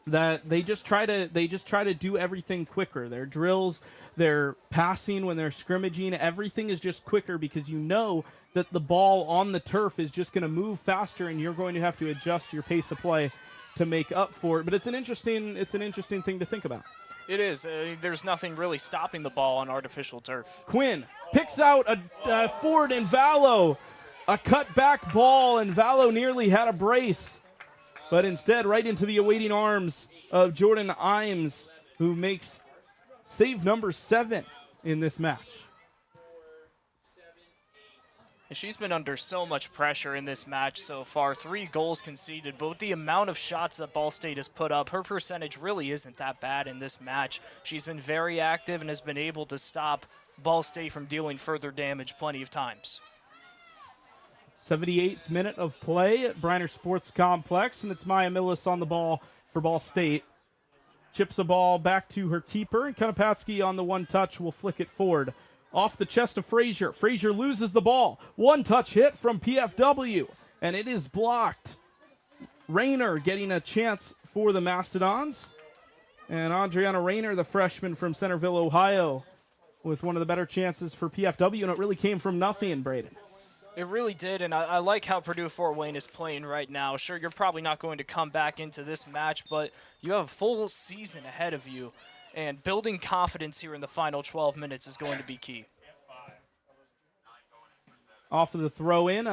that they just try to do everything quicker. Their drills, their passing when they're scrimmaging, everything is just quicker because you know that the ball on the turf is just going to move faster and you're going to have to adjust your pace of play to make up for it. But it's an interesting thing to think about. It is. There's nothing really stopping the ball on artificial turf. Quinn picks out a Ford and Vallow. A cut-back ball, and Vallow nearly had a brace. But instead, right into the awaiting arms of Jordan Imes, who makes save number 7 in this match. And she's been under so much pressure in this match so far. 3 goals conceded, but with the amount of shots that Ball State has put up, her percentage really isn't that bad in this match. She's been very active and has been able to stop Ball State from dealing further damage plenty of times. 78th minute of play at Briner Sports Complex, and it's Maya Millis on the ball for Ball State. Chips the ball back to her keeper, and Konopatski on the one touch will flick it forward. Off the chest of Frazier. Frazier loses the ball. One touch hit from PFW, and it is blocked. Rayner getting a chance for the Mastodons. And Adriana Rayner, the freshman from Centerville, Ohio, with one of the better chances for PFW, and it really came from nothing, Braden. It really did, and I like how Purdue Fort Wayne is playing right now. Sure, you're probably not going to come back into this match, but you have a full season ahead of you. And building confidence here in the final 12 minutes is going to be key. Off of the throw-in,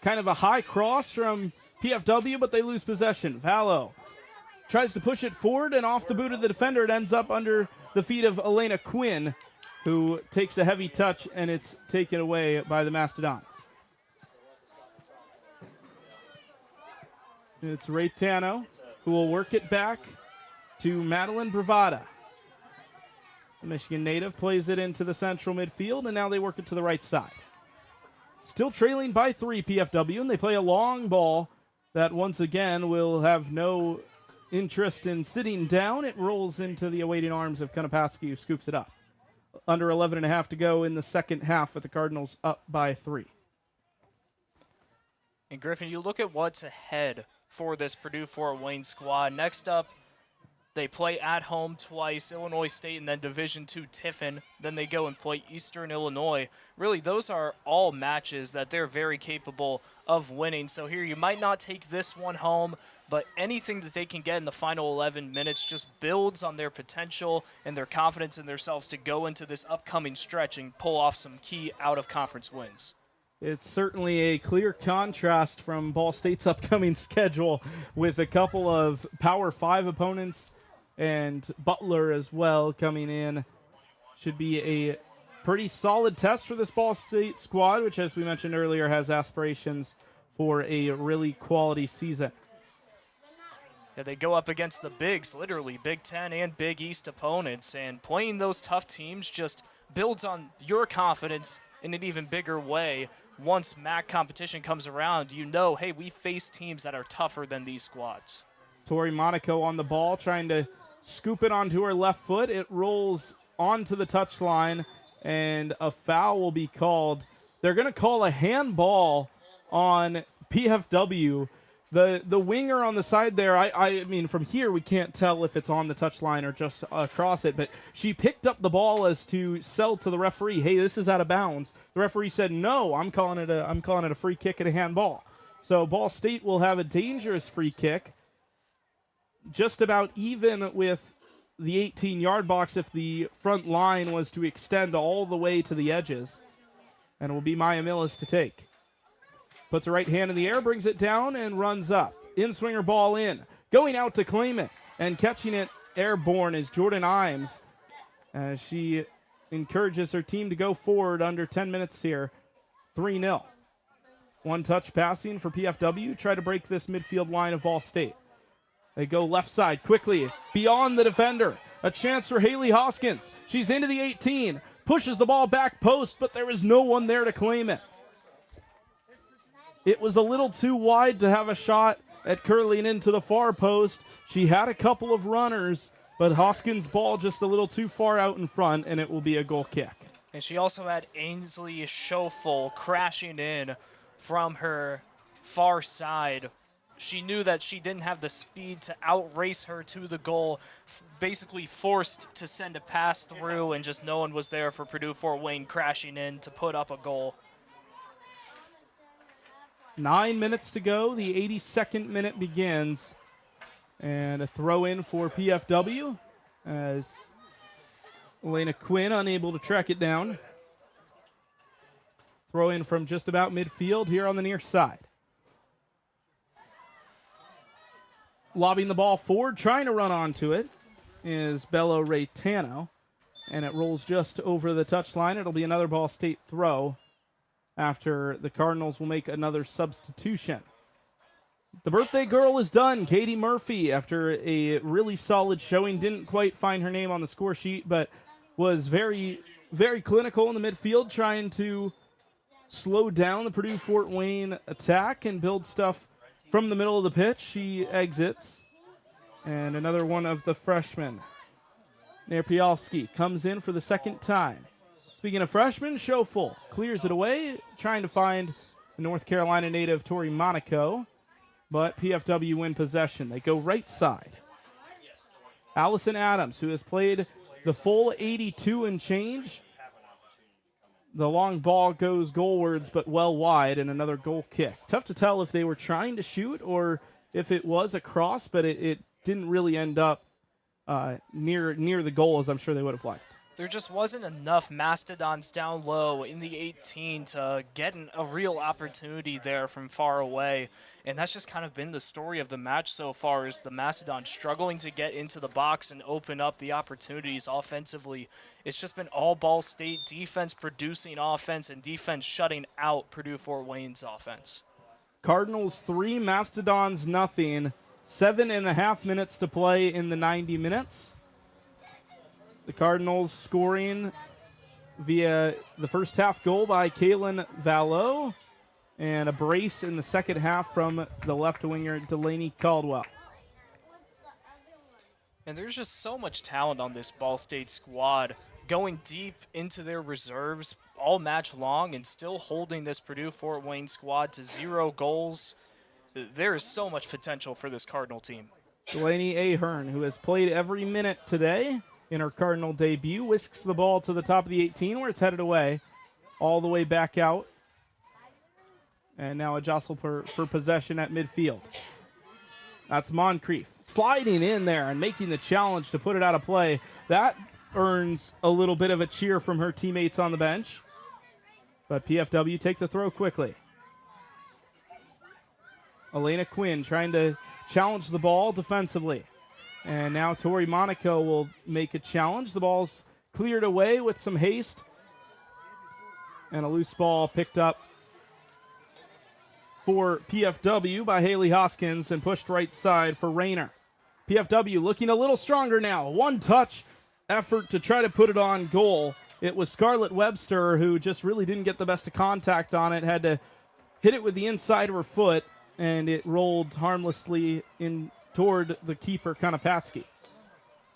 kind of a high cross from PFW, but they lose possession. Vallow tries to push it forward, and off the boot of the defender, it ends up under the feet of Elena Quinn, who takes a heavy touch, and it's taken away by the Mastodons. It's Raytano, who will work it back to Madeline Bravada. The Michigan native plays it into the central midfield, and now they work it to the right side. Still trailing by 3, PFW, and they play a long ball that once again will have no interest in sitting down. It rolls into the awaiting arms of Konopatski, who scoops it up. Under 11.5 to go in the second half, with the Cardinals up by 3. And Griffin, you look at what's ahead for this Purdue Fort Wayne squad. Next up, they play at home twice, Illinois State and then Division II Tiffin. Then they go and play Eastern Illinois. Really, those are all matches that they're very capable of winning. So here, you might not take this one home, but anything that they can get in the final 11 minutes just builds on their potential and their confidence in themselves to go into this upcoming stretch and pull off some key out-of-conference wins. It's certainly a clear contrast from Ball State's upcoming schedule, with a couple of Power 5 opponents and Butler as well coming in. Should be a pretty solid test for this Ball State squad, which, as we mentioned earlier, has aspirations for a really quality season. Yeah, they go up against the bigs, literally Big Ten and Big East opponents, and playing those tough teams just builds on your confidence in an even bigger way. Once MAC competition comes around, you know, hey, we face teams that are tougher than these squads. Tori Monaco on the ball, trying to scoop it onto her left foot. It rolls onto the touchline, and a foul will be called. They're going to call a handball on PFW. The winger on the side there, I mean, from here we can't tell if it's on the touchline or just across it, but she picked up the ball as to sell to the referee, hey, this is out of bounds. The referee said, no, I'm calling it a free kick and a handball. So Ball State will have a dangerous free kick, just about even with the 18-yard box if the front line was to extend all the way to the edges. And it will be Maya Millis to take. Puts her right hand in the air, brings it down, and runs up. In-swinger ball in. Going out to claim it, and catching it airborne is Jordan Imes, as she encourages her team to go forward under 10 minutes here. 3-0. One touch passing for PFW. Try to break this midfield line of Ball State. They go left side quickly, beyond the defender. A chance for Haley Hoskins. She's into the 18. Pushes the ball back post, but there is no one there to claim it. It was a little too wide to have a shot at curling into the far post. She had a couple of runners, but Hoskins' ball just a little too far out in front, and it will be a goal kick. And she also had Ainsley Schofel crashing in from her far side. She knew that she didn't have the speed to outrace her to the goal, basically forced to send a pass through, and just no one was there for Purdue Fort Wayne crashing in to put up a goal. 9 minutes to go. The 82nd minute begins. And a throw in for PFW as Elena Quinn unable to track it down. Throw in from just about midfield here on the near side. Lobbing the ball forward, trying to run onto it, is Bello Raytano. And it rolls just over the touchline. It'll be another Ball State throw. after the Cardinals will make another substitution. The birthday girl is done. Katie Murphy, after a really solid showing, didn't quite find her name on the score sheet, but was very, very clinical in the midfield, trying to slow down the Purdue Fort Wayne attack and build stuff from the middle of the pitch. She exits. And another one of the freshmen, Nerpialski, comes in for the second time. Speaking of freshmen, Schofel clears it away, trying to find the North Carolina native Tori Monaco, but PFW win possession. They go right side. Allison Adams, who has played the full 82 and change. The long ball goes goalwards, but well wide, and another goal kick. Tough to tell if they were trying to shoot or if it was a cross, but it didn't really end up near the goal, as I'm sure they would have liked. There just wasn't enough Mastodons down low in the 18 to get a real opportunity there from far away. And that's just kind of been the story of the match so far, is the Mastodons struggling to get into the box and open up the opportunities offensively. It's just been all Ball State defense producing offense and defense shutting out Purdue Fort Wayne's offense. Cardinals 3, Mastodons nothing. 7.5 minutes to play in the 90 minutes. The Cardinals scoring via the first half goal by Kaylin Valleau and a brace in the second half from the left winger Delaney Caldwell. And there's just so much talent on this Ball State squad, going deep into their reserves all match long and still holding this Purdue Fort Wayne squad to 0 goals. There is so much potential for this Cardinal team. Delaney Ahern, who has played every minute today in her Cardinal debut, whisks the ball to the top of the 18 where it's headed away, all the way back out. And now a jostle for possession at midfield. That's Moncrief sliding in there and making the challenge to put it out of play. That earns a little bit of a cheer from her teammates on the bench. But PFW take the throw quickly. Elena Quinn trying to challenge the ball defensively. And now Tori Monaco will make a challenge. The ball's cleared away with some haste. And a loose ball picked up for PFW by Haley Hoskins and pushed right side for Rayner. PFW looking a little stronger now. One touch effort to try to put it on goal. It was Scarlett Webster who just really didn't get the best of contact on it. Had to hit it with the inside of her foot, and it rolled harmlessly in toward the keeper, Konopatski.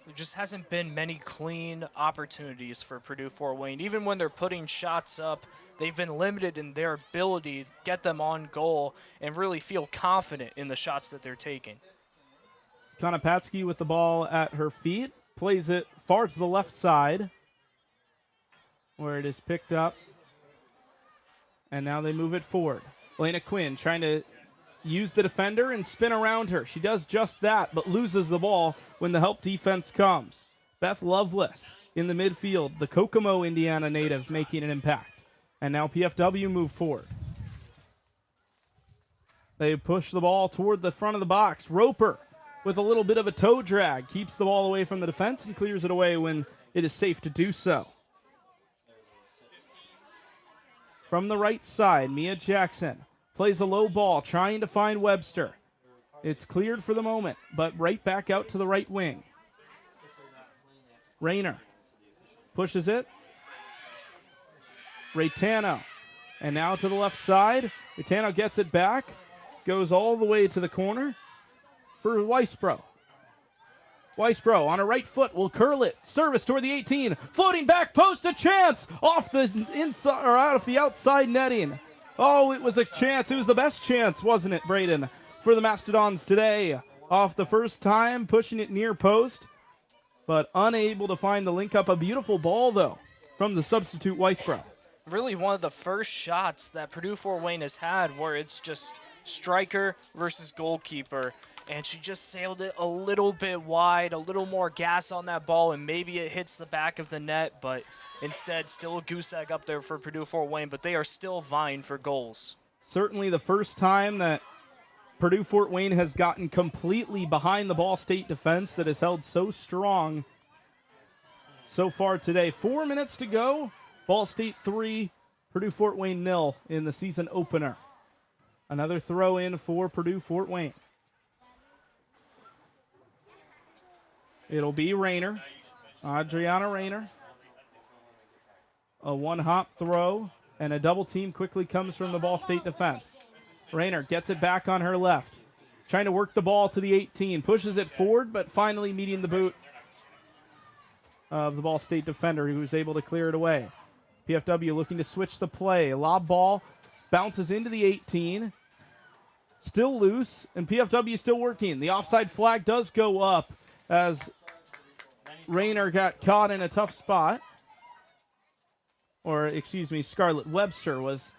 There just hasn't been many clean opportunities for Purdue Fort Wayne. Even when they're putting shots up, they've been limited in their ability to get them on goal and really feel confident in the shots that they're taking. Konopatski with the ball at her feet, plays it far to the left side, where it is picked up. And now they move it forward. Elena Quinn trying to use the defender and spin around her. She does just that, but loses the ball when the help defense comes. Beth Lovelace in the midfield, the Kokomo, Indiana native, making an impact. And now PFW move forward. They push the ball toward the front of the box. Roper, with a little bit of a toe drag, keeps the ball away from the defense and clears it away when it is safe to do so. From the right side, Mia Jackson plays a low ball, trying to find Webster. It's cleared for the moment, but right back out to the right wing. Rayner pushes it. Raytano. And now to the left side. Raytano gets it back. Goes all the way to the corner for Weisbro. Weisbro on her right foot will curl it. Service toward the 18. Floating back post, a chance off the inside or out of the outside netting. Oh, it was a chance. It was the best chance, wasn't it, Braden, for the Mastodons today? Off the first time, pushing it near post, but unable to find the link up. A beautiful ball, though, from the substitute Weisbro. Really one of the first shots that Purdue Fort Wayne has had where it's just striker versus goalkeeper, and she just sailed it a little bit wide, a little more gas on that ball, and maybe it hits the back of the net, but instead still a goose egg up there for Purdue Fort Wayne, but they are still vying for goals. Certainly the first time that Purdue Fort Wayne has gotten completely behind the Ball State defense that has held so strong so far today. 4 minutes to go. Ball State 3, Purdue Fort Wayne 0 in the season opener. Another throw in for Purdue Fort Wayne. It'll be Rayner, Adriana Rayner. A one-hop throw, and a double team quickly comes from the Ball State defense. Rayner gets it back on her left, trying to work the ball to the 18, pushes it forward, but finally meeting the boot of the Ball State defender, who was able to clear it away. PFW looking to switch the play. Lob ball bounces into the 18, still loose, and PFW still working. The offside flag does go up as Rayner got caught in a tough spot. Or, excuse me, Scarlett Webster was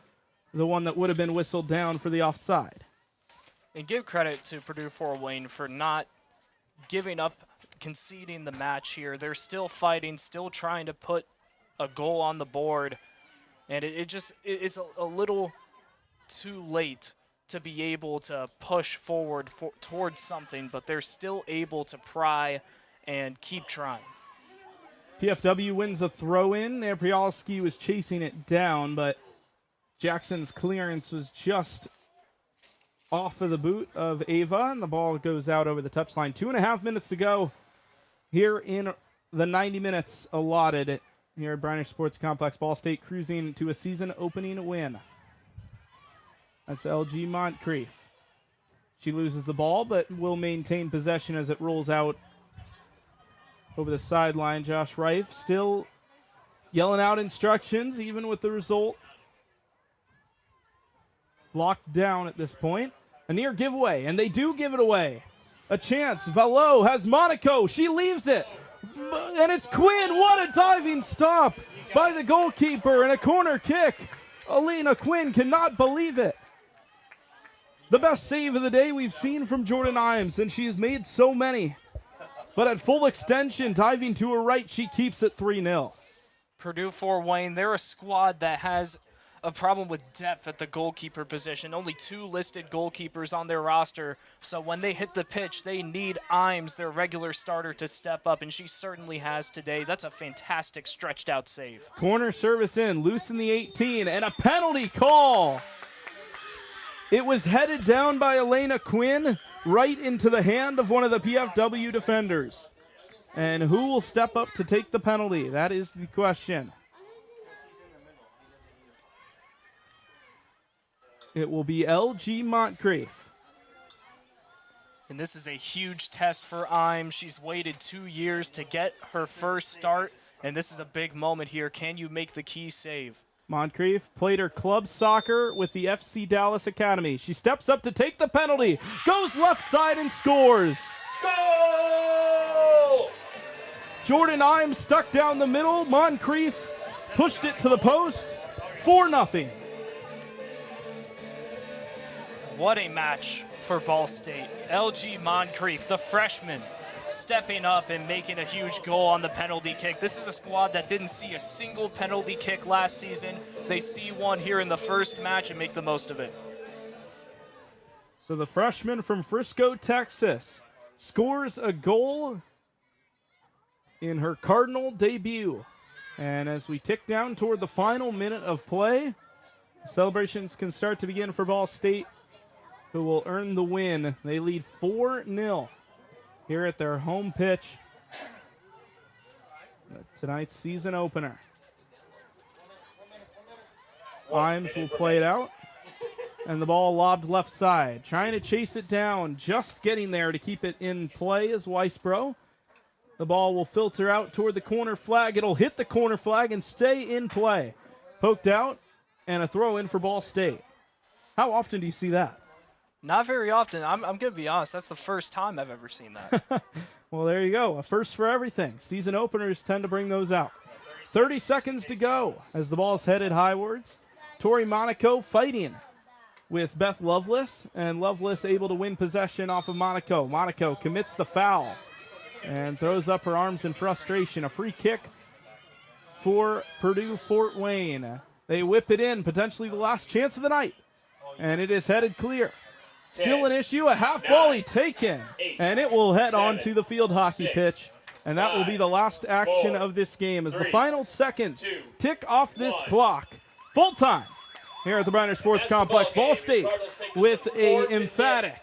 the one that would have been whistled down for the offside. And give credit to Purdue Fort Wayne for not giving up, conceding the match here. They're still fighting, still trying to put a goal on the board. And it's a little too late to be able to push forward towards something, but they're still able to pry and keep trying. PFW wins a throw-in. Prialski was chasing it down, but Jackson's clearance was just off of the boot of Ava, and the ball goes out over the touchline. 2.5 minutes to go here in the 90 minutes allotted here at Briner Sports Complex. Ball State cruising to a season-opening win. That's LG Moncrief. She loses the ball, but will maintain possession as it rolls out over the sideline. Josh Reif still yelling out instructions, even with the result locked down at this point. A near giveaway, and they do give it away. A chance. Valo has Monaco. She leaves it. And it's Quinn. What a diving stop by the goalkeeper and a corner kick. Alina Quinn cannot believe it. The best save of the day we've seen from Jordan Imes, and she has made so many. But at full extension, diving to her right, she keeps it 3-0. Purdue Fort Wayne, they're a squad that has a problem with depth at the goalkeeper position. Only 2 listed goalkeepers on their roster, so when they hit the pitch, they need Imes, their regular starter, to step up, and she certainly has today. That's a fantastic stretched-out save. Corner service in, loose in the 18, and a penalty call. It was headed down by Elena Quinn right into the hand of one of the PFW defenders. And who will step up to take the penalty? That is the question. It will be LG Moncrief. And this is a huge test for Imes. She's waited 2 years to get her first start, and this is a big moment here. Can you make the key save? Moncrief played her club soccer with the FC Dallas Academy. She steps up to take the penalty, goes left side and scores. Goal! Jordan Imes stuck down the middle. Moncrief pushed it to the post. 4-0. What a match for Ball State. LG Moncrief, the freshman, stepping up and making a huge goal on the penalty kick. This is a squad that didn't see a single penalty kick last season. They see one here in the first match and make the most of it. So the freshman from Frisco, Texas, scores a goal in her Cardinal debut. And as we tick down toward the final minute of play, celebrations can start to begin for Ball State, who will earn the win. They lead 4-0 here at their home pitch. Tonight's season opener. Imes will play it out. And the ball lobbed left side. Trying to chase it down. Just getting there to keep it in play is Weisbro. The ball will filter out toward the corner flag. It'll hit the corner flag and stay in play. Poked out and a throw in for Ball State. How often do you see that? Not very often. I'm going to be honest. That's the first time I've ever seen that. Well, there you go. A first for everything. Season openers tend to bring those out. 30 seconds to go as the ball's headed highwards. Tori Monaco fighting with Beth Lovelace, and Lovelace able to win possession off of Monaco. Monaco commits the foul and throws up her arms in frustration. A free kick for Purdue Fort Wayne. They whip it in, potentially the last chance of the night, and it is headed clear. Still an issue, a half volley taken, and it will head on to the field hockey pitch, and that will be the last action of this game as the final seconds tick off this clock. Full time here at the Briner Sports Complex. Ball State with a emphatic,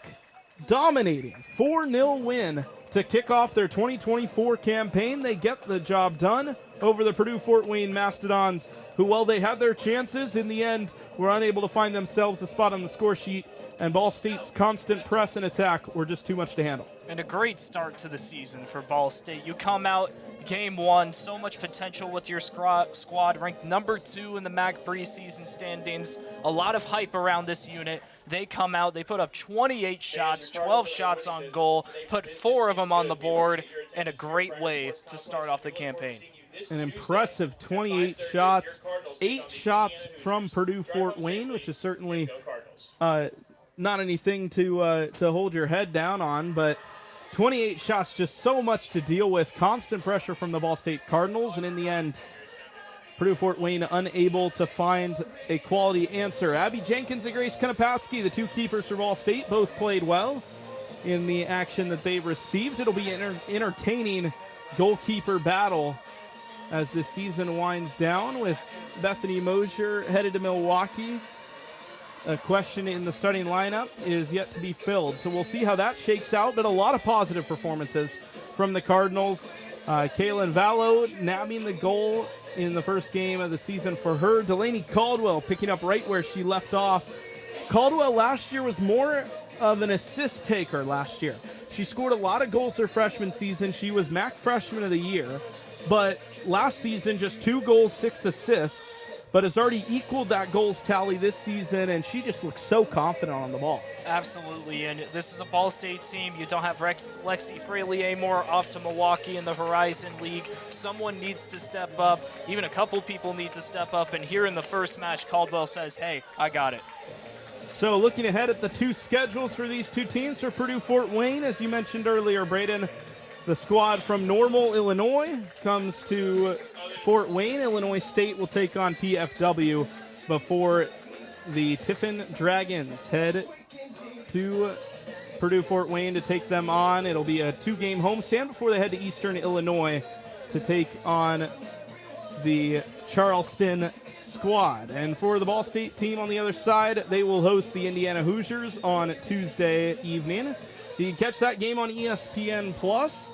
dominating 4-0 win to kick off their 2024 campaign. They get the job done over the Purdue Fort Wayne Mastodons, who, while they had their chances, in the end were unable to find themselves a spot on the score sheet, and Ball State's constant press and attack were just too much to handle. And a great start to the season for Ball State. You come out game one, so much potential with your squad, ranked number 2 in the MAC preseason standings. A lot of hype around this unit. They come out, they put up 28 shots, 12 shots on goal, put 4 of them on the board, and a great way to start off the campaign. An impressive 28 shots, 8 shots from Purdue Fort Wayne, which is certainly not anything to hold your head down on, but 28 shots, just so much to deal with. Constant pressure from the Ball State Cardinals, and in the end, Purdue Fort Wayne unable to find a quality answer. Abby Jenkins and Grace Konopatsky, the 2 keepers for Ball State, both played well in the action that they received. It'll be an entertaining goalkeeper battle as this season winds down, with Bethany Mosier headed to Milwaukee. A question in the starting lineup is yet to be filled, so we'll see how that shakes out, but a lot of positive performances from the Cardinals. Kaylin Vallow nabbing the goal in the first game of the season for her. Delaney Caldwell picking up right where she left off. Caldwell last year was more of an assist taker last year. She scored a lot of goals her freshman season. She was MAC Freshman of the Year, but last season just 2 goals, 6 assists, but has already equaled that goals tally this season, and she just looks so confident on the ball. Absolutely, and this is a Ball State team. You don't have Lexi Fraley-Amore off to Milwaukee in the Horizon League. Someone needs to step up. Even a couple people need to step up, and here in the first match, Caldwell says, hey, I got it. So looking ahead at the 2 schedules for these 2 teams, for Purdue Fort Wayne, as you mentioned earlier, Braden, the squad from Normal, Illinois, comes to Fort Wayne. Illinois State will take on PFW before the Tiffin Dragons head to Purdue Fort Wayne to take them on. It'll be a 2-game homestand before they head to Eastern Illinois to take on the Charleston squad. And for the Ball State team on the other side, they will host the Indiana Hoosiers on Tuesday evening. You can catch that game on ESPN Plus,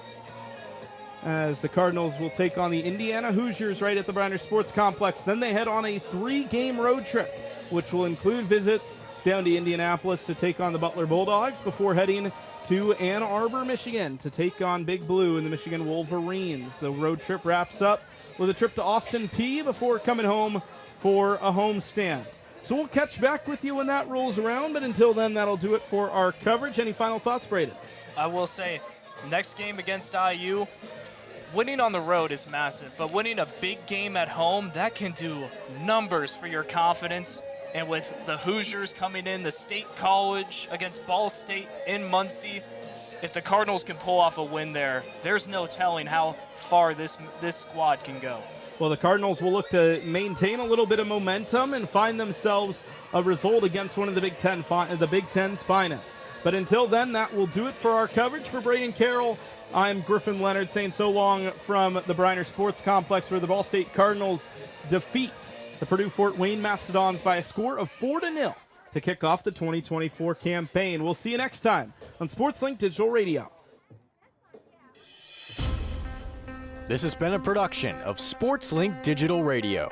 as the Cardinals will take on the Indiana Hoosiers right at the Briner Sports Complex. Then they head on a 3-game road trip, which will include visits down to Indianapolis to take on the Butler Bulldogs before heading to Ann Arbor, Michigan to take on Big Blue and the Michigan Wolverines. The road trip wraps up with a trip to Austin Peay before coming home for a homestand. So we'll catch back with you when that rolls around, but until then, that'll do it for our coverage. Any final thoughts, Braden? I will say, next game against IU, winning on the road is massive, but winning a big game at home, that can do numbers for your confidence. And with the Hoosiers coming in, the State College against Ball State in Muncie, if the Cardinals can pull off a win there, there's no telling how far this squad can go. Well, the Cardinals will look to maintain a little bit of momentum and find themselves a result against one of the Big Ten's finest. But until then, that will do it for our coverage. For Braden Carroll, I'm Griffin Leonard saying so long from the Briner Sports Complex, where the Ball State Cardinals defeat the Purdue Fort Wayne Mastodons by a score of 4-0 to kick off the 2024 campaign. We'll see you next time on SportsLink Digital Radio. This has been a production of SportsLink Digital Radio.